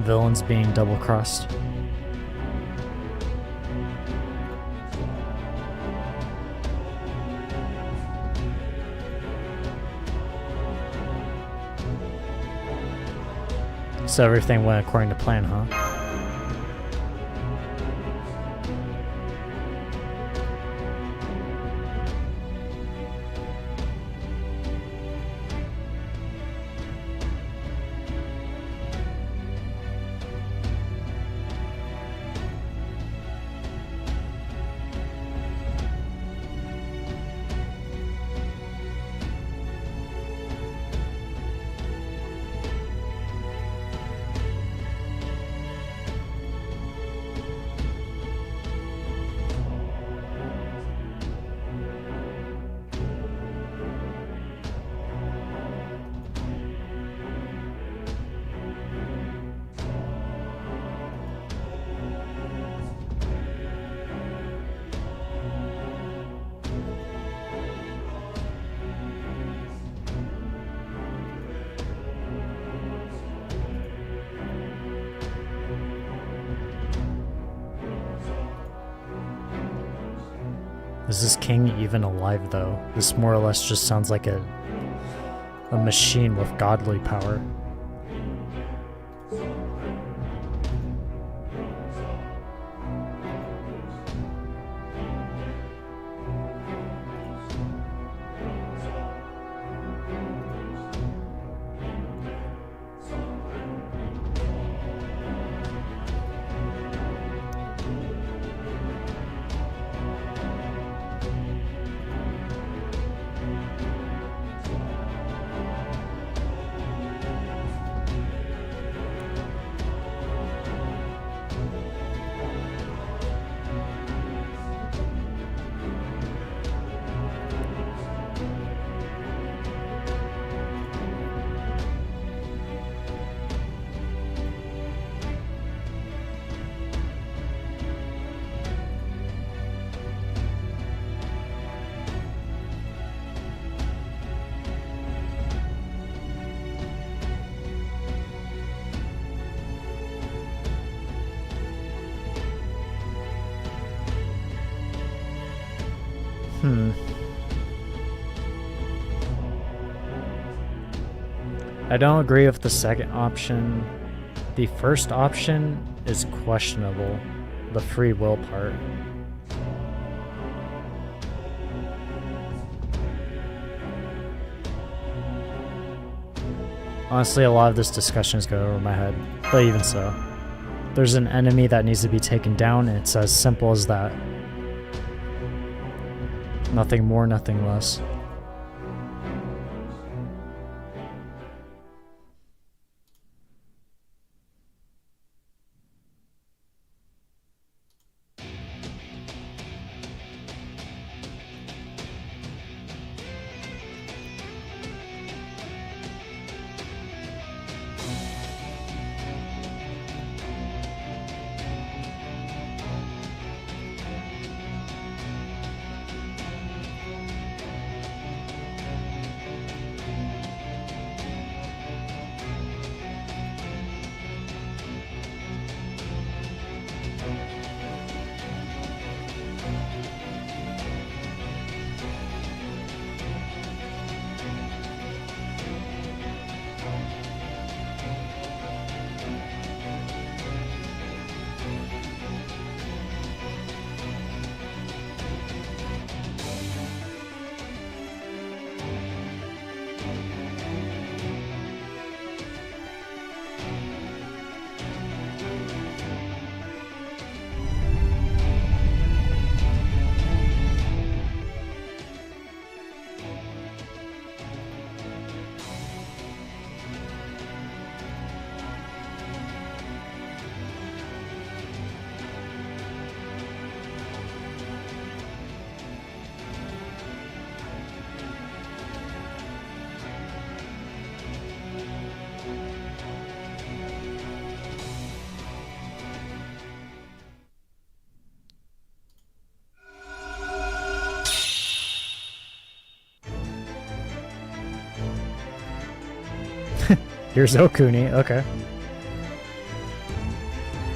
Villains being double-crossed. So everything went according to plan, huh? Is this king even alive, though? This more or less just sounds like a machine with godly power. I don't agree with the second option. The first option is questionable, the free will part. Honestly, a lot of this discussion is going over my head, but even so. There's an enemy that needs to be taken down, and it's as simple as that. Nothing more, nothing less. Here's Okuni, okay.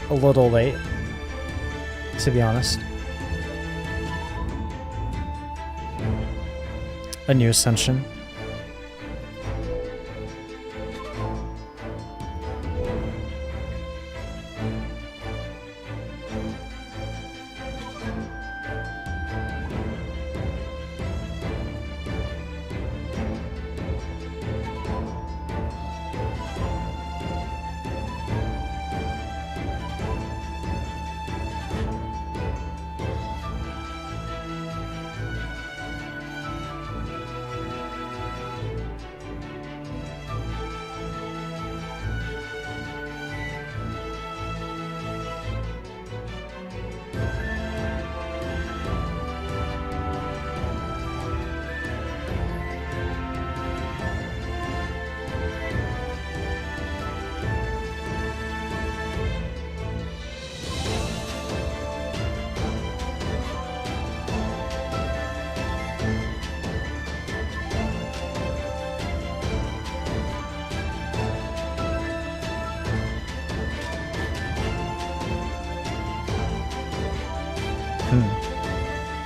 A little late, to be honest. A new ascension.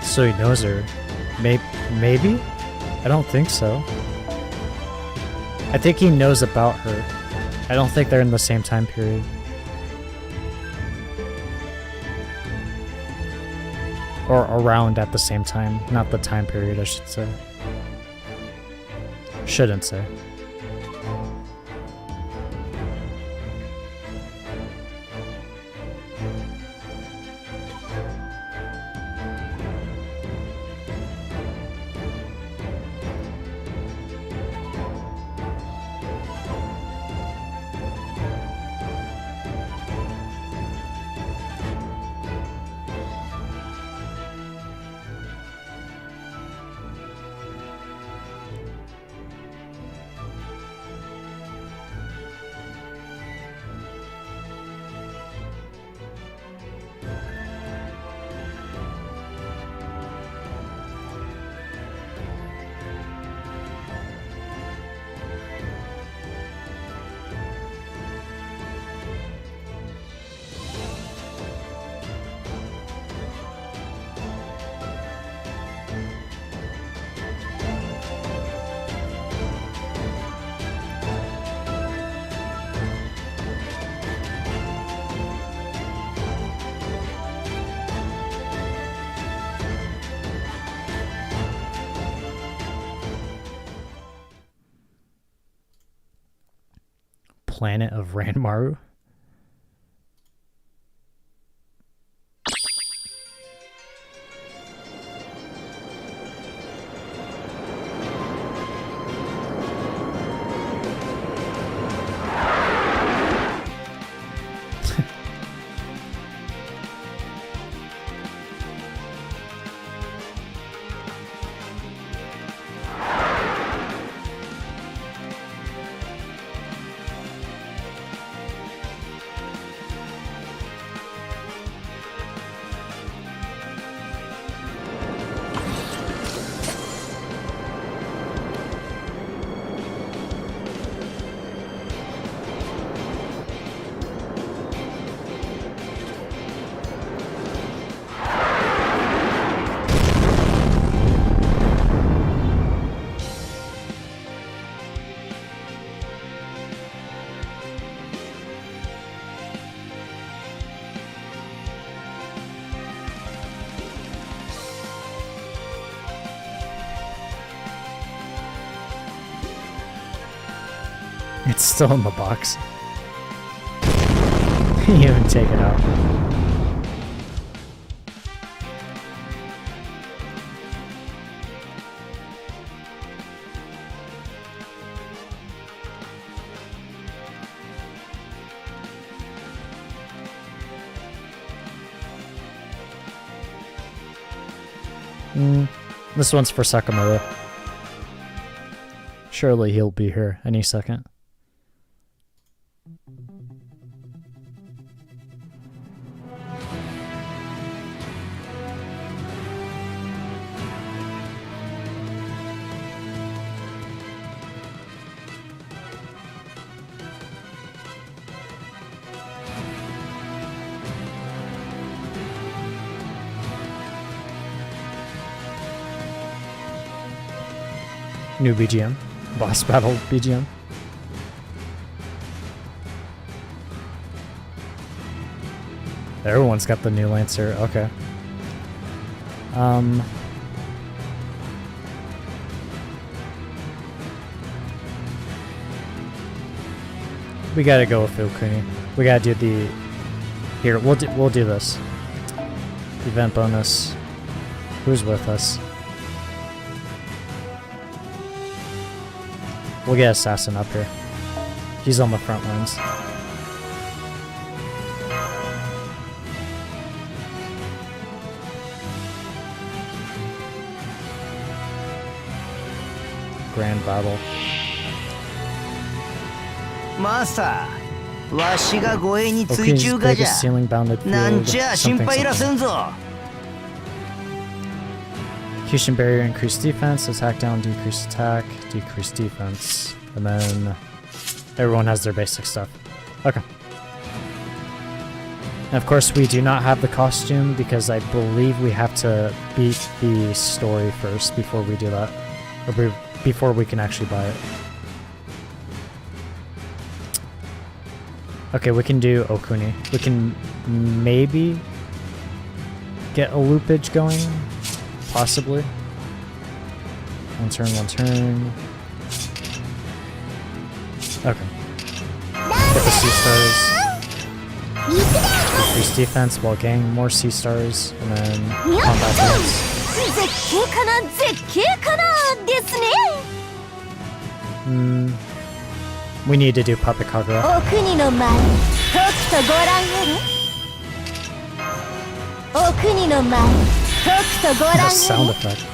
So he knows her. Maybe? I don't think so. I think he knows about her. I don't think they're in the same time period. Or around at the same time. Not the time period, I should say. Shouldn't say. Planet of Ranmaru. It's still in the box. You haven't taken it out. This one's for Sakamoto. Surely he'll be here any second. New BGM. Boss battle BGM. Everyone's got the new Lancer. Okay. We gotta go with Fukuni. We gotta do the... Here, we'll do this. Event bonus. Who's with us? We'll get Assassin up here. He's on the front lines. Grand battle. Master, わしが護衛につい Oku's ちゅうがじゃ。 biggest ceiling bounded なん field. ちゃ心 Something 配いら something. せんぞ。 Kyushin barrier, increased defense, attack down, decreased attack, decreased defense, and then everyone has their basic stuff. Okay. And of course, we do not have the costume because I believe we have to beat the story first before we do that. Or before we can actually buy it. Okay, we can do Okuni. We can maybe get a loopage going. Possibly. One turn, one turn. Okay. Get the C-stars. Increase defense while gaining more C-stars. And then combat dance. We need to do Puppet Kagura. The sound effect.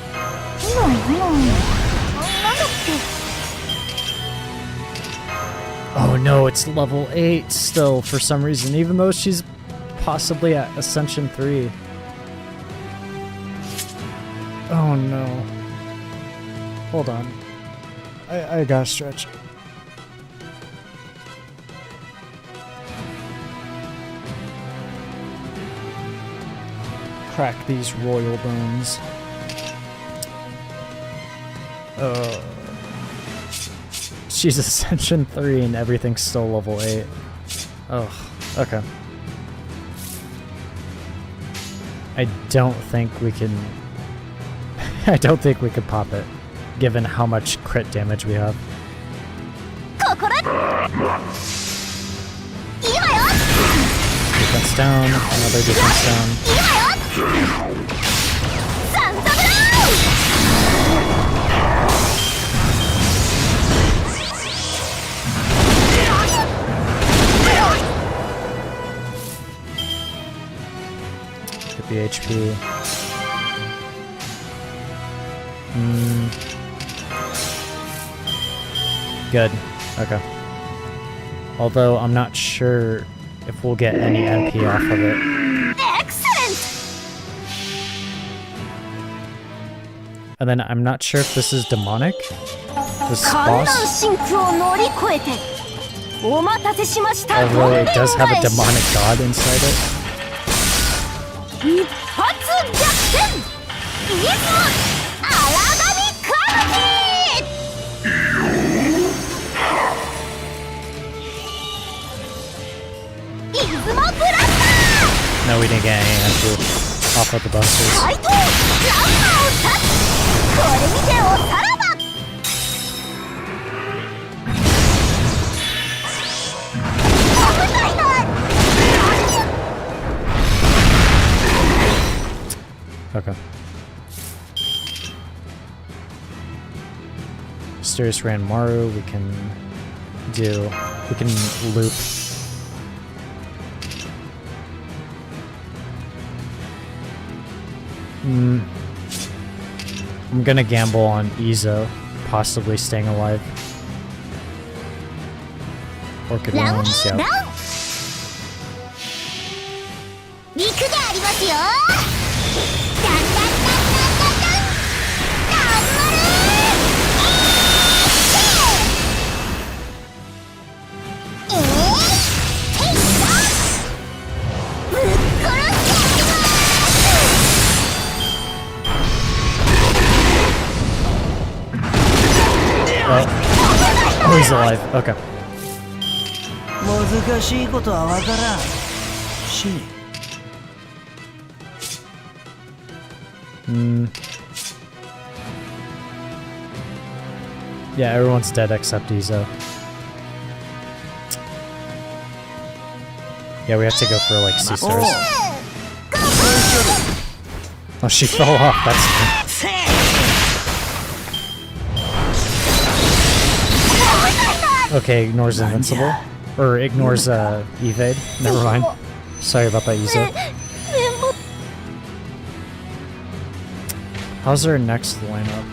Oh no, it's level 8 still for some reason, even though she's possibly at Ascension 3. Oh no. Hold on. I gotta stretch. Crack these royal bones. She's Ascension 3 and everything's still level 8. Oh, okay. I don't think we can... I don't think we could pop it, given how much crit damage we have. Defense down, another defense down. Get the HP. Good. Okay. Although I'm not sure if we'll get any MP off of it. Excellent! And then I'm not sure if this is demonic. This boss. Although it does have a demonic god inside it. No, we didn't get any MP off of the busters. Okay. Mysterious Ranmaru, we can loop. I'm gonna gamble on Izo possibly staying alive. Orchid Realms, yeah. Oh, he's alive. Okay. Yeah, everyone's dead except Izo. Yeah, we have to go for like C-stars. Oh, she fell off. That's good. Okay, ignores invincible. Or ignores evade. Never mind. Sorry about that, Izo. How's our next lineup?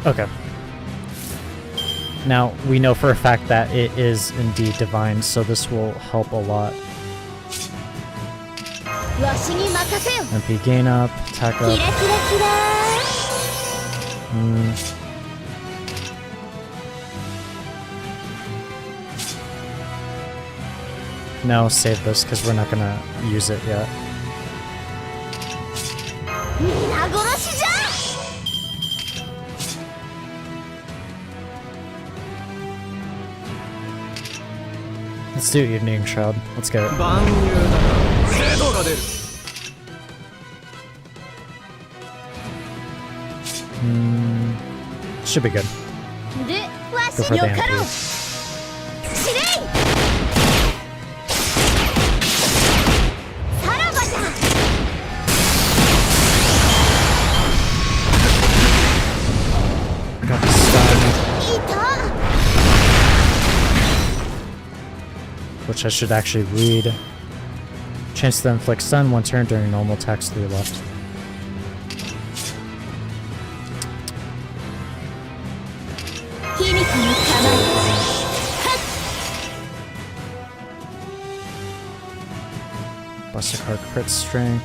Okay. Now, we know for a fact that it is indeed divine, so this will help a lot. MP gain up, attack up. No, save this because we're not gonna use it yet. 皆殺しじゃ。 Let's do Evening Shroud. Let's get it. 万有だな。精度が出る。Should be good. で、わ Go し for よ the かろう。 MP. 司令。さらばじゃ。 I got the stun, いた。 which I should actually read. Chance to inflict stun one turn during normal attacks to your left. Buster card crit strength.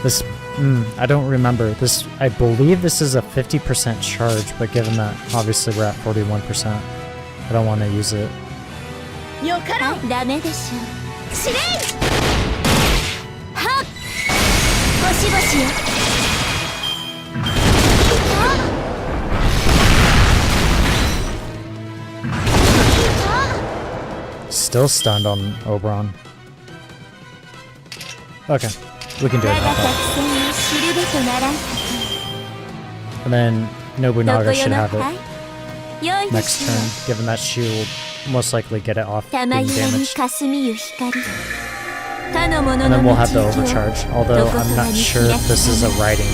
This, I don't remember. This, I believe this is a 50% charge, but given that obviously we're at 41%, I don't want to use it. よかろう。ダメでしょう。司令。はっ。ゴシゴシよ。 Still stunned on Oberon. Okay, we can do it. And then Nobunaga should have it next turn, given that she will most likely get it off being damaged. And then we'll have the overcharge, although I'm not sure if this is a riding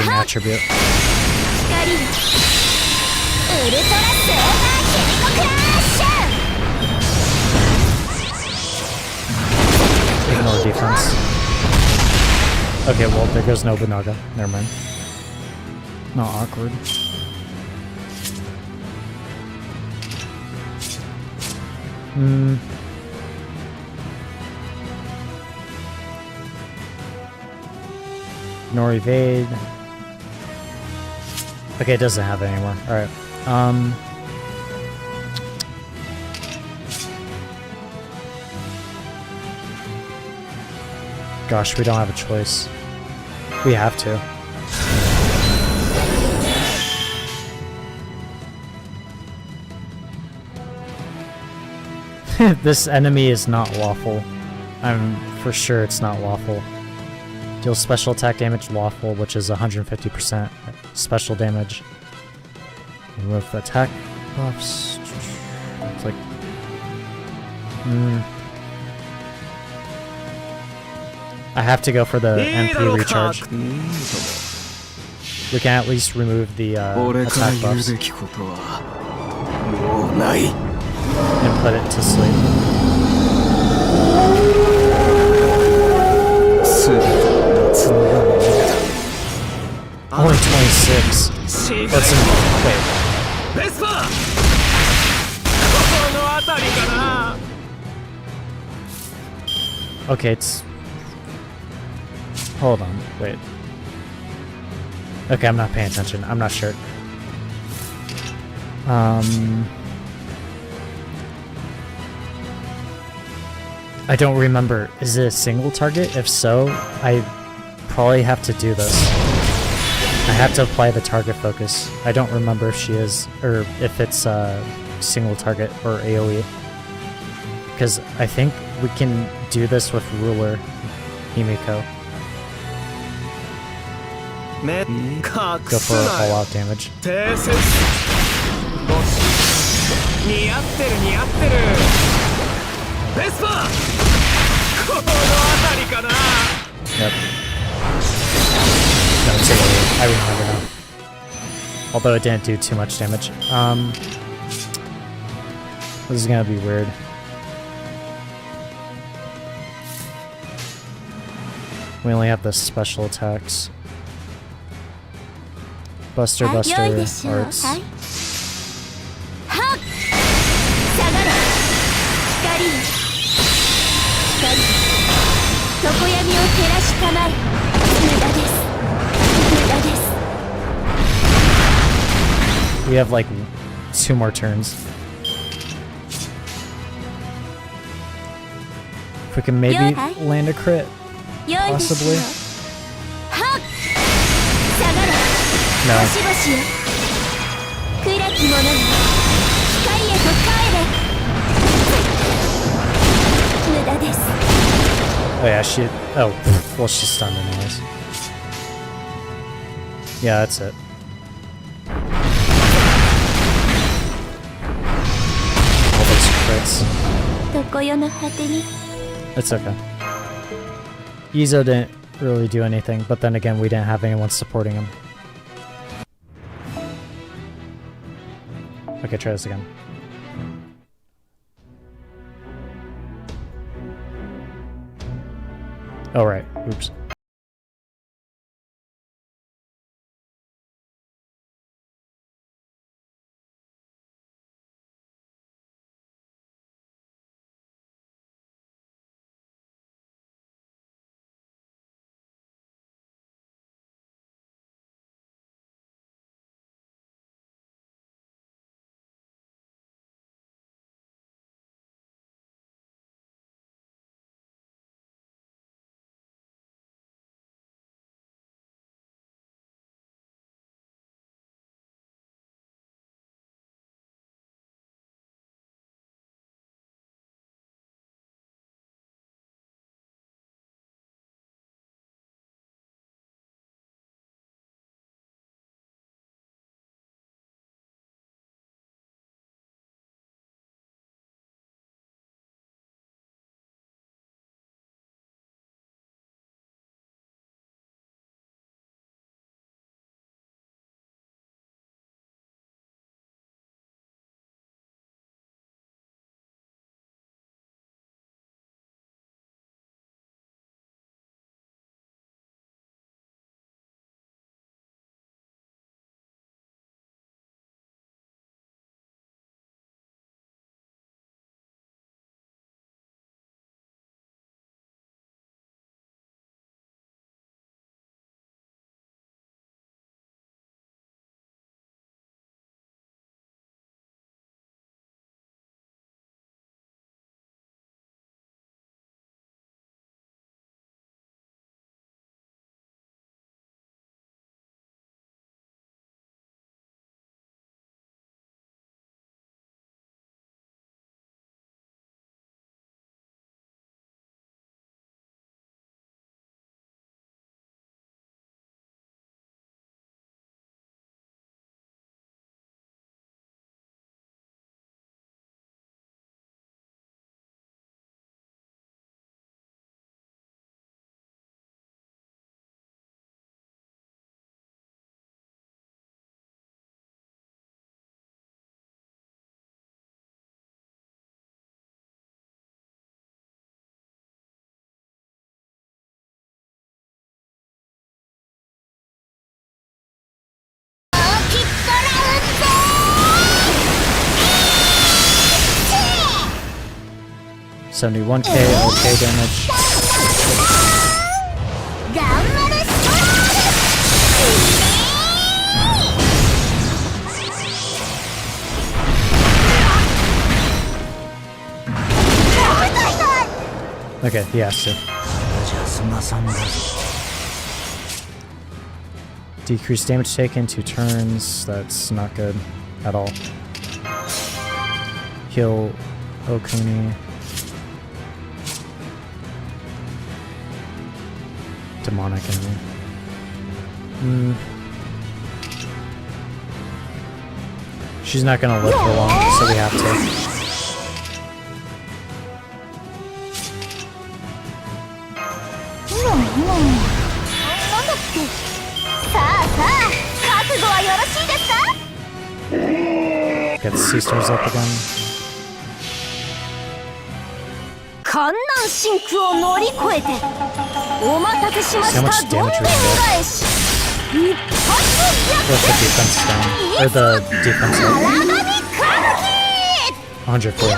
attribute. Ignore defense. Okay, well, there goes Nobunaga. Never mind. Not awkward. Ignore evade. Okay, it doesn't have it anymore. Alright. Gosh, we don't have a choice. We have to. This enemy is not lawful. I'm for sure it's not lawful. Deals special attack damage lawful, which is 150% special damage. Remove the attack buffs. It's like... I have to go for the MP recharge. We can at least remove the attack buffs. And put it to sleep. Only 26. That's wait. Okay, it's... Hold on, wait. Okay, I'm not paying attention. I'm not sure. I don't remember. Is it a single target? If so, I probably have to do this. I have to apply the target focus. I don't remember if she is, or if it's a single target or AoE. Because I think we can do this with Ruler Himiko. Go for all-out damage. Yep. No, it's AoE. I remember now. Although it didn't do too much damage. This is gonna be weird. We only have the special attacks. Buster, Buster, Arts. We have like 2 more turns. If we can maybe land a crit, possibly. No. Oh yeah, she... Oh, well, she's stunned anyways. Yeah, that's it. All those crits. It's okay. Izo didn't really do anything, but then again, we didn't have anyone supporting him. Okay, try this again. Oh, right. Oops. $71k, okay damage. Okay, he has to. Decrease damage taken 2 turns. That's not good at all. Heal Okuni. Demonic enemy. She's not gonna live for long, so we have to. Get the sea stars up again. See how much damage we can get. With the defense down. Or the defense up. 141.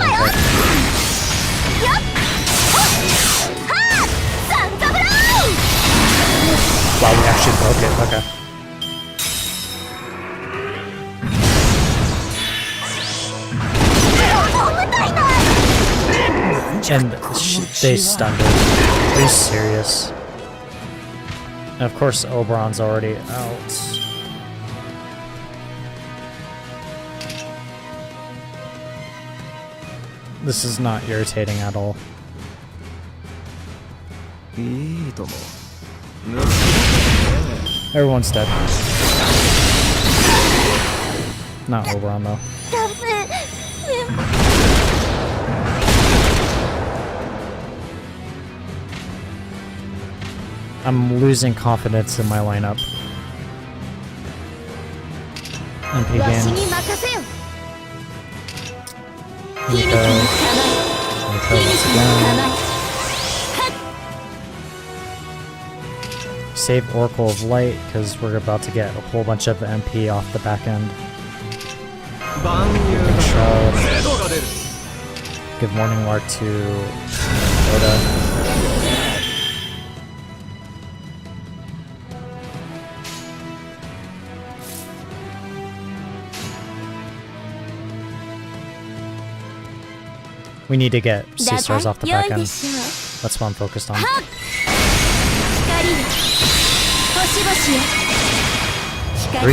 Wow, we actually broke it. Okay. And they stunned her. Are you serious? And of course Oberon's already out. This is not irritating at all. Everyone's dead. Not Oberon though. I'm losing confidence in my lineup. MP game. Nico once again. Save Oracle of Light because we're about to get a whole bunch of MP off the back end. Shroud. Give Morning War to Oda. We need to get C-stars off the back end. That's what I'm focused on. 3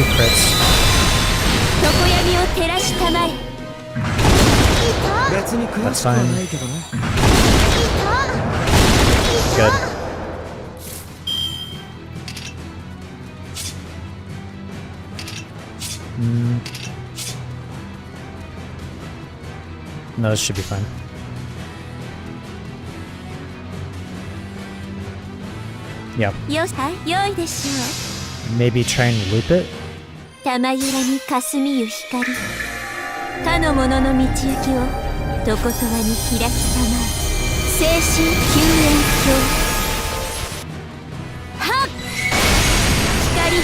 crits. That's fine. Good. No, this should be fine. Yeah. Maybe try and loop it? 玉ゆらに霞ゆ光かの者の道行きをどことはに開きたまえ精神救援鏡はっ光ウ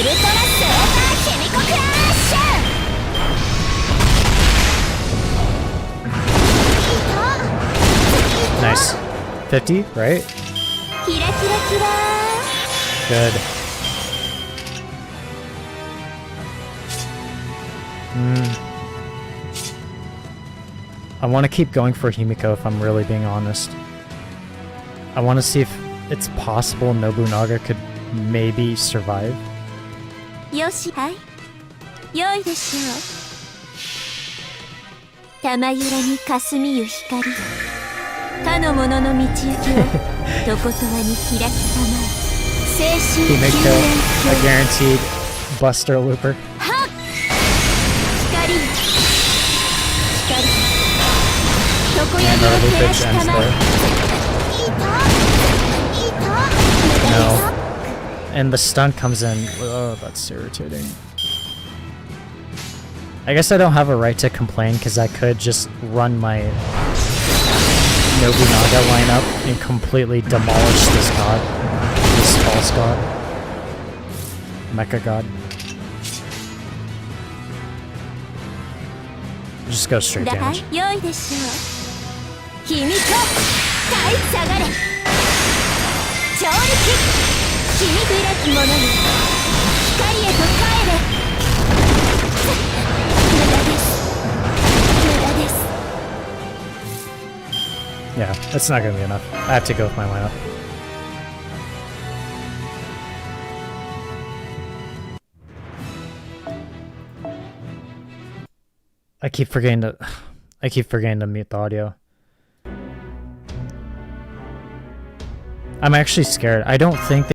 ルトラスーパーケミコクラッシュ Nice. 50, right? キラキラキラ Good. I want to keep going for Himiko if I'm really being honest. I want to see if it's possible Nobunaga could maybe survive. よしはい良いでしょう玉ゆらに霞ゆ光かの者の道行きをどことはに開きたまえ精神救援 Himiko, a guaranteed Buster Looper. はっ光光常闇 And our を照ら loopage した ends まえ there. No. And the stun comes in. Oh, that's irritating. I guess I don't have a right to complain because I could just run my Nobunaga lineup and completely demolish this god. This false god. Mecha god. Just go straight だはい damage. 良いでしょう君と大下がれ上力君暗き者よ光へと帰れ無駄です無駄です Yeah, that's not gonna be enough. I have to go with my lineup. I keep forgetting to mute the audio. I'm actually scared. I don't think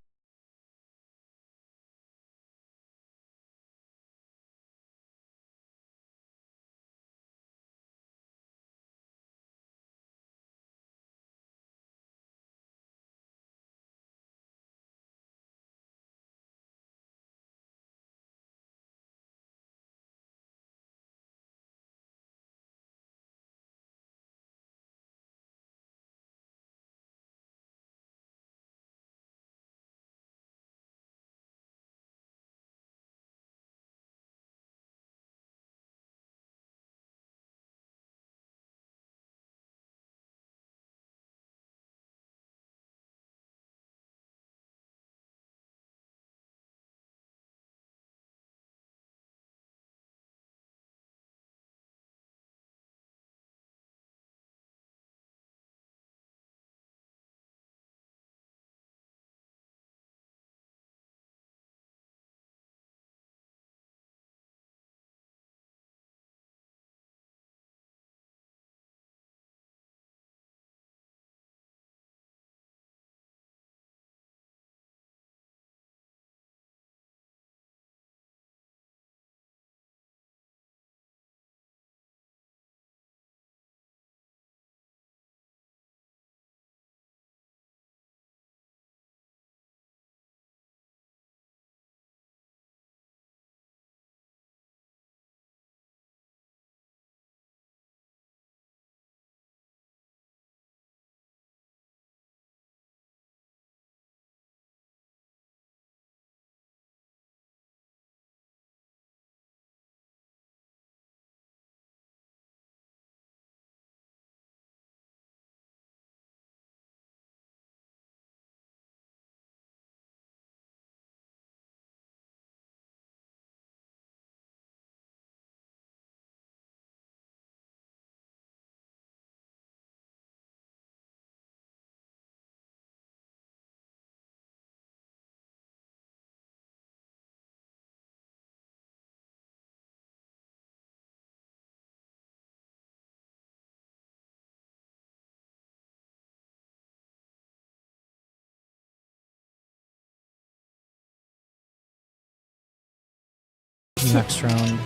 next round.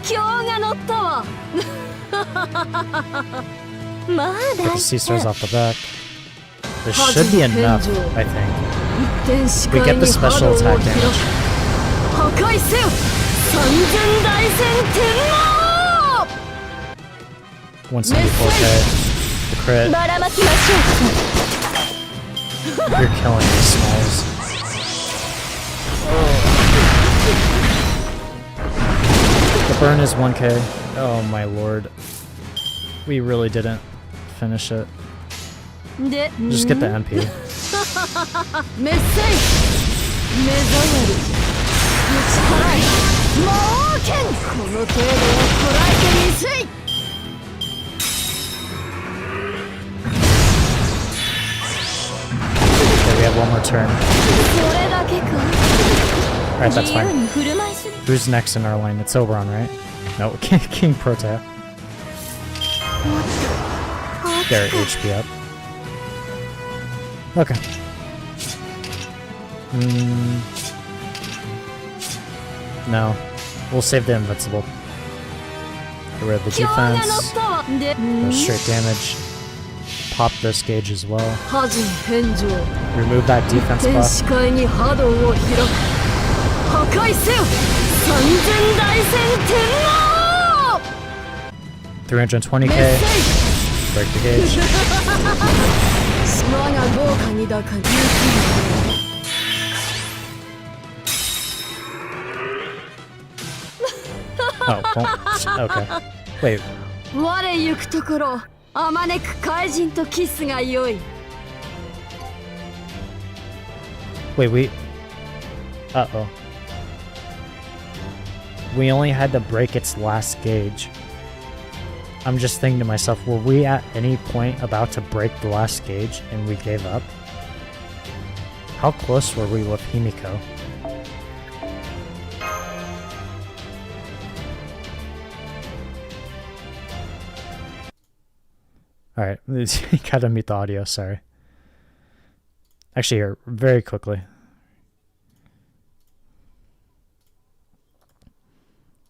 今日が乗ったわまあ Get 大 the C stars off the back. This should be enough, I think. 天使 We 界 get に the special 波動を attack 広 damage. く破壊せよ三千大戦天皇 174k. The crit. ばらまきましょ You're killing these smalls. The burn is 1k. Oh my lord. We really didn't finish it. うで Just get the NP. メッセイ目障り打ち払い魔王剣この程度をこらえてみせい Okay, we have one more turn. それだけか Alright, that's 自由 fine. に振る舞いする Who's next in our line? It's Oberon, right? No, King Protea. Their HP up. Okay. No. We'll save the invincible. Get rid of the 今日が乗っ defense. たわで No straight damage. Pop this gauge as well. 恥返上 Remove that defense 天 buff. 使界に波動を広く破壊せよ三千大戦天皇 320k. メッセイ Break the gauge. 我が豪華にだか勇気 Oh, well, okay. Wait, 我行くところあまねく怪人とキスが良い wait, we... Uh-oh. We only had to break its last gauge. I'm just thinking to myself, were we at any point about to break the last gauge and we gave up? How close were we with Himiko? Alright, gotta mute the audio, sorry. Actually, here, very quickly.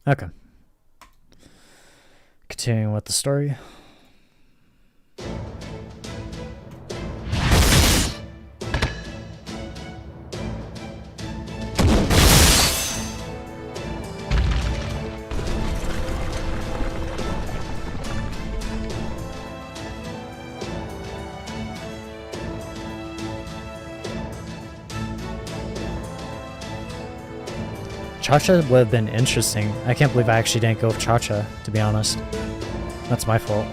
Okay. Continuing with the story. Cha-Cha would have been interesting. I can't believe I actually didn't go with Cha-Cha, to be honest. That's my fault.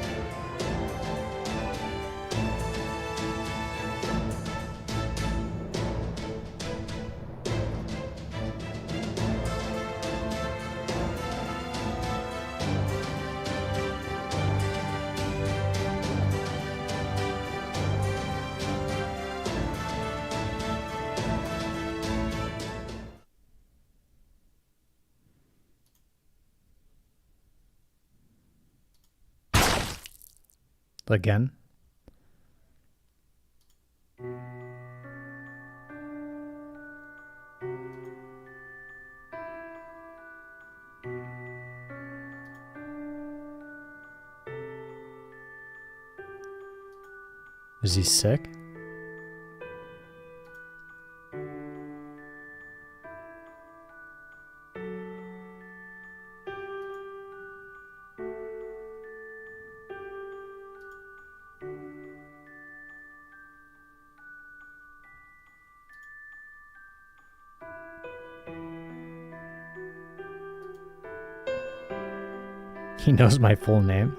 Again? Is he sick? He knows my full name.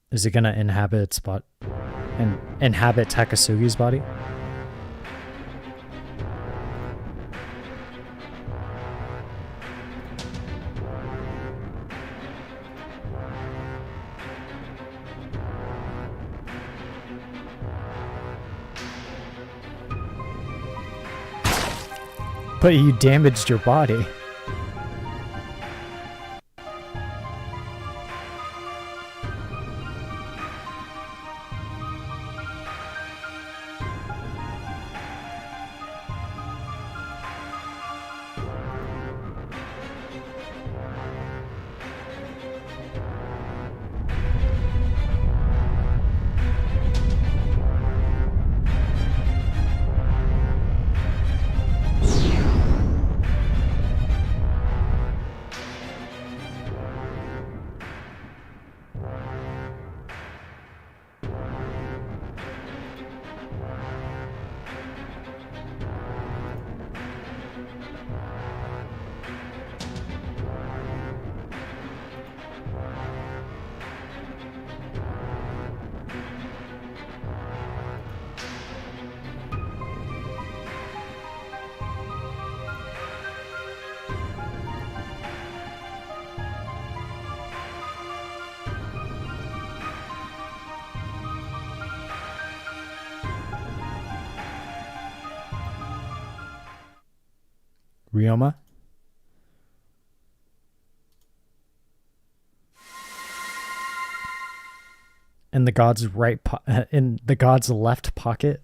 Is it gonna inhabit its spot? and inhabit Takasugi's body. But you damaged your body. Ryoma? In the god's in the god's left pocket,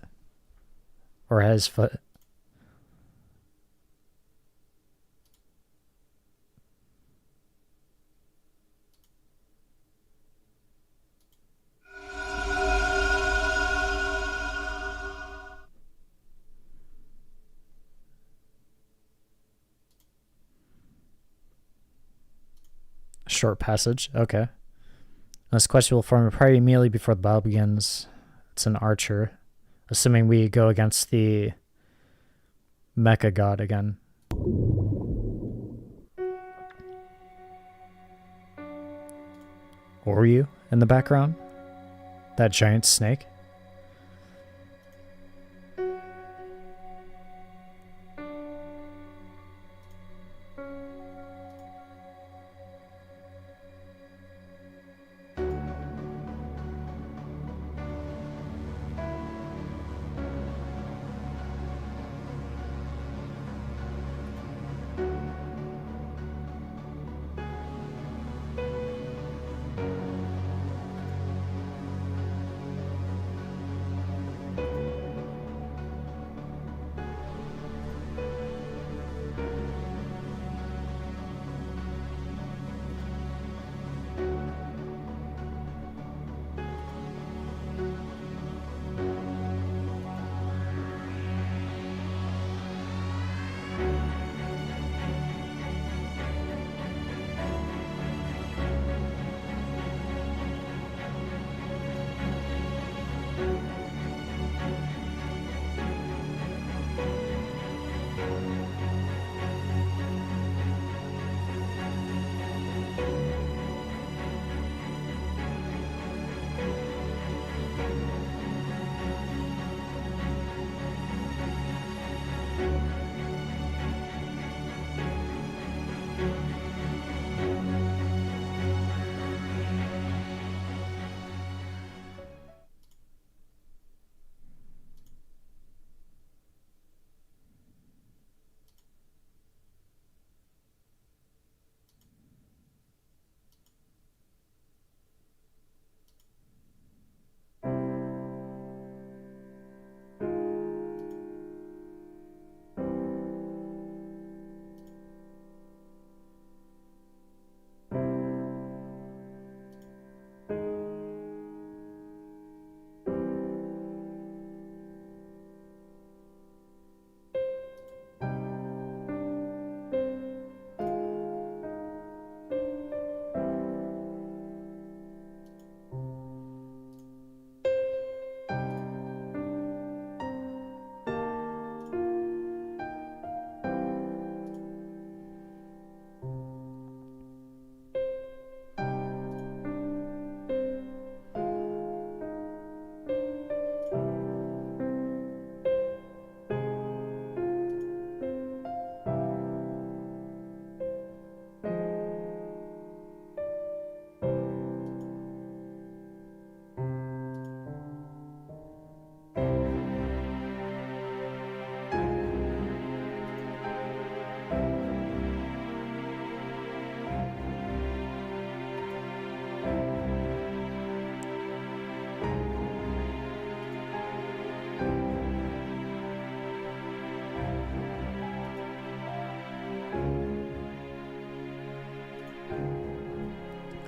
or his foot. Short passage. Okay. This question will form a priority immediately before the battle begins. It's an archer. Assuming we go against the mecha god again. Oryu in the background? That giant snake?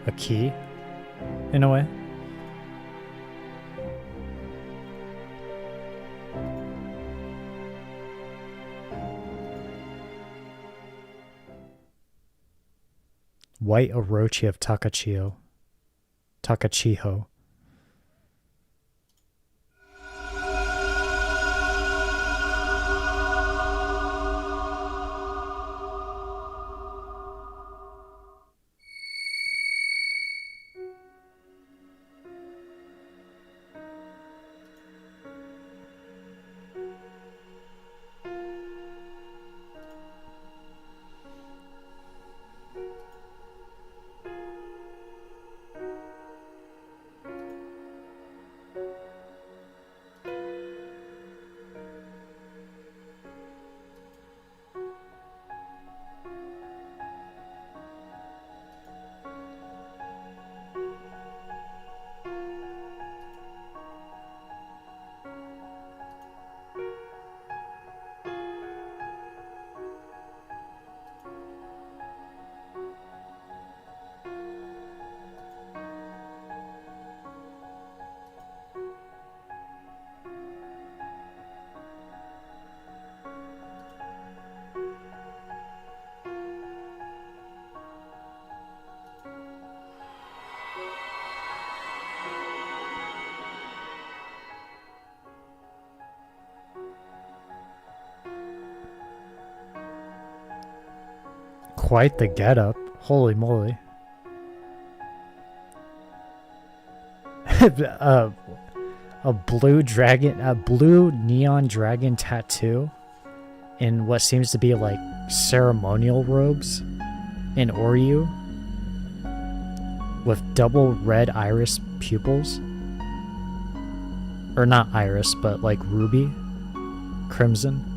a key, in a way. White Orochi of Takachiho. Quite the getup. Holy moly. A blue neon dragon tattoo in what seems to be like ceremonial robes in Oryu with double red iris pupils. Or not iris, but like ruby, crimson.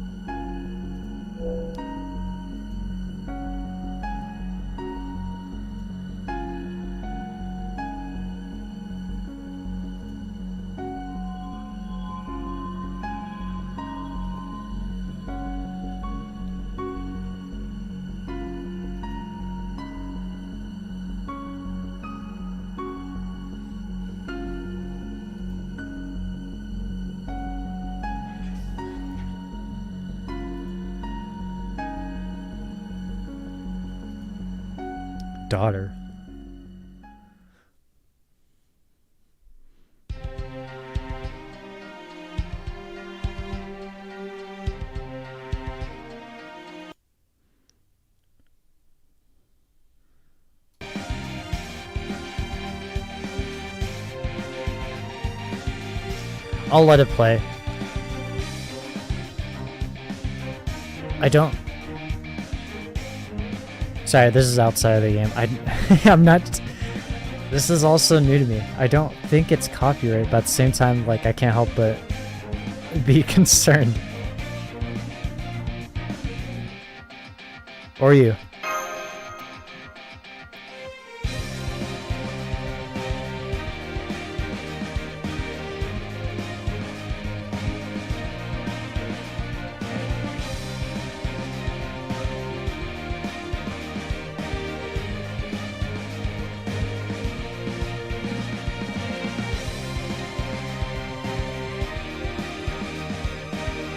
Daughter. I'll let it play. I don't... Sorry, this is outside of the game. I'm not... This is also new to me. I don't think it's copyright, but at the same time, like, I can't help but be concerned. Or you.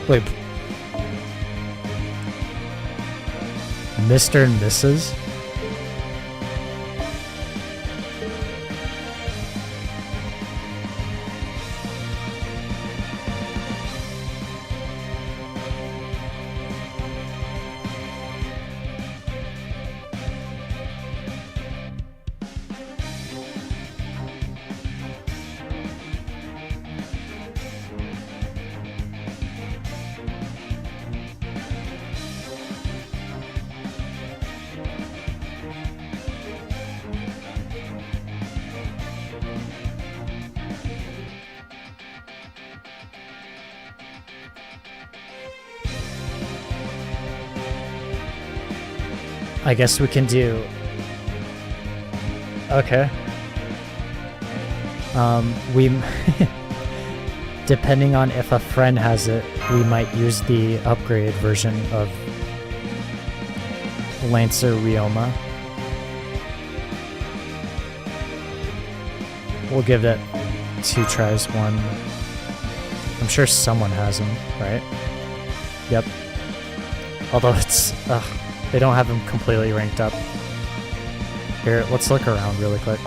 Wait. Mr. and Mrs.? I guess we can do... Okay. We... Depending on if a friend has it, we might use the upgraded version of Lancer Ryoma. We'll give it 2 tries. One. I'm sure someone has him, right? Yep. Although it's... they don't have him completely ranked up. Here, let's look around really quick.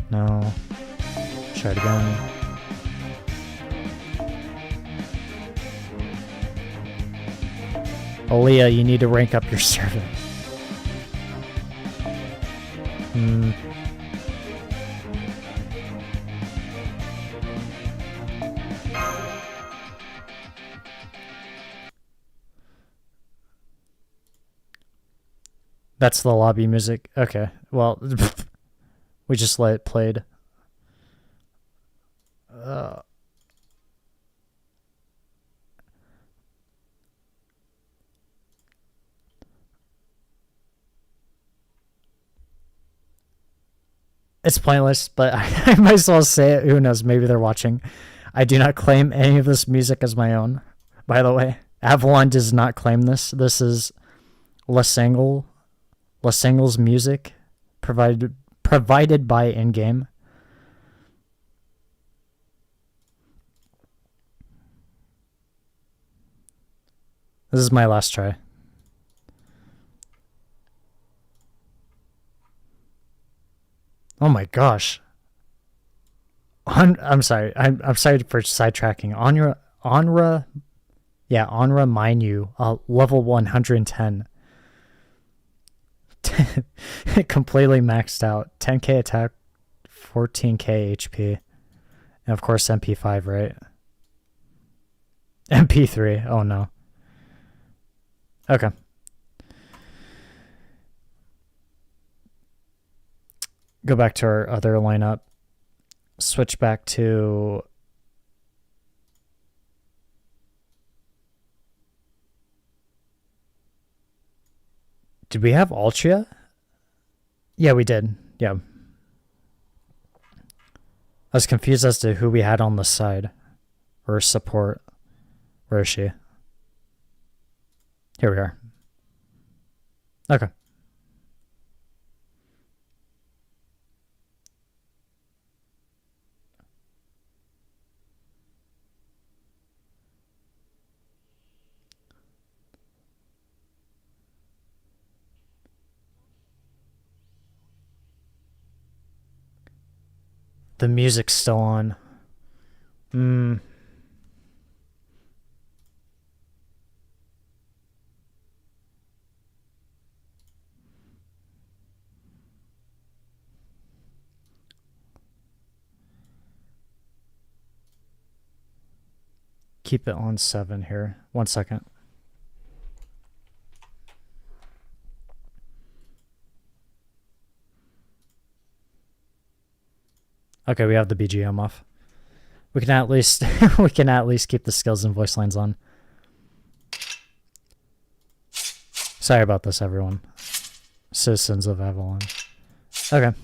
No. Try it again. Aaliyah, you need to rank up your servant. That's the lobby music. Okay, well, we just let it played. It's pointless, but I might as well say it. Who knows? Maybe they're watching. I do not claim any of this music as my own, by the way. Avalon does not claim this. This is Lasangle's music provided by in-game. This is my last try. Oh my gosh. I'm sorry. I'm sorry for sidetracking. Onra Minu, level 110. Completely maxed out. 10k attack, 14k HP. And of course MP5, right? MP3. Oh no. Okay. Go back to our other lineup. Switch back to... Did we have Altria? Yeah, we did. Yeah. I was confused as to who we had on the side. Or support. Where is she? Here we are. Okay. The music's still on. Keep it on 7 here. 1 second. Okay, we have the BGM off. We can at least keep the skills and voice lines on. Sorry about this, everyone. Citizens of Avalon. Okay.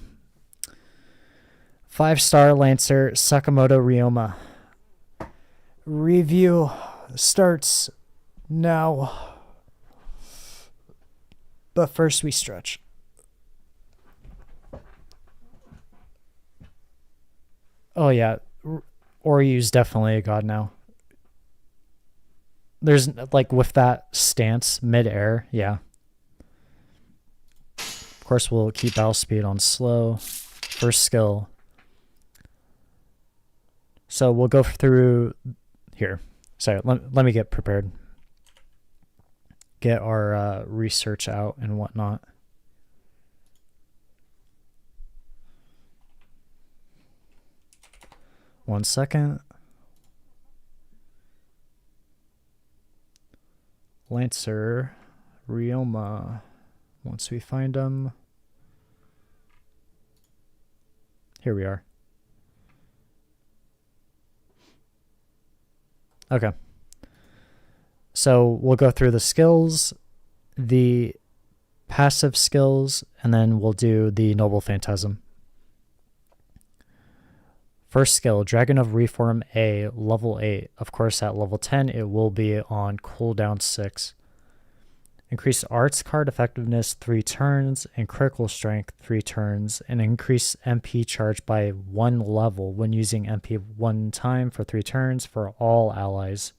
5-star Lancer Sakamoto Ryoma. Review starts now. But first we stretch. Oh yeah, Oryu's definitely a god now. There's, like, with that stance, mid-air, yeah. Of course, we'll keep battle speed on slow. First skill. So we'll go through here. Sorry, let me get prepared. Get our research out and whatnot. One second. Lancer, Ryoma. Once we find them. Here we are. Okay. So we'll go through the skills, the passive skills, and then we'll do the Noble Phantasm. First skill, Dragon of Reform A, level 8. Of course, at level 10, it will be on cooldown 6. Increase arts card effectiveness 3 turns and critical strength 3 turns, and increase MP charge by 1 level when using MP 1 time for 3 turns for all allies.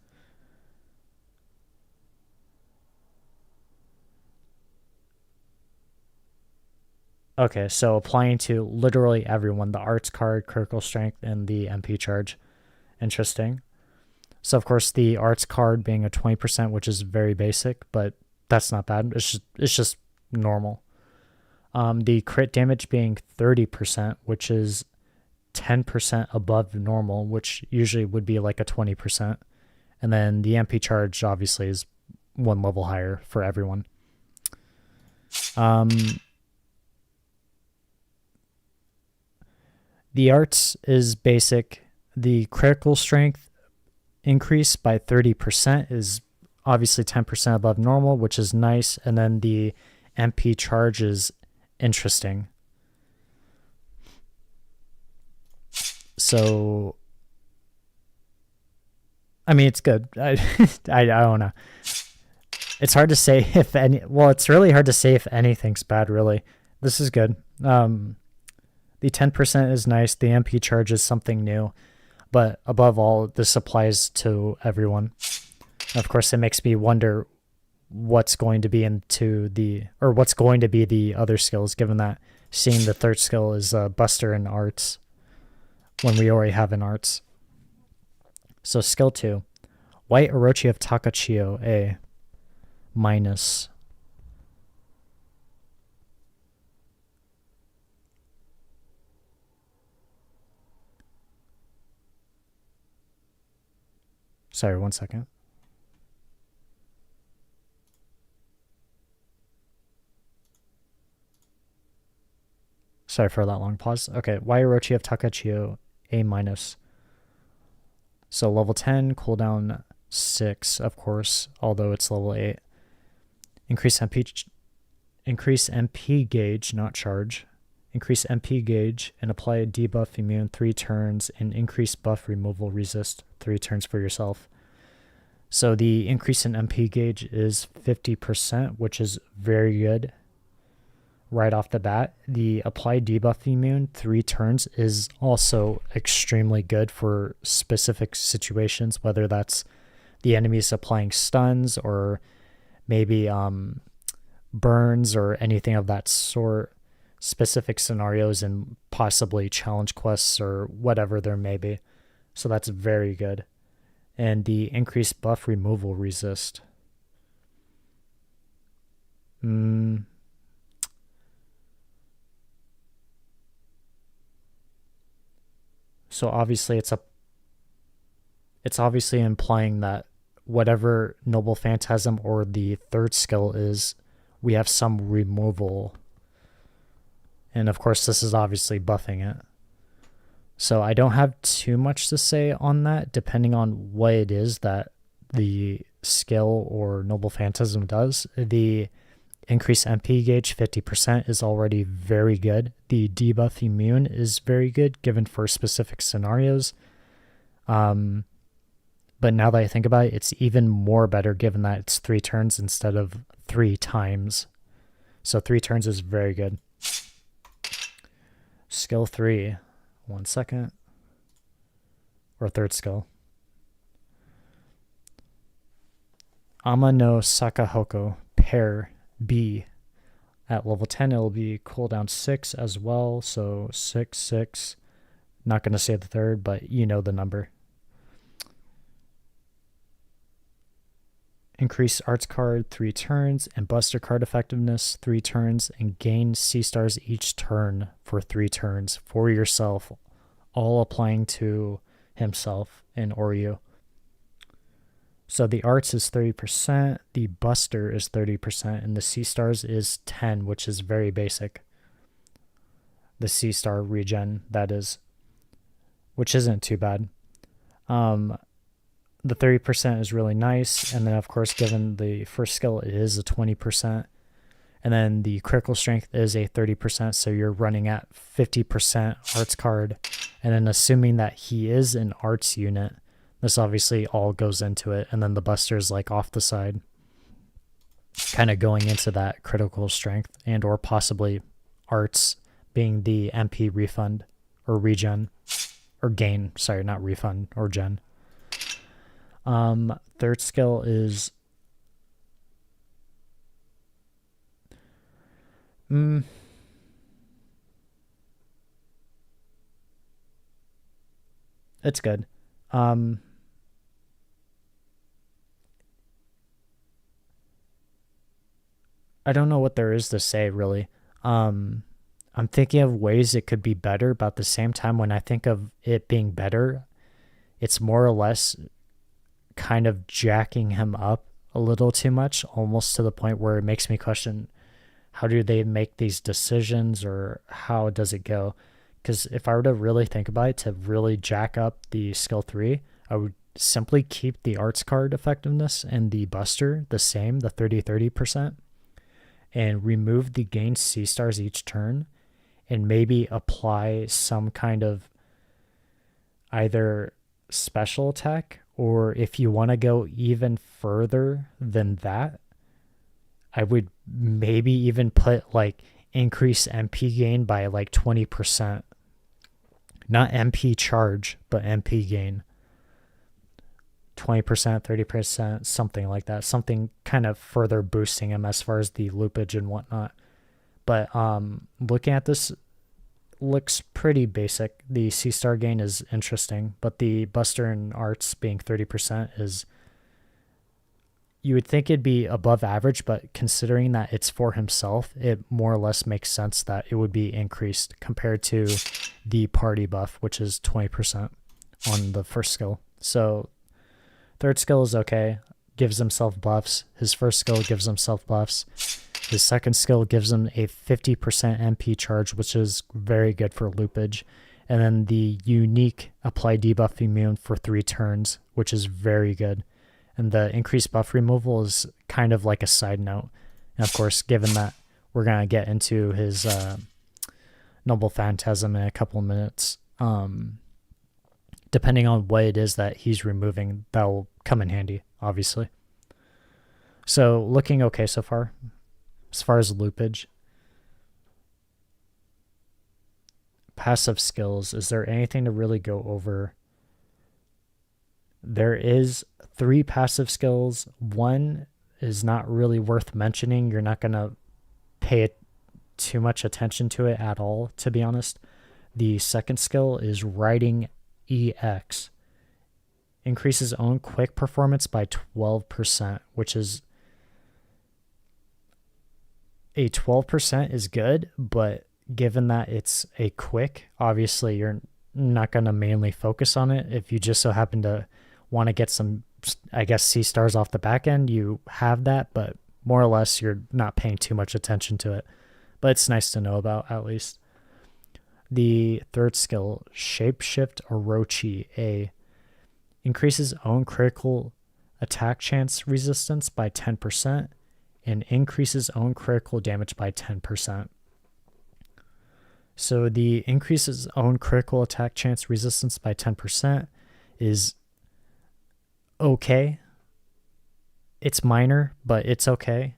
Okay, so applying to literally everyone, the arts card, critical strength, and the MP charge. Interesting. So of course the arts card being a 20%, which is very basic, but that's not bad. It's just normal. The crit damage being 30%, which is 10% above normal, which usually would be like a 20%. And then the MP charge obviously is 1 level higher for everyone. The arts is basic. The critical strength increase by 30% is obviously 10% above normal, which is nice. And then the MP charge is interesting. So, I mean, it's good. I don't know. It's hard to say if any. Well, it's really hard to say if anything's bad, really. This is good. The 10% is nice. The MP charge is something new. But above all, this applies to everyone. Of course, it makes me wonder what's going to be what's going to be the other skills, given that seeing the third skill is Buster in arts when we already have an arts. So skill 2, White Orochi of Takachio A minus. Sorry, 1 second. Sorry for that long pause. Okay, Wairochi of Takachio, A minus. So level 10, cooldown 6, of course, although it's level 8. Increase MP gauge, not charge. Increase MP gauge and apply a debuff immune 3 turns and increase buff removal resist 3 turns for yourself. So the increase in MP gauge is 50%, which is very good right off the bat. The apply debuff immune 3 turns is also extremely good for specific situations, whether that's the enemies applying stuns or maybe burns or anything of that sort. Specific scenarios and possibly challenge quests or whatever there may be. So that's very good. And the increased buff removal resist. So obviously it's obviously implying that whatever Noble Phantasm or the third skill is, we have some removal. And of course, this is obviously buffing it. So I don't have too much to say on that, depending on what it is that the skill or Noble Phantasm does. The increase MP gauge 50% is already very good. The debuff immune is very good, given for specific scenarios. But now that I think about it, it's even more better, given that it's 3 turns instead of 3 times. So 3 turns is very good. Skill 3, 1 second, or third skill. Ama no Sakahoko, pair B. At level 10, it'll be cooldown 6 as well, so 6, 6. Not going to say the third, but you know the number. Increase arts card 3 turns and buster card effectiveness 3 turns and gain C stars each turn for 3 turns for yourself, all applying to himself and Oryu. So the arts is 30%, the buster is 30%, and the C stars is 10, which is very basic. The C star regen, that is, which isn't too bad. The 30% is really nice, and then of course, given the first skill, it is a 20%, and then the critical strength is a 30%, so you're running at 50% arts card, and then assuming that he is an arts unit, this obviously all goes into it, and then the buster is like off the side. kind of going into that critical strength and or possibly arts being the MP refund or regen or gain. Sorry, not refund or gen. Third skill is it's good. I don't know what there is to say, really. I'm thinking of ways it could be better, but at the same time, when I think of it being better, it's more or less kind of jacking him up a little too much, almost to the point where it makes me question, how do they make these decisions, or how does it go? Because if I were to really think about it, to really jack up the skill 3, I would simply keep the arts card effectiveness and the buster the same, the 30-30%, and remove the gain C stars each turn, and maybe apply some kind of either special attack, or if you want to go even further than that, I would maybe even put like increase MP gain by like 20%. Not MP charge, but MP gain. 20%, 30%, something like that. Something kind of further boosting him as far as the loopage and whatnot. But looking at this, looks pretty basic. The C-star gain is interesting, but the buster and arts being 30% is, you would think it'd be above average, but considering that it's for himself, it more or less makes sense that it would be increased compared to the party buff, which is 20% on the first skill. So third skill is okay, gives himself buffs. His first skill gives himself buffs. His second skill gives him a 50% MP charge, which is very good for loopage. And then the unique apply debuff immune for 3 turns, which is very good. And the increased buff removal is kind of like a side note. And of course, given that we're going to get into his Noble Phantasm in a couple of minutes, depending on what it is that he's removing, that will come in handy, obviously. So looking okay so far. As far as loopage. Passive skills, is there anything to really go over? There is 3 passive skills. One is not really worth mentioning. You're not going to pay too much attention to it at all, to be honest. The second skill is Writing EX. Increases own quick performance by 12%, which is a 12% is good, but given that it's a quick, obviously you're not going to mainly focus on it. If you just so happen to want to get some, I guess, C stars off the back end, you have that, but more or less you're not paying too much attention to it. But it's nice to know about, at least. The third skill, Shapeshift Orochi A, increases own critical attack chance resistance by 10% and increases own critical damage by 10%. So the increases own critical attack chance resistance by 10% is okay. It's minor, but it's okay.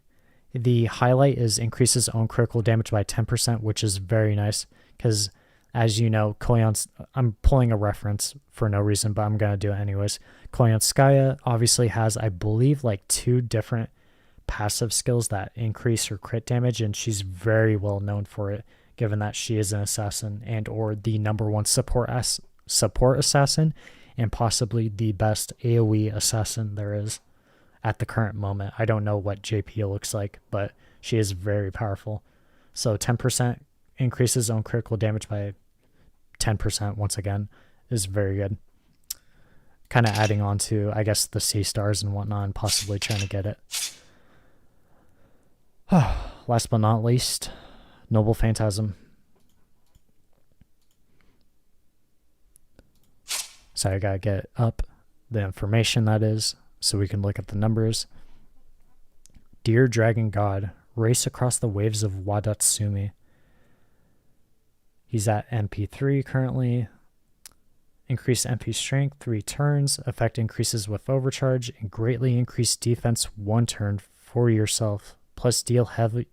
The highlight is increases own critical damage by 10%, which is very nice because, as you know, Koyon's, I'm pulling a reference for no reason, but I'm going to do it anyways. Koyonskaya obviously has, I believe, like 2 different passive skills that increase her crit damage, and she's very well known for it, given that she is an assassin and or the #1 support assassin and possibly the best AoE assassin there is at the current moment. I don't know what JP looks like, but she is very powerful. So 10% increases own critical damage by 10% once again is very good. Kind of adding on to, I guess, the C stars and whatnot, and possibly trying to get it. Last but not least, Noble Phantasm. So I gotta get up the information, that is, so we can look at the numbers. Dear Dragon God, race across the waves of Wadatsumi. He's at MP3 currently. Increase MP strength 3 turns. Effect increases with overcharge and greatly increased defense 1 turn for yourself, plus deal heavy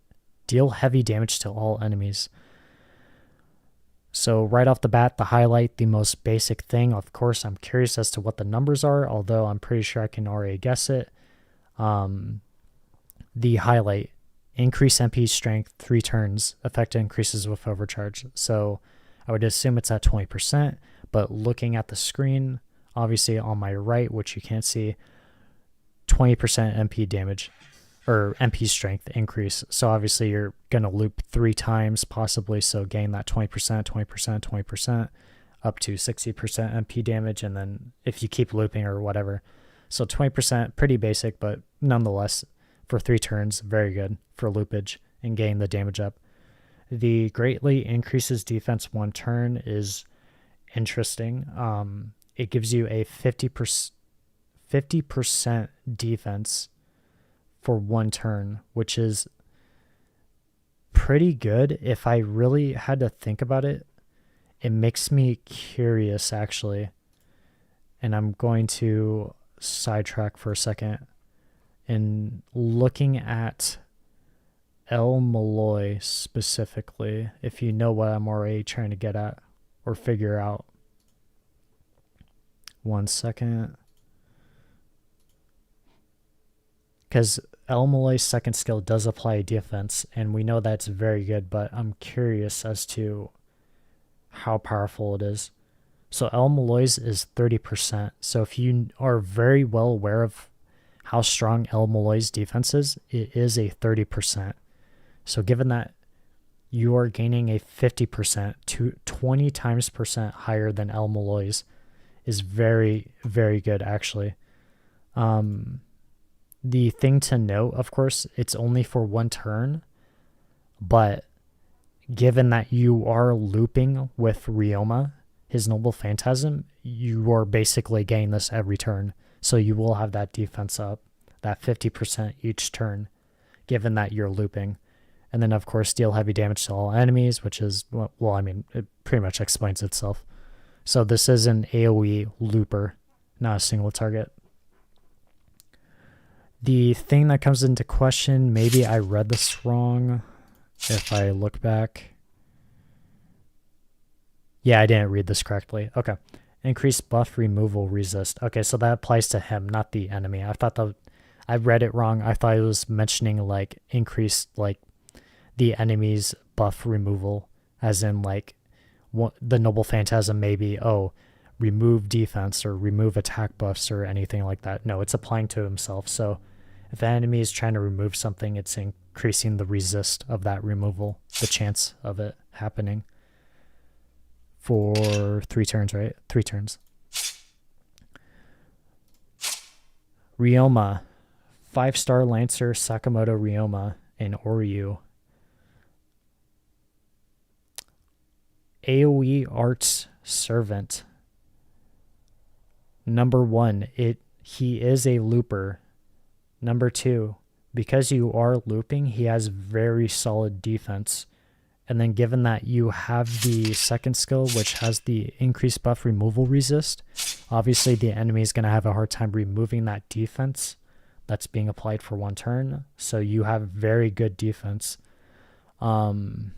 damage to all enemies. So right off the bat, the highlight, the most basic thing. Of course, I'm curious as to what the numbers are, although I'm pretty sure I can already guess it. The highlight, increase MP strength 3 turns, effect increases with overcharge. So I would assume it's at 20%, but looking at the screen, obviously on my right, which you can't see, 20% MP damage or MP strength increase. So obviously you're going to loop 3 times possibly, so gain that 20%, 20%, 20% up to 60% MP damage, and then if you keep looping or whatever. So 20%, pretty basic, but nonetheless for 3 turns, very good for loopage and getting the damage up. The greatly increases defense 1 turn is interesting. It gives you a 50% defense for 1 turn, which is pretty good. If I really had to think about it, it makes me curious actually. And I'm going to sidetrack for a second. And looking at El Malloy specifically, if you know what I'm already trying to get at or figure out. 1 second. Because El Malloy's second skill does apply defense, and we know that's very good, but I'm curious as to how powerful it is. So El Malloy's is 30%. So if you are very well aware of how strong El Malloy's defense is, it is a 30%. So given that you are gaining a 50% to 20 times percent higher than El Malloy's is very, very good actually. The thing to note, of course, it's only for 1 turn, but given that you are looping with Ryoma, his Noble Phantasm, you are basically getting this every turn. So you will have that defense up, that 50% each turn, given that you're looping. And then, of course, deal heavy damage to all enemies, which is, well, I mean, it pretty much explains itself. So this is an AoE looper, not a single target. The thing that comes into question, maybe I read this wrong if I look back. Yeah, I didn't read this correctly. Okay. Increased buff removal resist. Okay, so that applies to him, not the enemy. I read it wrong. I thought it was mentioning like increased like the enemy's buff removal, as in like the Noble Phantasm maybe, remove defense or remove attack buffs or anything like that. No, it's applying to himself. So if an enemy is trying to remove something, it's increasing the resist of that removal, the chance of it happening for 3 turns, right? 3 turns. Ryoma, 5-star Lancer Sakamoto Ryoma in Oryu. AoE Arts Servant. Number 1, he is a looper. Number 2, because you are looping, he has very solid defense. And then given that you have the second skill, which has the increased buff removal resist, obviously the enemy is going to have a hard time removing that defense that's being applied for 1 turn. So you have very good defense. Of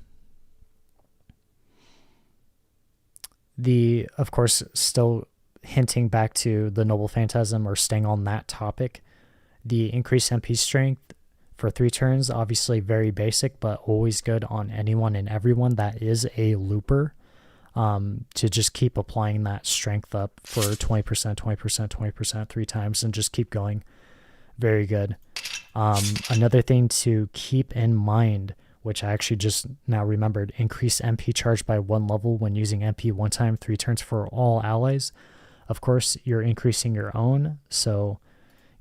course, still hinting back to the Noble Phantasm or staying on that topic, the increased MP strength for 3 turns, obviously very basic, but always good on anyone and everyone that is a looper, to just keep applying that strength up for 20%, 20%, 20%, 3 times and just keep going. Very good. Another thing to keep in mind, which I actually just now remembered, increase MP charge by 1 level when using MP 1 time, 3 turns for all allies. Of course, you're increasing your own, so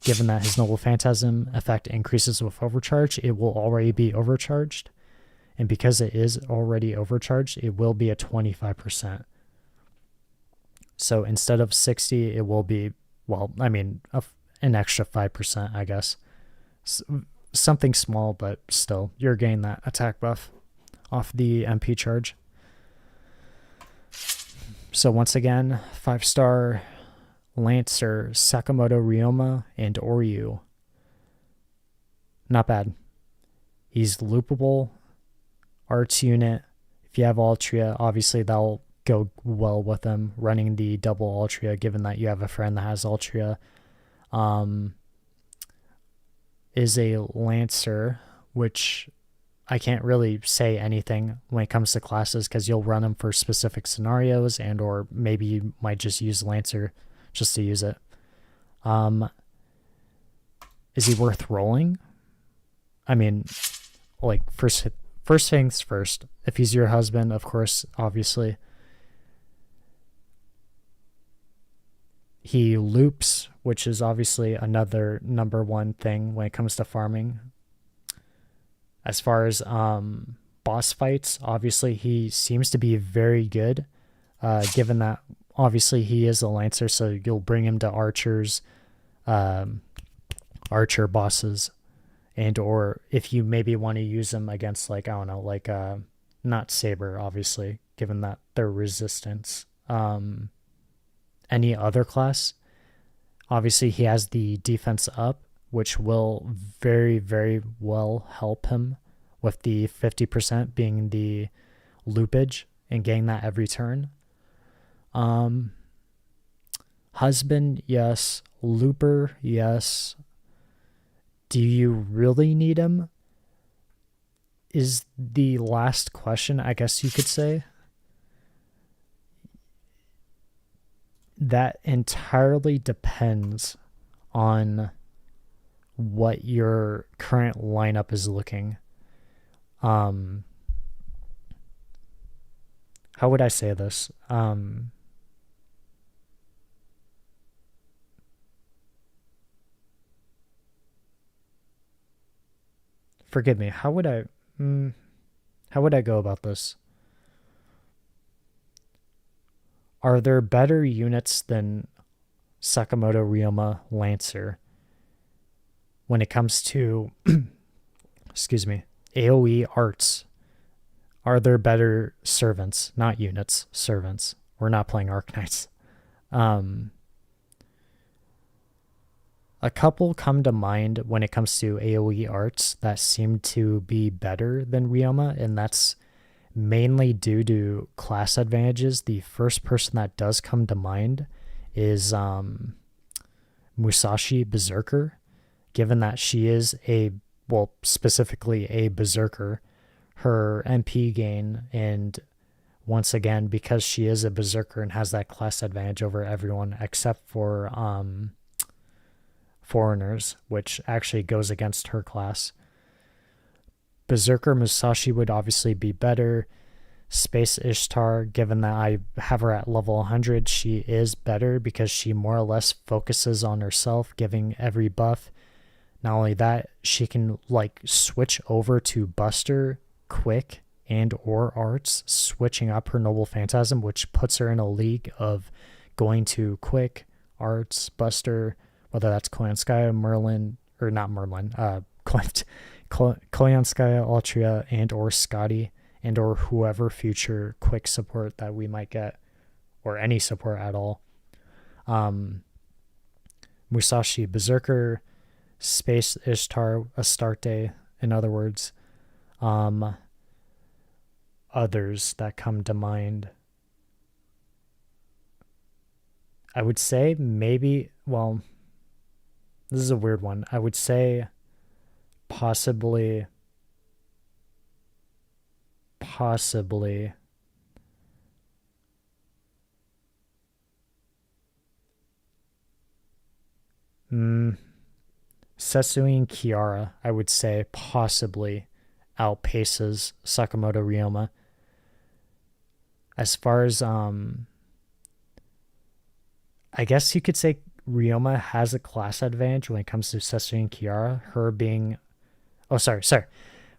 given that his Noble Phantasm effect increases with overcharge, it will already be overcharged. And because it is already overcharged, it will be a 25%. So instead of 60, it will be, well, I mean, an extra 5%, I guess. Something small, but still, you're getting that attack buff off the MP charge. So once again, 5-star Lancer Sakamoto Ryoma and Oryu. not bad. He's loopable, arts unit. If you have Altria, obviously that'll go well with him, running the double Altria, given that you have a friend that has Altria. Is a Lancer, which I can't really say anything when it comes to classes because you'll run them for specific scenarios, and or maybe you might just use Lancer just to use it. Is he worth rolling? I mean, like, first things first. If he's your husband, of course, obviously. He loops, which is obviously another number one thing when it comes to farming. As far as boss fights, obviously he seems to be very good, given that obviously he is a Lancer, so you'll bring him to archers, archer bosses, and or if you maybe want to use him against, like, I don't know, like not Saber, obviously, given that their resistance. Any other class, obviously he has the defense up, which will very, very well help him with the 50% being the loopage and getting that every turn. Husband, yes. Looper, yes. Do you really need him? Is the last question, I guess you could say. That entirely depends on what your current lineup is looking. How would I say this? Forgive me. How would I go about this? Are there better units than Sakamoto Ryoma Lancer when it comes to excuse me, AoE arts? Are there better servants, not units, servants? We're not playing Arknights. A couple come to mind when it comes to AoE arts that seem to be better than Ryoma, and that's mainly due to class advantages. The first person that does come to mind is Musashi Berserker, given that she is specifically a Berserker. Her MP gain, and once again, because she is a Berserker and has that class advantage over everyone except for foreigners, which actually goes against her class. Berserker Musashi would obviously be better. Space Ishtar, given that I have her at level 100, she is better because she more or less focuses on herself, giving every buff. Not only that, she can like switch over to Buster, Quick, and or Arts, switching up her Noble Phantasm, which puts her in a league of going to Quick, Arts, Buster, whether that's Koyanskaya, Merlin, or not Merlin, Koyanskaya, Altria, and or Scotty, and or whoever future Quick support that we might get, or any support at all. Musashi Berserker, Space Ishtar, Astarte, in other words. Others that come to mind, I would say maybe, well, this is a weird one. I would say possibly Setsuin Kiara, I would say possibly outpaces Sakamoto Ryoma. As far as I guess you could say Ryoma has a class advantage when it comes to Setsuin Kiara, her being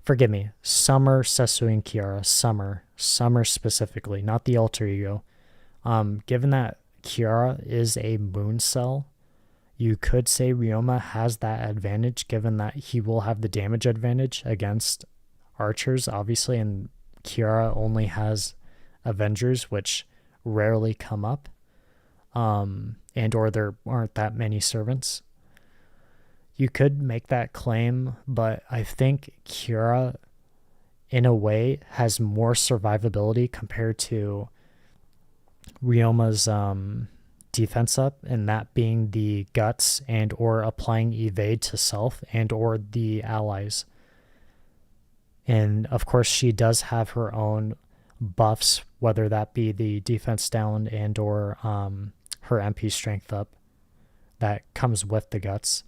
forgive me, Summer Setsuin Kiara, Summer specifically, not the alter ego. Given that Kiara is a moon cell, you could say Ryoma has that advantage, given that he will have the damage advantage against archers, obviously, and Kiara only has Avengers, which rarely come up, and or there aren't that many servants. you could make that claim, but I think Kira, in a way, has more survivability compared to Ryoma's defense up, and that being the guts and or applying evade to self and or the allies. And of course, she does have her own buffs, whether that be the defense down and or her MP strength up that comes with the guts.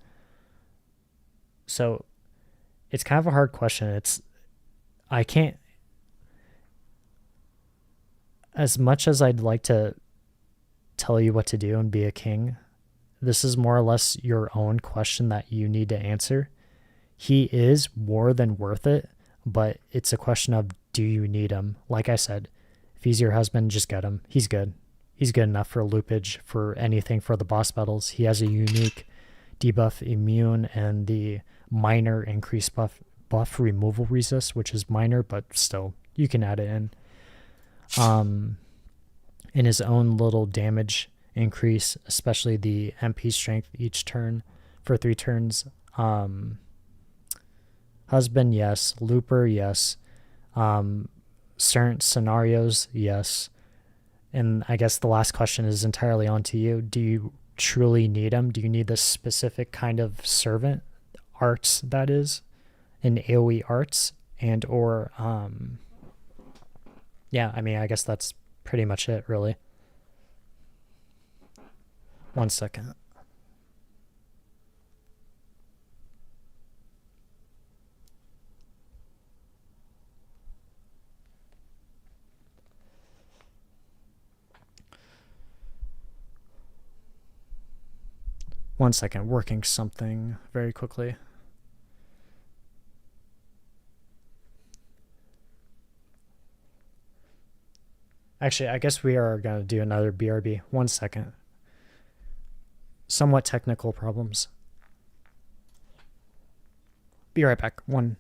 So it's kind of a hard question. I can't, as much as I'd like to tell you what to do and be a king, this is more or less your own question that you need to answer. He is more than worth it, but it's a question of, do you need him? Like I said, if he's your husband, just get him. He's good. He's good enough for loopage, for anything, for the boss battles. He has a unique debuff immune and the minor increase buff removal resist, which is minor, but still, you can add it in his own little damage increase, especially the MP strength each turn for 3 turns. Husband, yes. Looper, yes. Certain scenarios, yes. And I guess the last question is entirely on to you. Do you truly need him? Do you need this specific kind of servant arts, that is, in AoE arts? And or yeah, I mean, I guess that's pretty much it, really. 1 second. One second, working something very quickly. Actually, I guess we are going to do another BRB. 1 second. Somewhat technical problems. Be right back. One.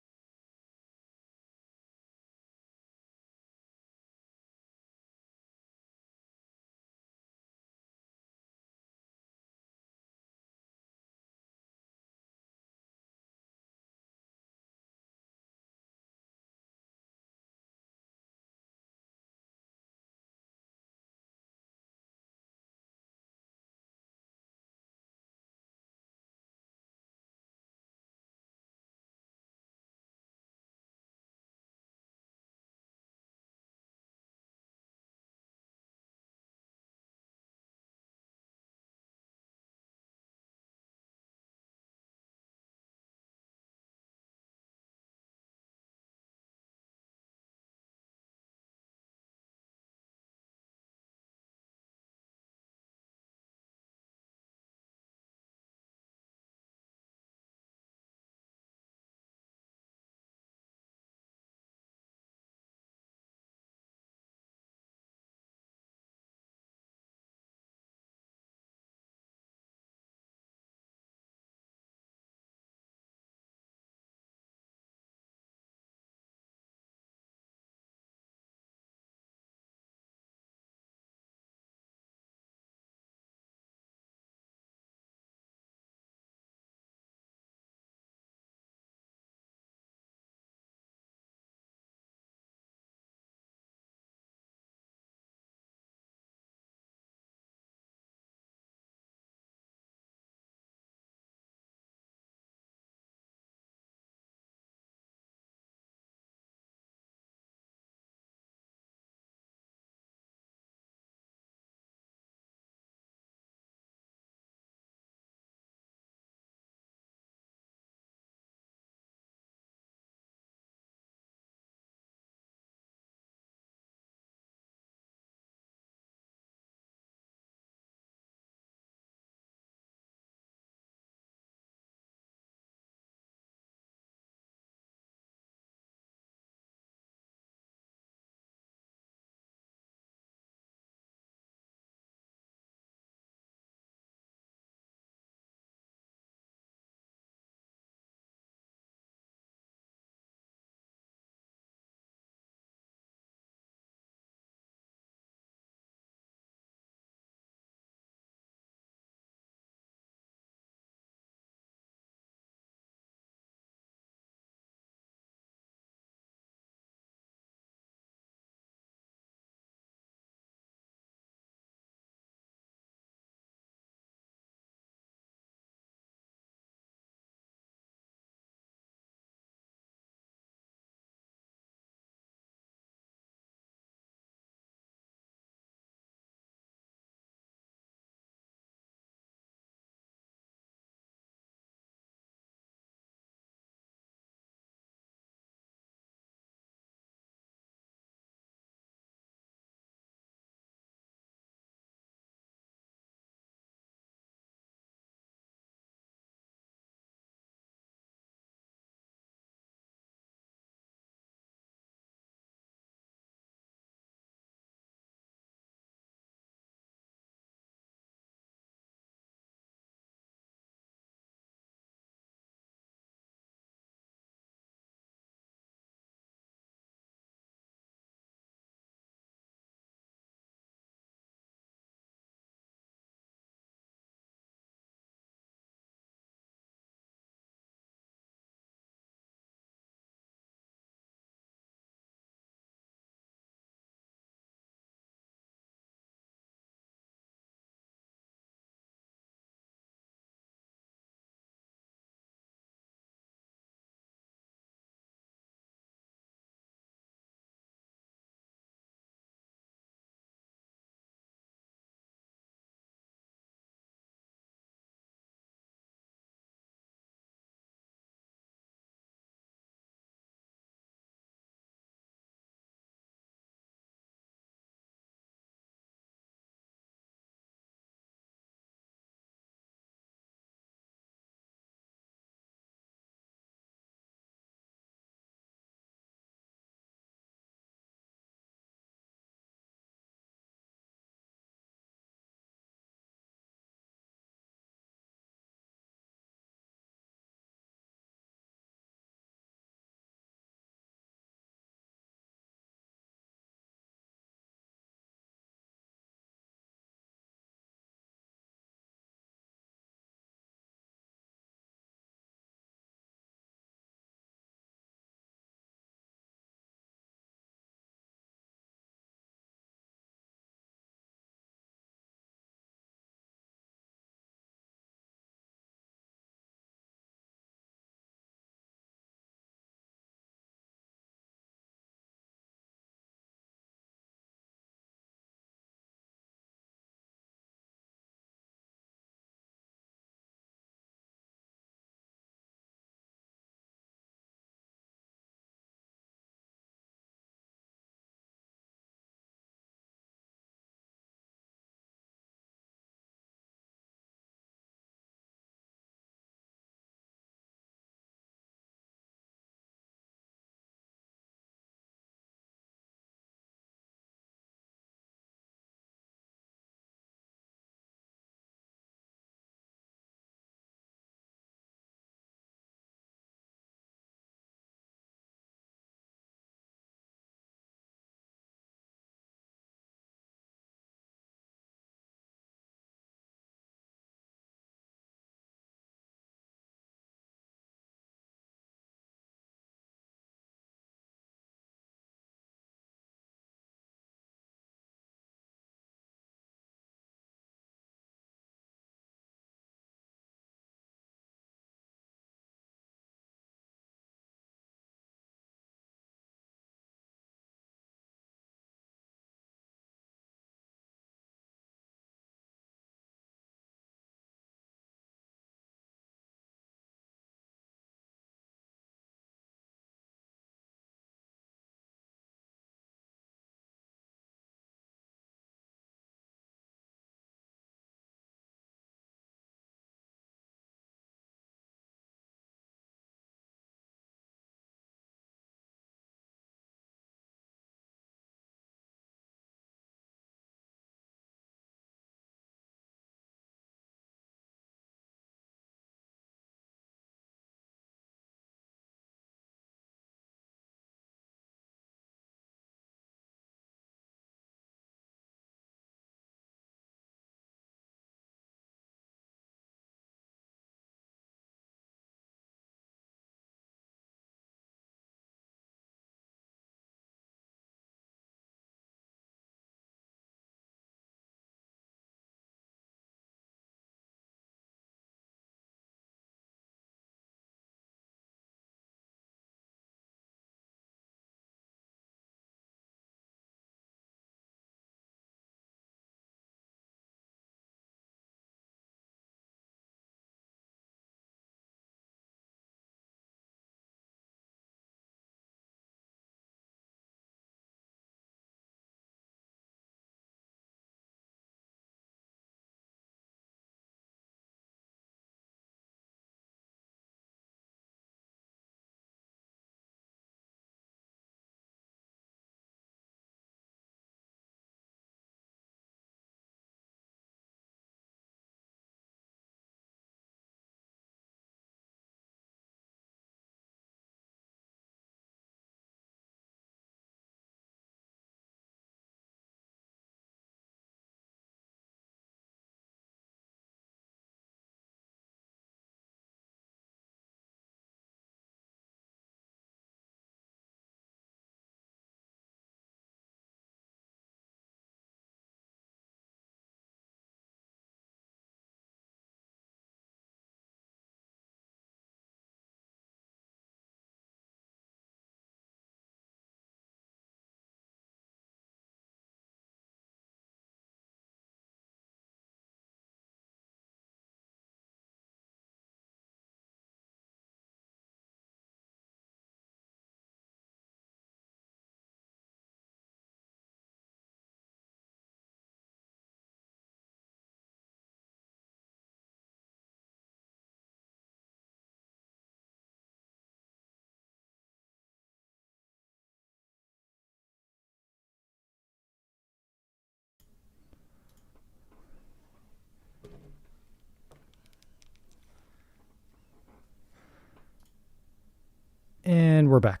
And we're back.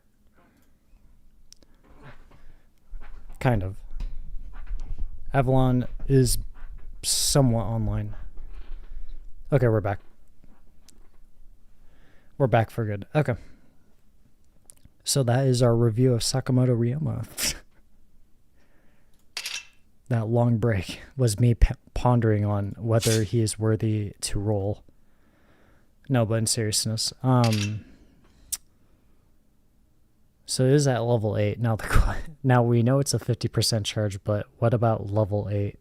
Kind of. Avalon is somewhat online. Okay, we're back. We're back for good. Okay. So that is our review of Sakamoto Ryoma. That long break was me pondering on whether he is worthy to roll. No, but in seriousness. So it is at level 8. Now we know it's a 50% charge, but what about level 8?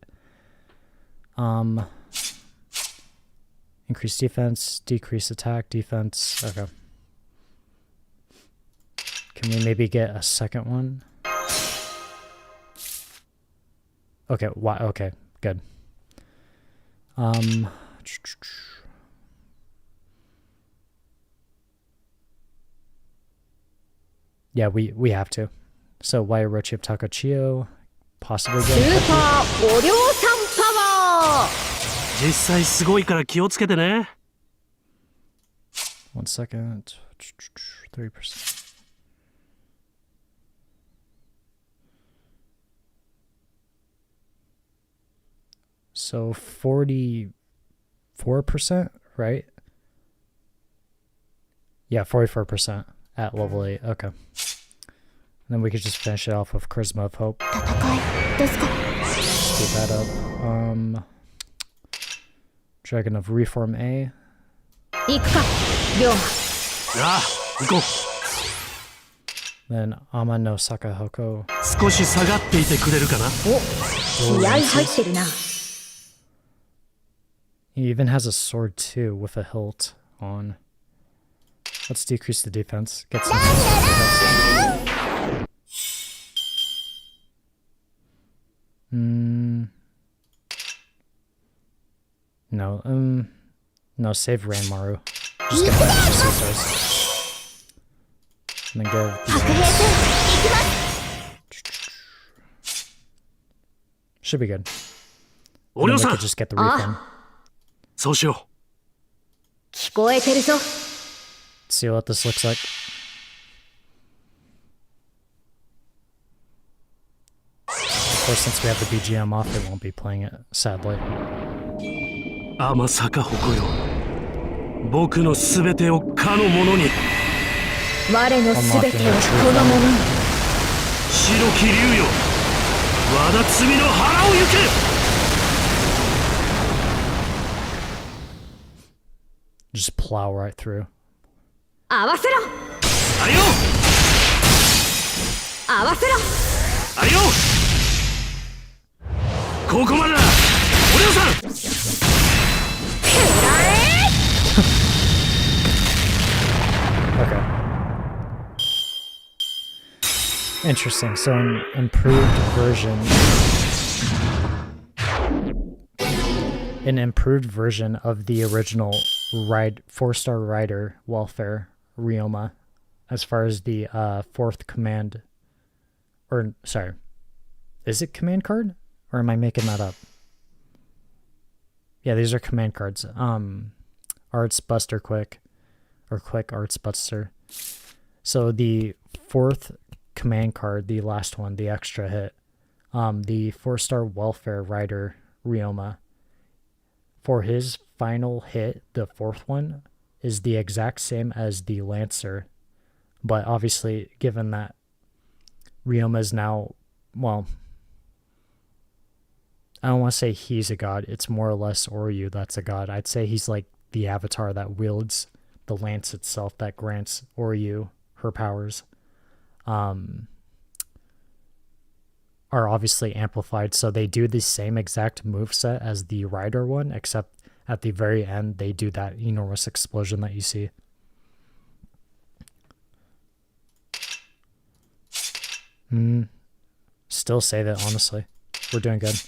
Increase defense, decrease attack, defense. Okay. Can we maybe get a second one? Okay, why? Okay, good. Yeah, we have to. So Wairochi of Takachio, possibly get スーパーお量産パワー。実際すごいから気をつけてね。 1 second. 3%. So 44%, right? Yeah, 44% at level 8. Okay. And then we could just finish it off with Charisma of Hope. 戦いですか。 Speed that up. Dragon of Reform A. 行くか、龍馬。ああ、行こう。 Then Ama no Sakahoko. 少し下がっていてくれるかな。お、気合入ってるな。 He even has a sword too with a hilt on. Let's decrease the defense. Get some defense. No, save Ranmaru. Just get that for 6 stars. And then go. 白兵戦、行きます。 Should be good. お And 嬢 then さ we ん could just get the refund. そうしよ聞こえてるぞ。 See what this looks like. Of course, since we have the BGM off, it won't be playing it, sadly. う。天坂鉾よ。僕のすべてをかの者に。我のすべてをこの者に。白き竜よ。我が罪の腹を行け。 Just plow right through. 合わせろ。あれよ。合わせろ。あれよ。ここまでだ。お嬢さん。 Okay. Interesting. So an improved version of the original 4-star rider welfare Ryoma, as far as the fourth command, or sorry, is it command card, or am I making that up? Yeah, these are command cards. Arts Buster Quick, or Quick Arts Buster. So the fourth command card, the last one, the extra hit, the 4-star welfare rider Ryoma, for his final hit, the fourth one, is the exact same as the Lancer. But obviously, given that Ryoma is now, well, I don't want to say he's a god. It's more or less Oryu that's a god. I'd say he's like the avatar that wields the lance itself that grants Oryu her powers. Are obviously amplified, so they do the same exact moveset as the rider one, except at the very end they do that enormous explosion that you see. Still save it, honestly. We're doing good.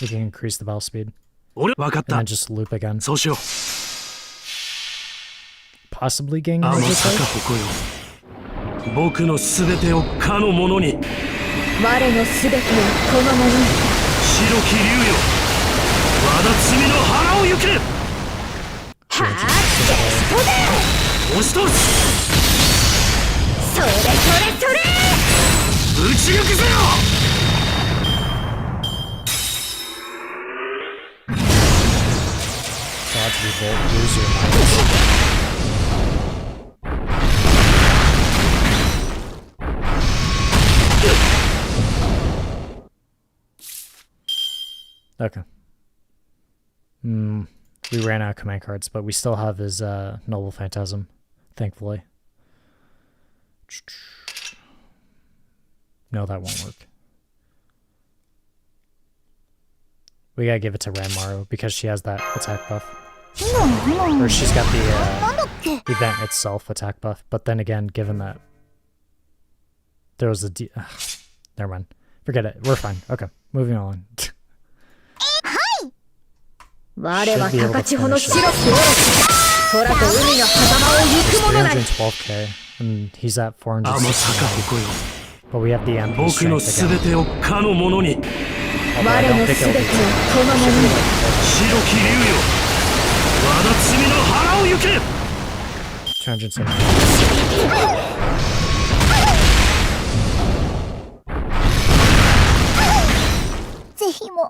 We can increase the battle speed. 俺分かっ And た then。just loop again. そうしよう。 Possibly getting 天 another 坂 fight? 鉾よ。僕のすべてをかの者に。我のすべてをこの者に。白き竜よ。我が罪の腹を行け。はあ、デストで。押し通す。それそれそれ。撃ち抜くぜよ。Dodge revolt, lose your minds. Okay. We ran out of command cards, but we still have his Noble Phantasm, thankfully. No, that won't work. We gotta give it to Ranmaru because she has that attack buff. Or she's got the event itself attack buff, but then again, given that there was a never mind. Forget it. We're fine. Okay, moving on. Should be able to finish it. 312k, and he's at 460. But we have the MP strength again. Although I don't think it'll be 270.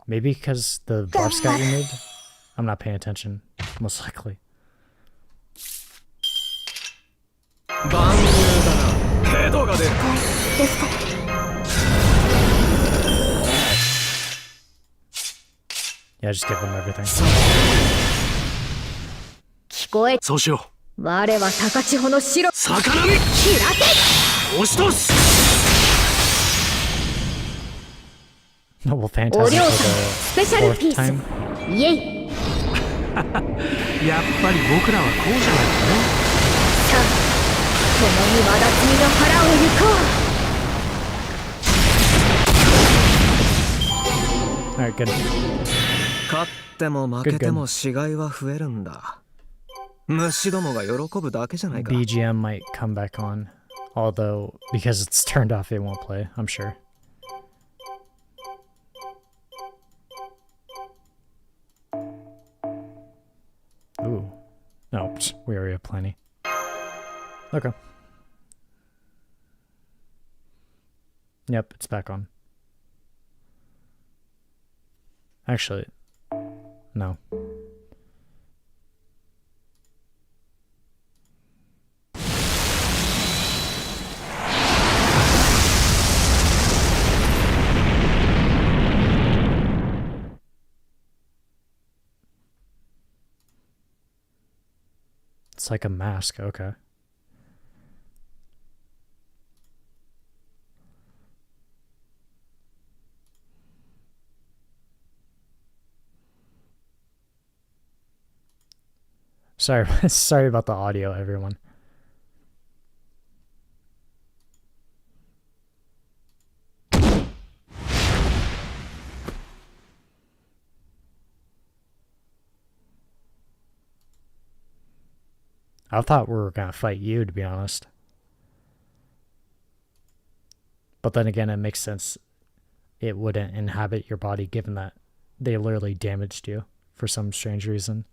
Maybe because the buffs got removed? I'm not paying attention, most likely. Yeah, just give them everything. 聞こえ。そうしよう。我は高千穂の城。魚見。開け。押し通す。Noble Phantasm for the fourth time. イエイ。やっぱり僕らはこうじゃないかね。さあ、共にわだつみの腹を行こう。Alright, good. 勝っても負けても死骸は増えるんだ。虫どもが喜ぶだけじゃないか。BGM might come back on, although because it's turned off, it won't play, I'm sure. Ooh. No, we already have plenty. Okay. Yep, it's back on. Actually, no. It's like a mask, okay. Sorry, sorry about the audio, everyone. I thought we were gonna fight you, to be honest. But then again, it makes sense. It wouldn't inhabit your body, given that they literally damaged you for some strange reason.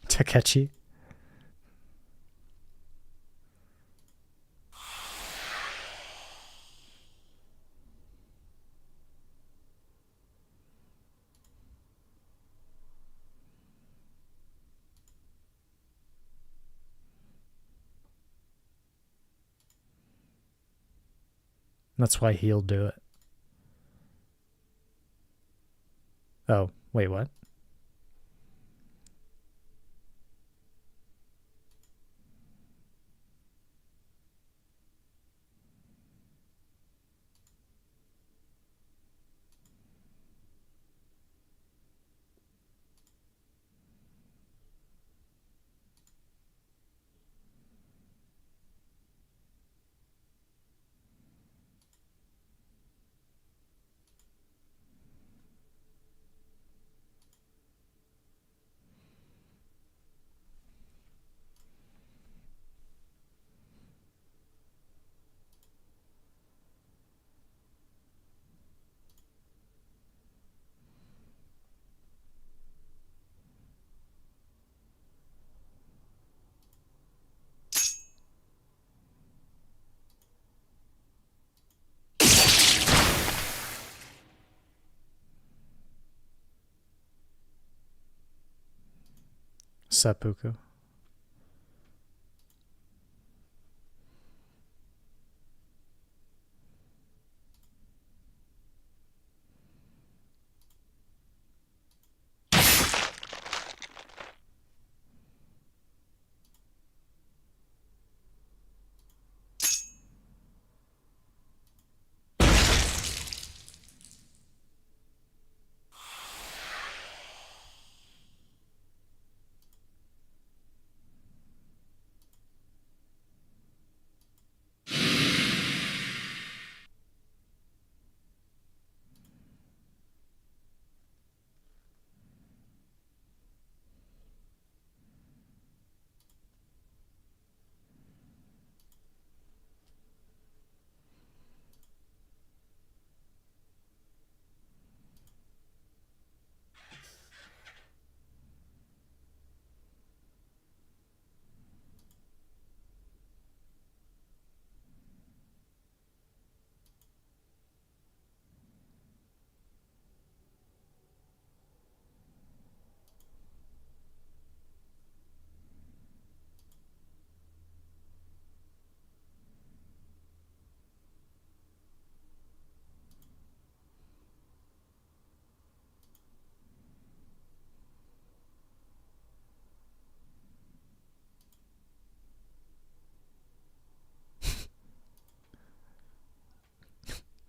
Takechi. That's why he'll do it. Oh, wait, what? Seppuku.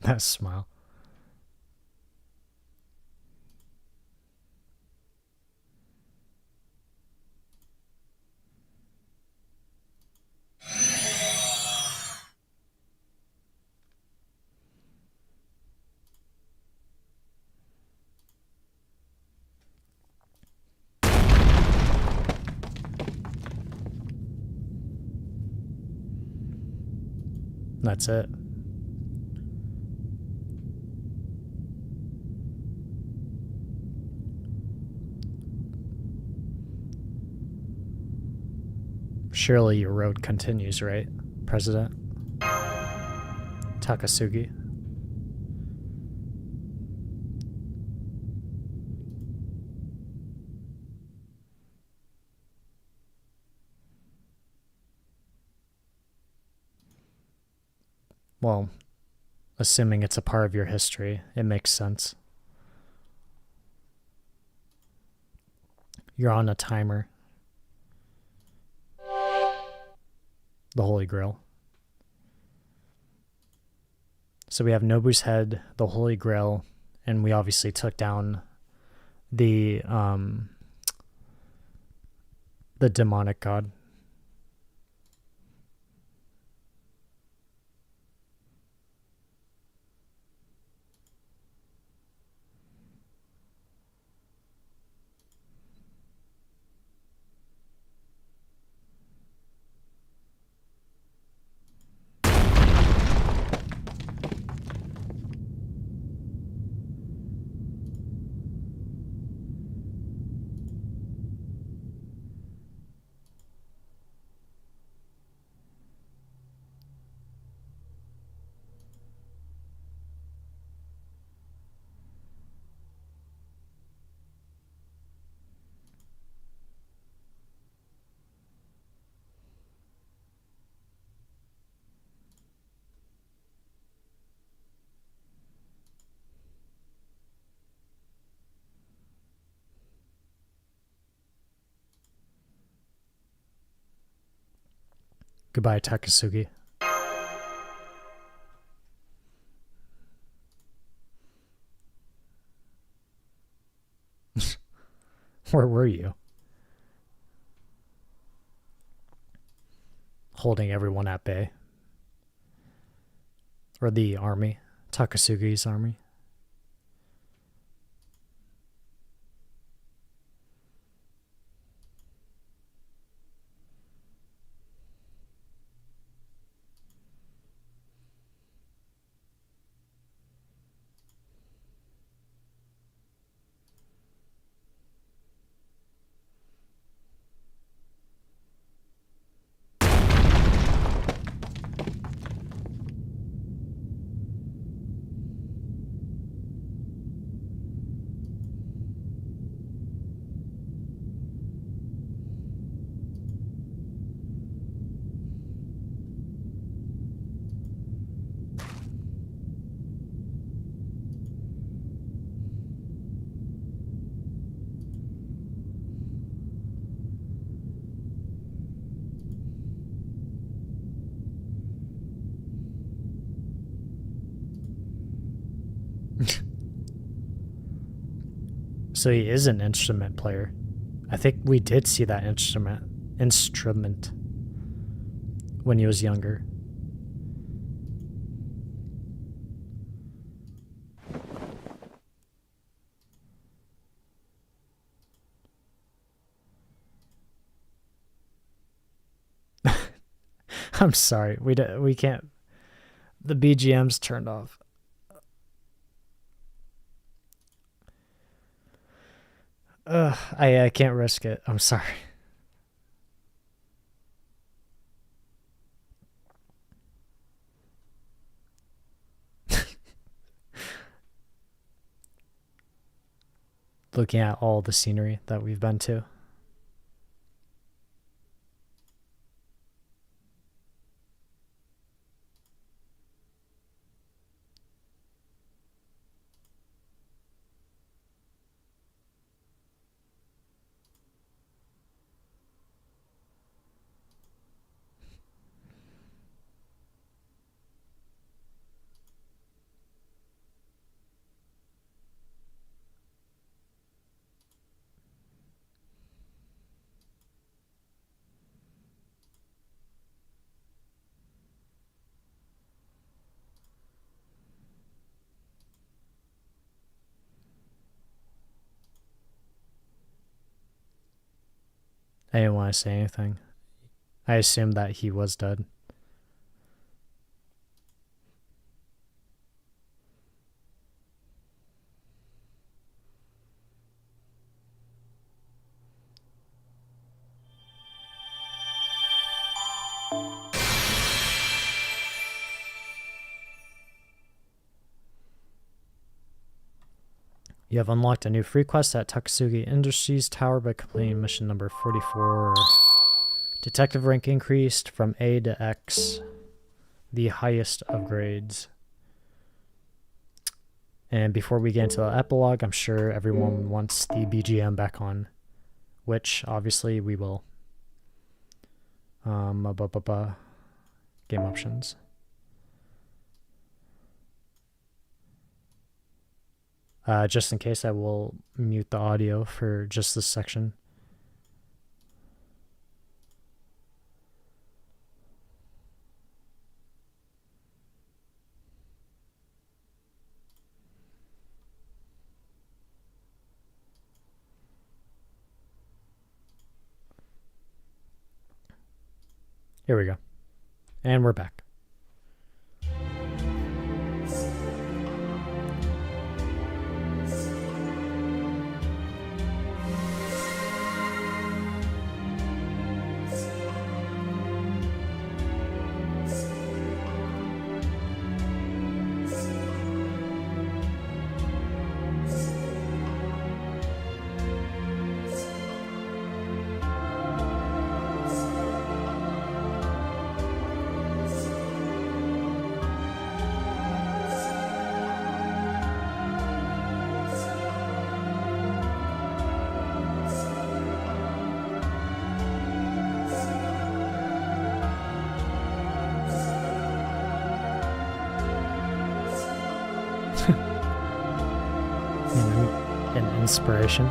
That smile. That's it. Surely your road continues, right, President? Takasagi. Well, assuming it's a part of your history, it makes sense. You're on a timer. The Holy Grail. So we have Nobu's head, the Holy Grail, and we obviously took down the demonic god. Goodbye, Takasugi. Where were you? Holding everyone at bay. Or the army. Takasugi's army. So he is an instrument player. I think we did see that instrument when he was younger. I'm sorry. We can't. The BGM's turned off. I can't risk it. I'm sorry. Looking at all the scenery that we've been to. I didn't want to say anything. I assumed that he was dead. You have unlocked a new free quest at Takasagi Industries Tower by completing mission number 44. Detective rank increased from A to X, the highest of grades. And before we get into the epilogue, I'm sure everyone wants the BGM back on, which obviously we will. Game options. Just in case, I will mute the audio for just this section. Here we go. And we're back. An inspiration.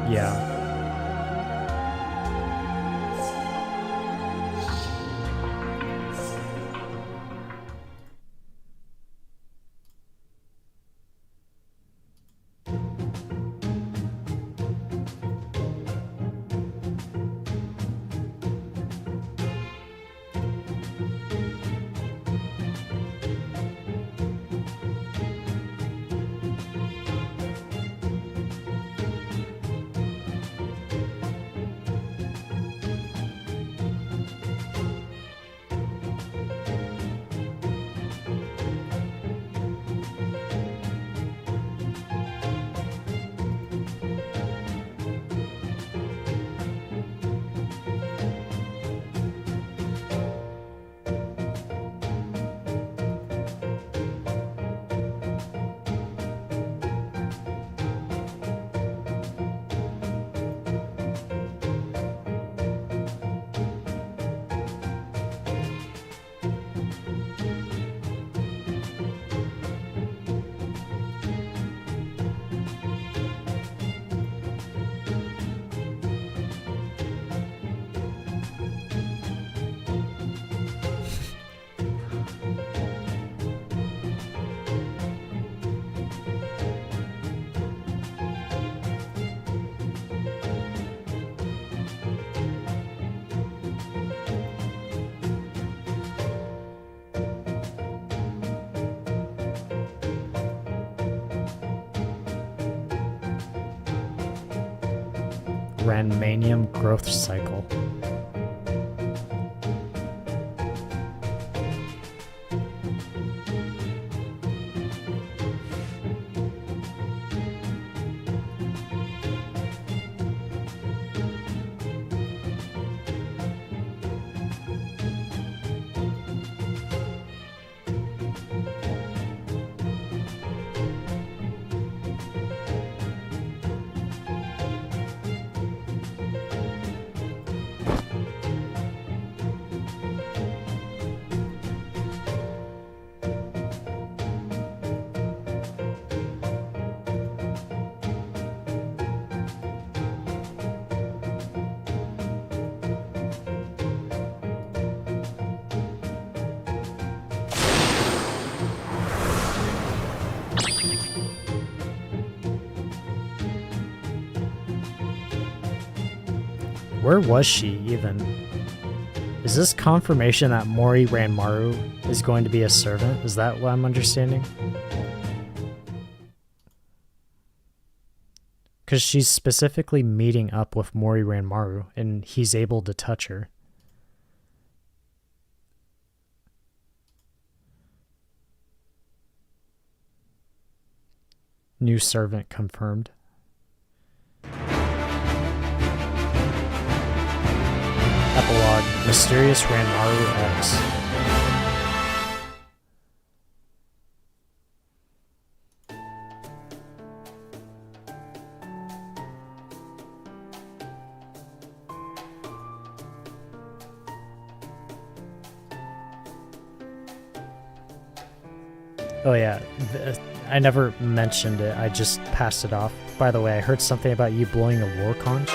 Yeah. Ranmanium growth cycle. Where was she, even? Is this confirmation that Mori Ranmaru is going to be a servant? Is that what I'm understanding? Because she's specifically meeting up with Mori Ranmaru, and he's able to touch her. New servant confirmed. Epilogue, Mysterious Ranmaru X. Oh yeah, I never mentioned it, I just passed it off. By the way, I heard something about you blowing a war conch.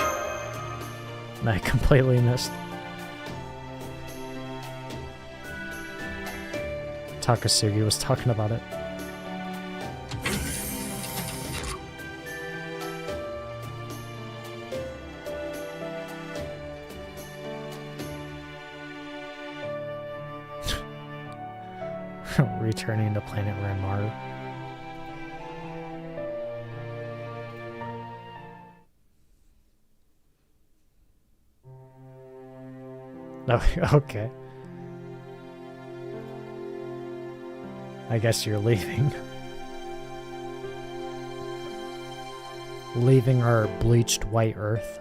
And I completely missed. Takasagi was talking about it. Returning to planet Ranmaru. Oh, okay. I guess you're leaving. Leaving our bleached white earth.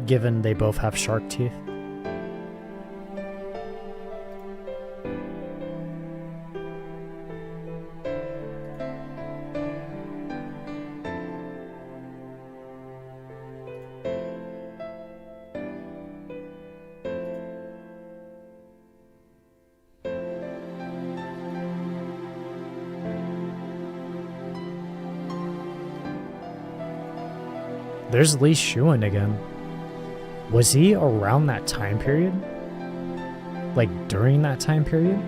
Given they both have shark teeth. There's Lee Shuin again. Was he around that time period? Like, during that time period?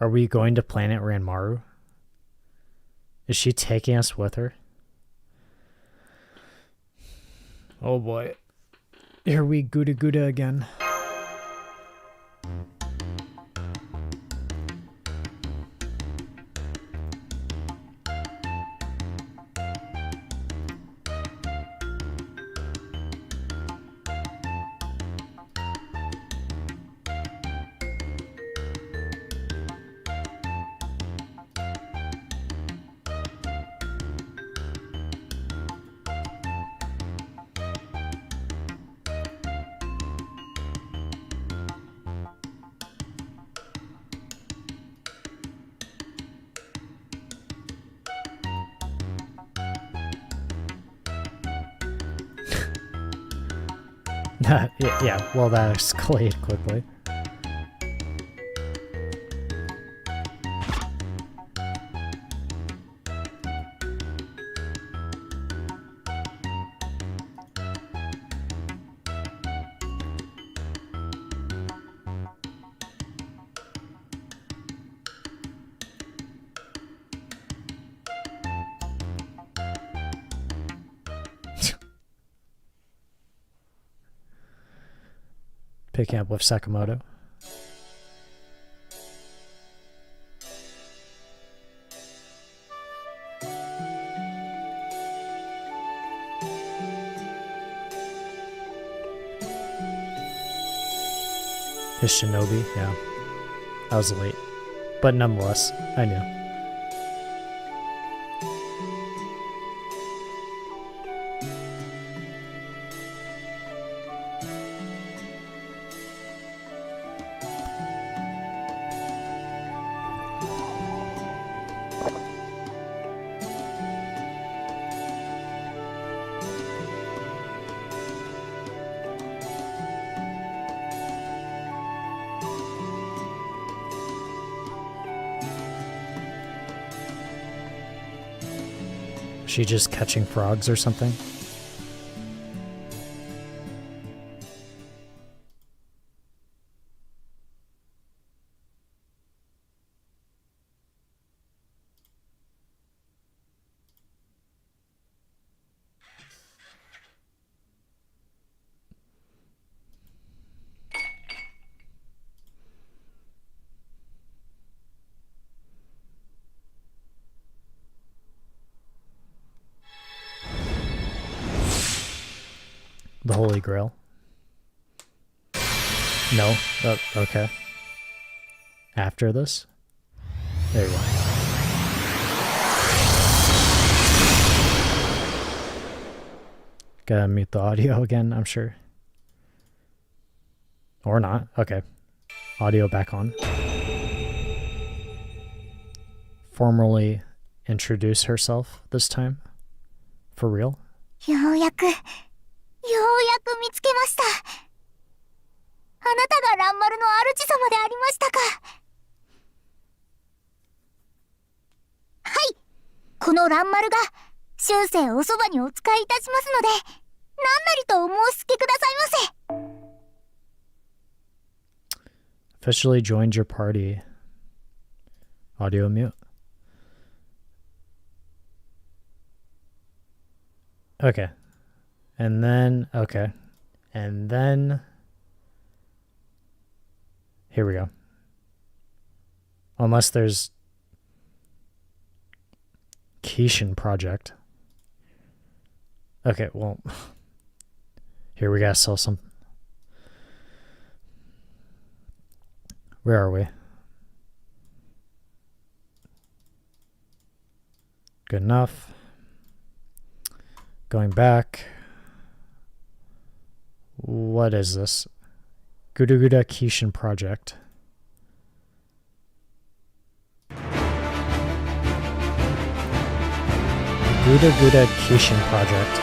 Are we going to Planet Ranmaru? Is she taking us with her? Oh boy. Here we GudaGuda again. Yeah, well, that escalated quickly. Picking up with Sakamoto. His shinobi, yeah. I was late. But nonetheless, I knew. She just catching frogs or something? The Holy Grail? No? Okay. After this? There you go. Gotta mute the audio again, I'm sure. Or not. Okay. Audio back on. Formally introduce herself this time? For real? ようやく見つけました。あなたが蘭丸の主様でありましたか。はい、この蘭丸が終生おそばにお使いいたしますので、何なりとお申し付けくださいませ。 Officially joined your party. Audio mute. Okay. And then, okay. And then, here we go. Unless there's Kishin project. Okay, well, here we gotta sell some. Where are we? Good enough. Going back. What is this? GudaGuda Kishin project. GudaGuda Kishin project.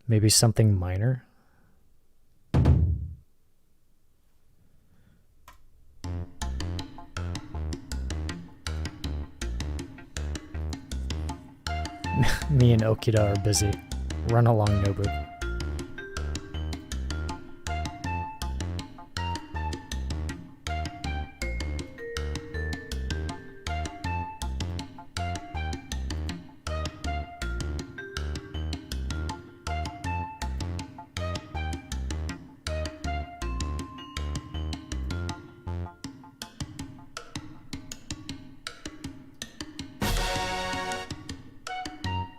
Maybe something minor? Me and Okida are busy. Run along, Nobu.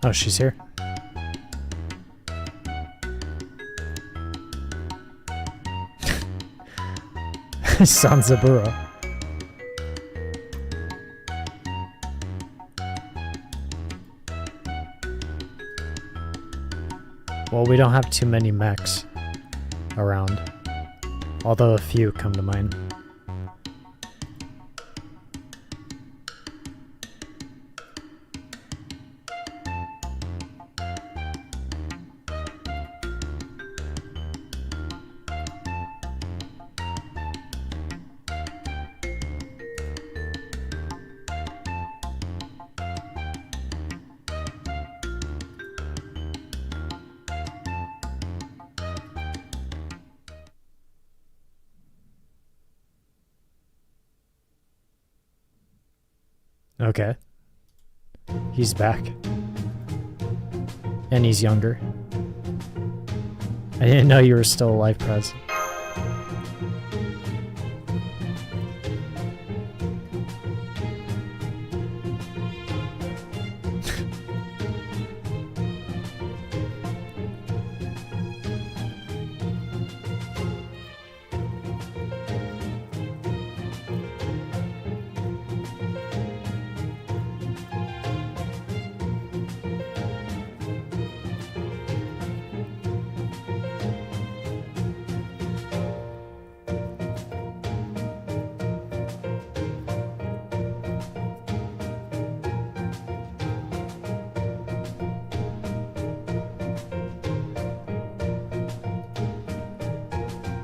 Oh, she's here. Sanzaburo. Well, we don't have too many mechs around, although a few come to mind. Okay. He's back. And he's younger. I didn't know you were still alive, Prez.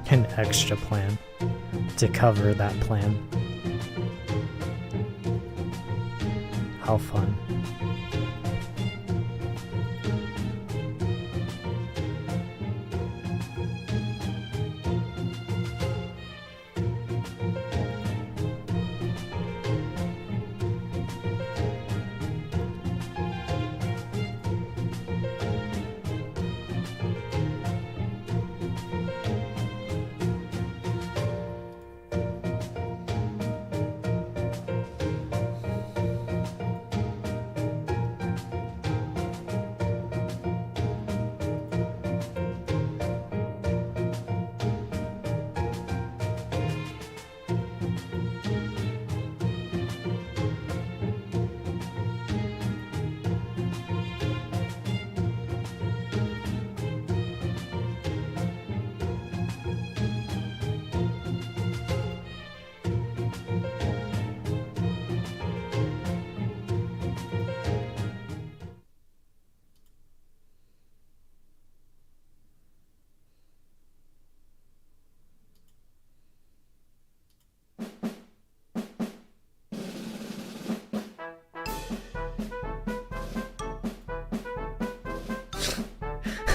An extra plan to cover that plan. How fun.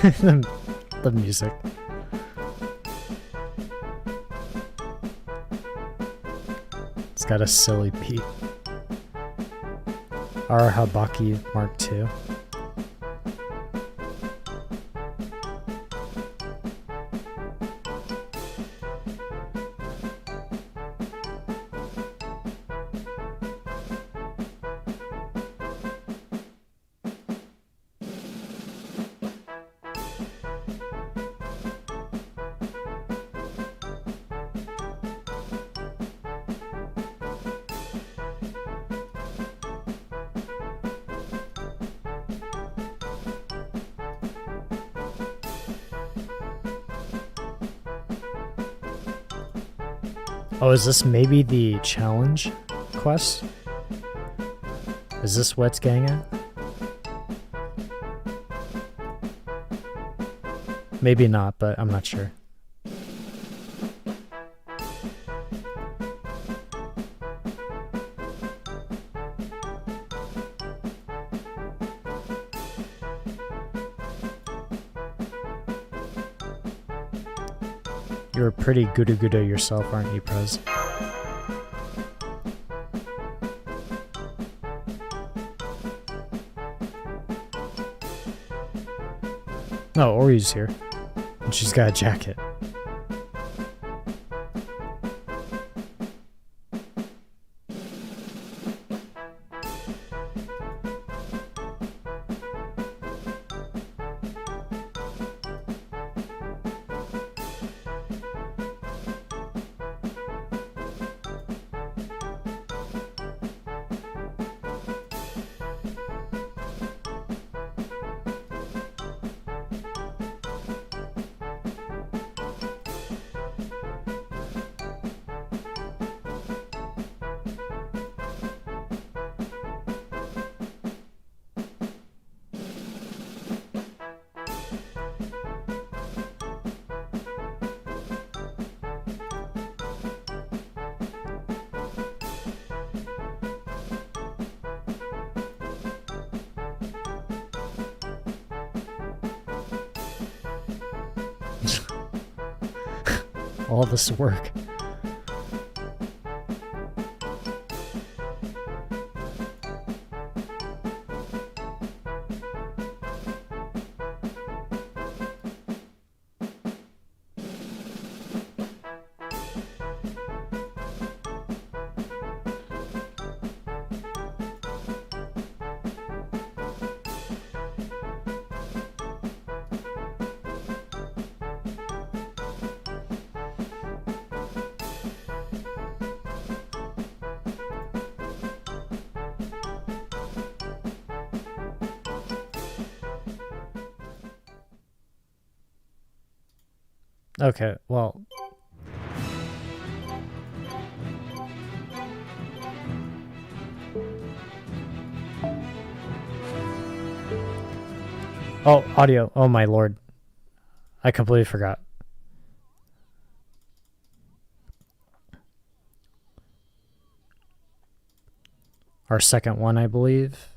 the music. It's got a silly beat. Arahabaki Mark II. Oh, is this maybe the challenge quest? Is this what it's getting at? Maybe not, but I'm not sure. You're pretty GudaGuda yourself, aren't you, Prez? Oh, Ori's here. And she's got a jacket. all this work. Okay, well. Oh, audio. Oh my lord. I completely forgot. Our second one, I believe.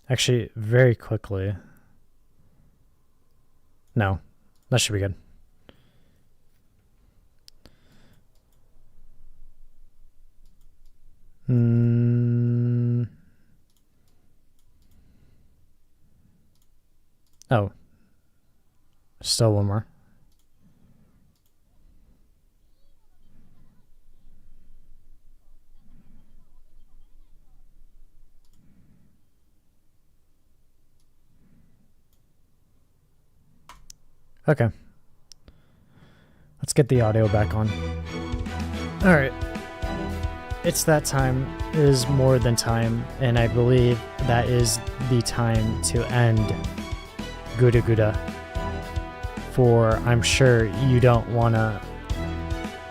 Actually, very quickly. No, that should be good. Oh, still one more. Okay. Let's get the audio back on. Alright. It's that time. It is more than time, and I believe that is the time to end GudaGuda. For I'm sure you don't want to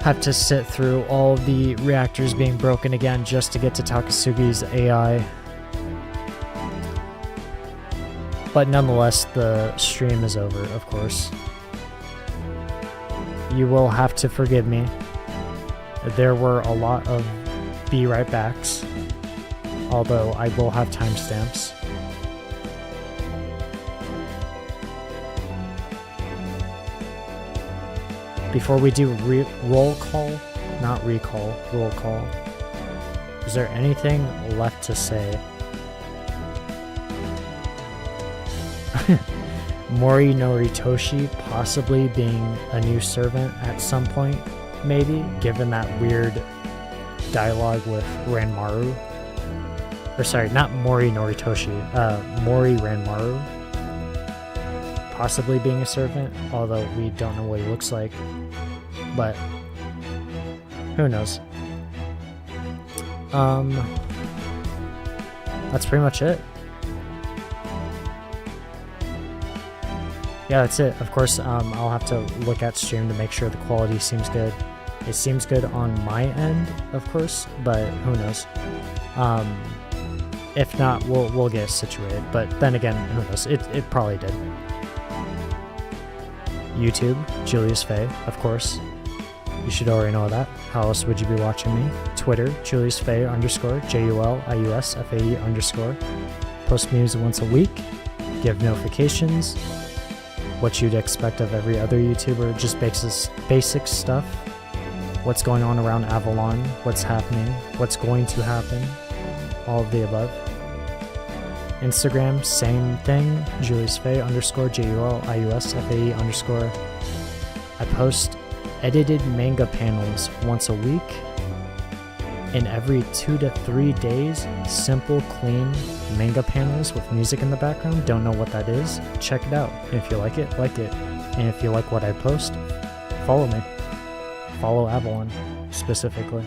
have to sit through all the reactors being broken again just to get to Takasugi's AI. But nonetheless, the stream is over, of course. You will have to forgive me. There were a lot of be right backs, although I will have timestamps. Before we do roll call, not recall, roll call, is there anything left to say? Mori Noritoshi possibly being a new servant at some point, maybe, given that weird dialogue with Ranmaru. Or sorry, not Mori Noritoshi, Mori Ranmaru. Possibly being a servant, although we don't know what he looks like. But who knows? That's pretty much it. Yeah, that's it. Of course, I'll have to look at stream to make sure the quality seems good. It seems good on my end, of course, but who knows? If not, we'll get situated. But then again, who knows? It probably did. YouTube, Julius Faye, of course. You should already know that. How else would you be watching me? Twitter, Julius Faye _ JULIUSFAE_. Post memes once a week. Give notifications. What you'd expect of every other YouTuber, just basic stuff. What's going on around Avalon, what's happening, what's going to happen, all of the above. Instagram, same thing, Julius Faye _ JULIUSFAE_. I post edited manga panels once a week, and every 2 to 3 days, simple, clean manga panels with music in the background. Don't know what that is? Check it out. If you like it, like it. And if you like what I post, follow me. Follow Avalon, specifically.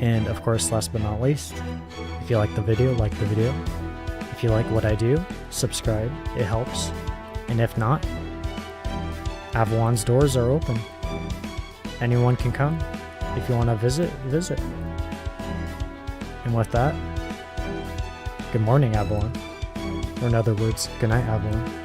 And of course, last but not least, if you like the video, like the video. If you like what I do, subscribe. It helps. And if not, Avalon's doors are open. Anyone can come. If you want to visit, visit. And with that, good morning, Avalon. Or in other words, good night, Avalon.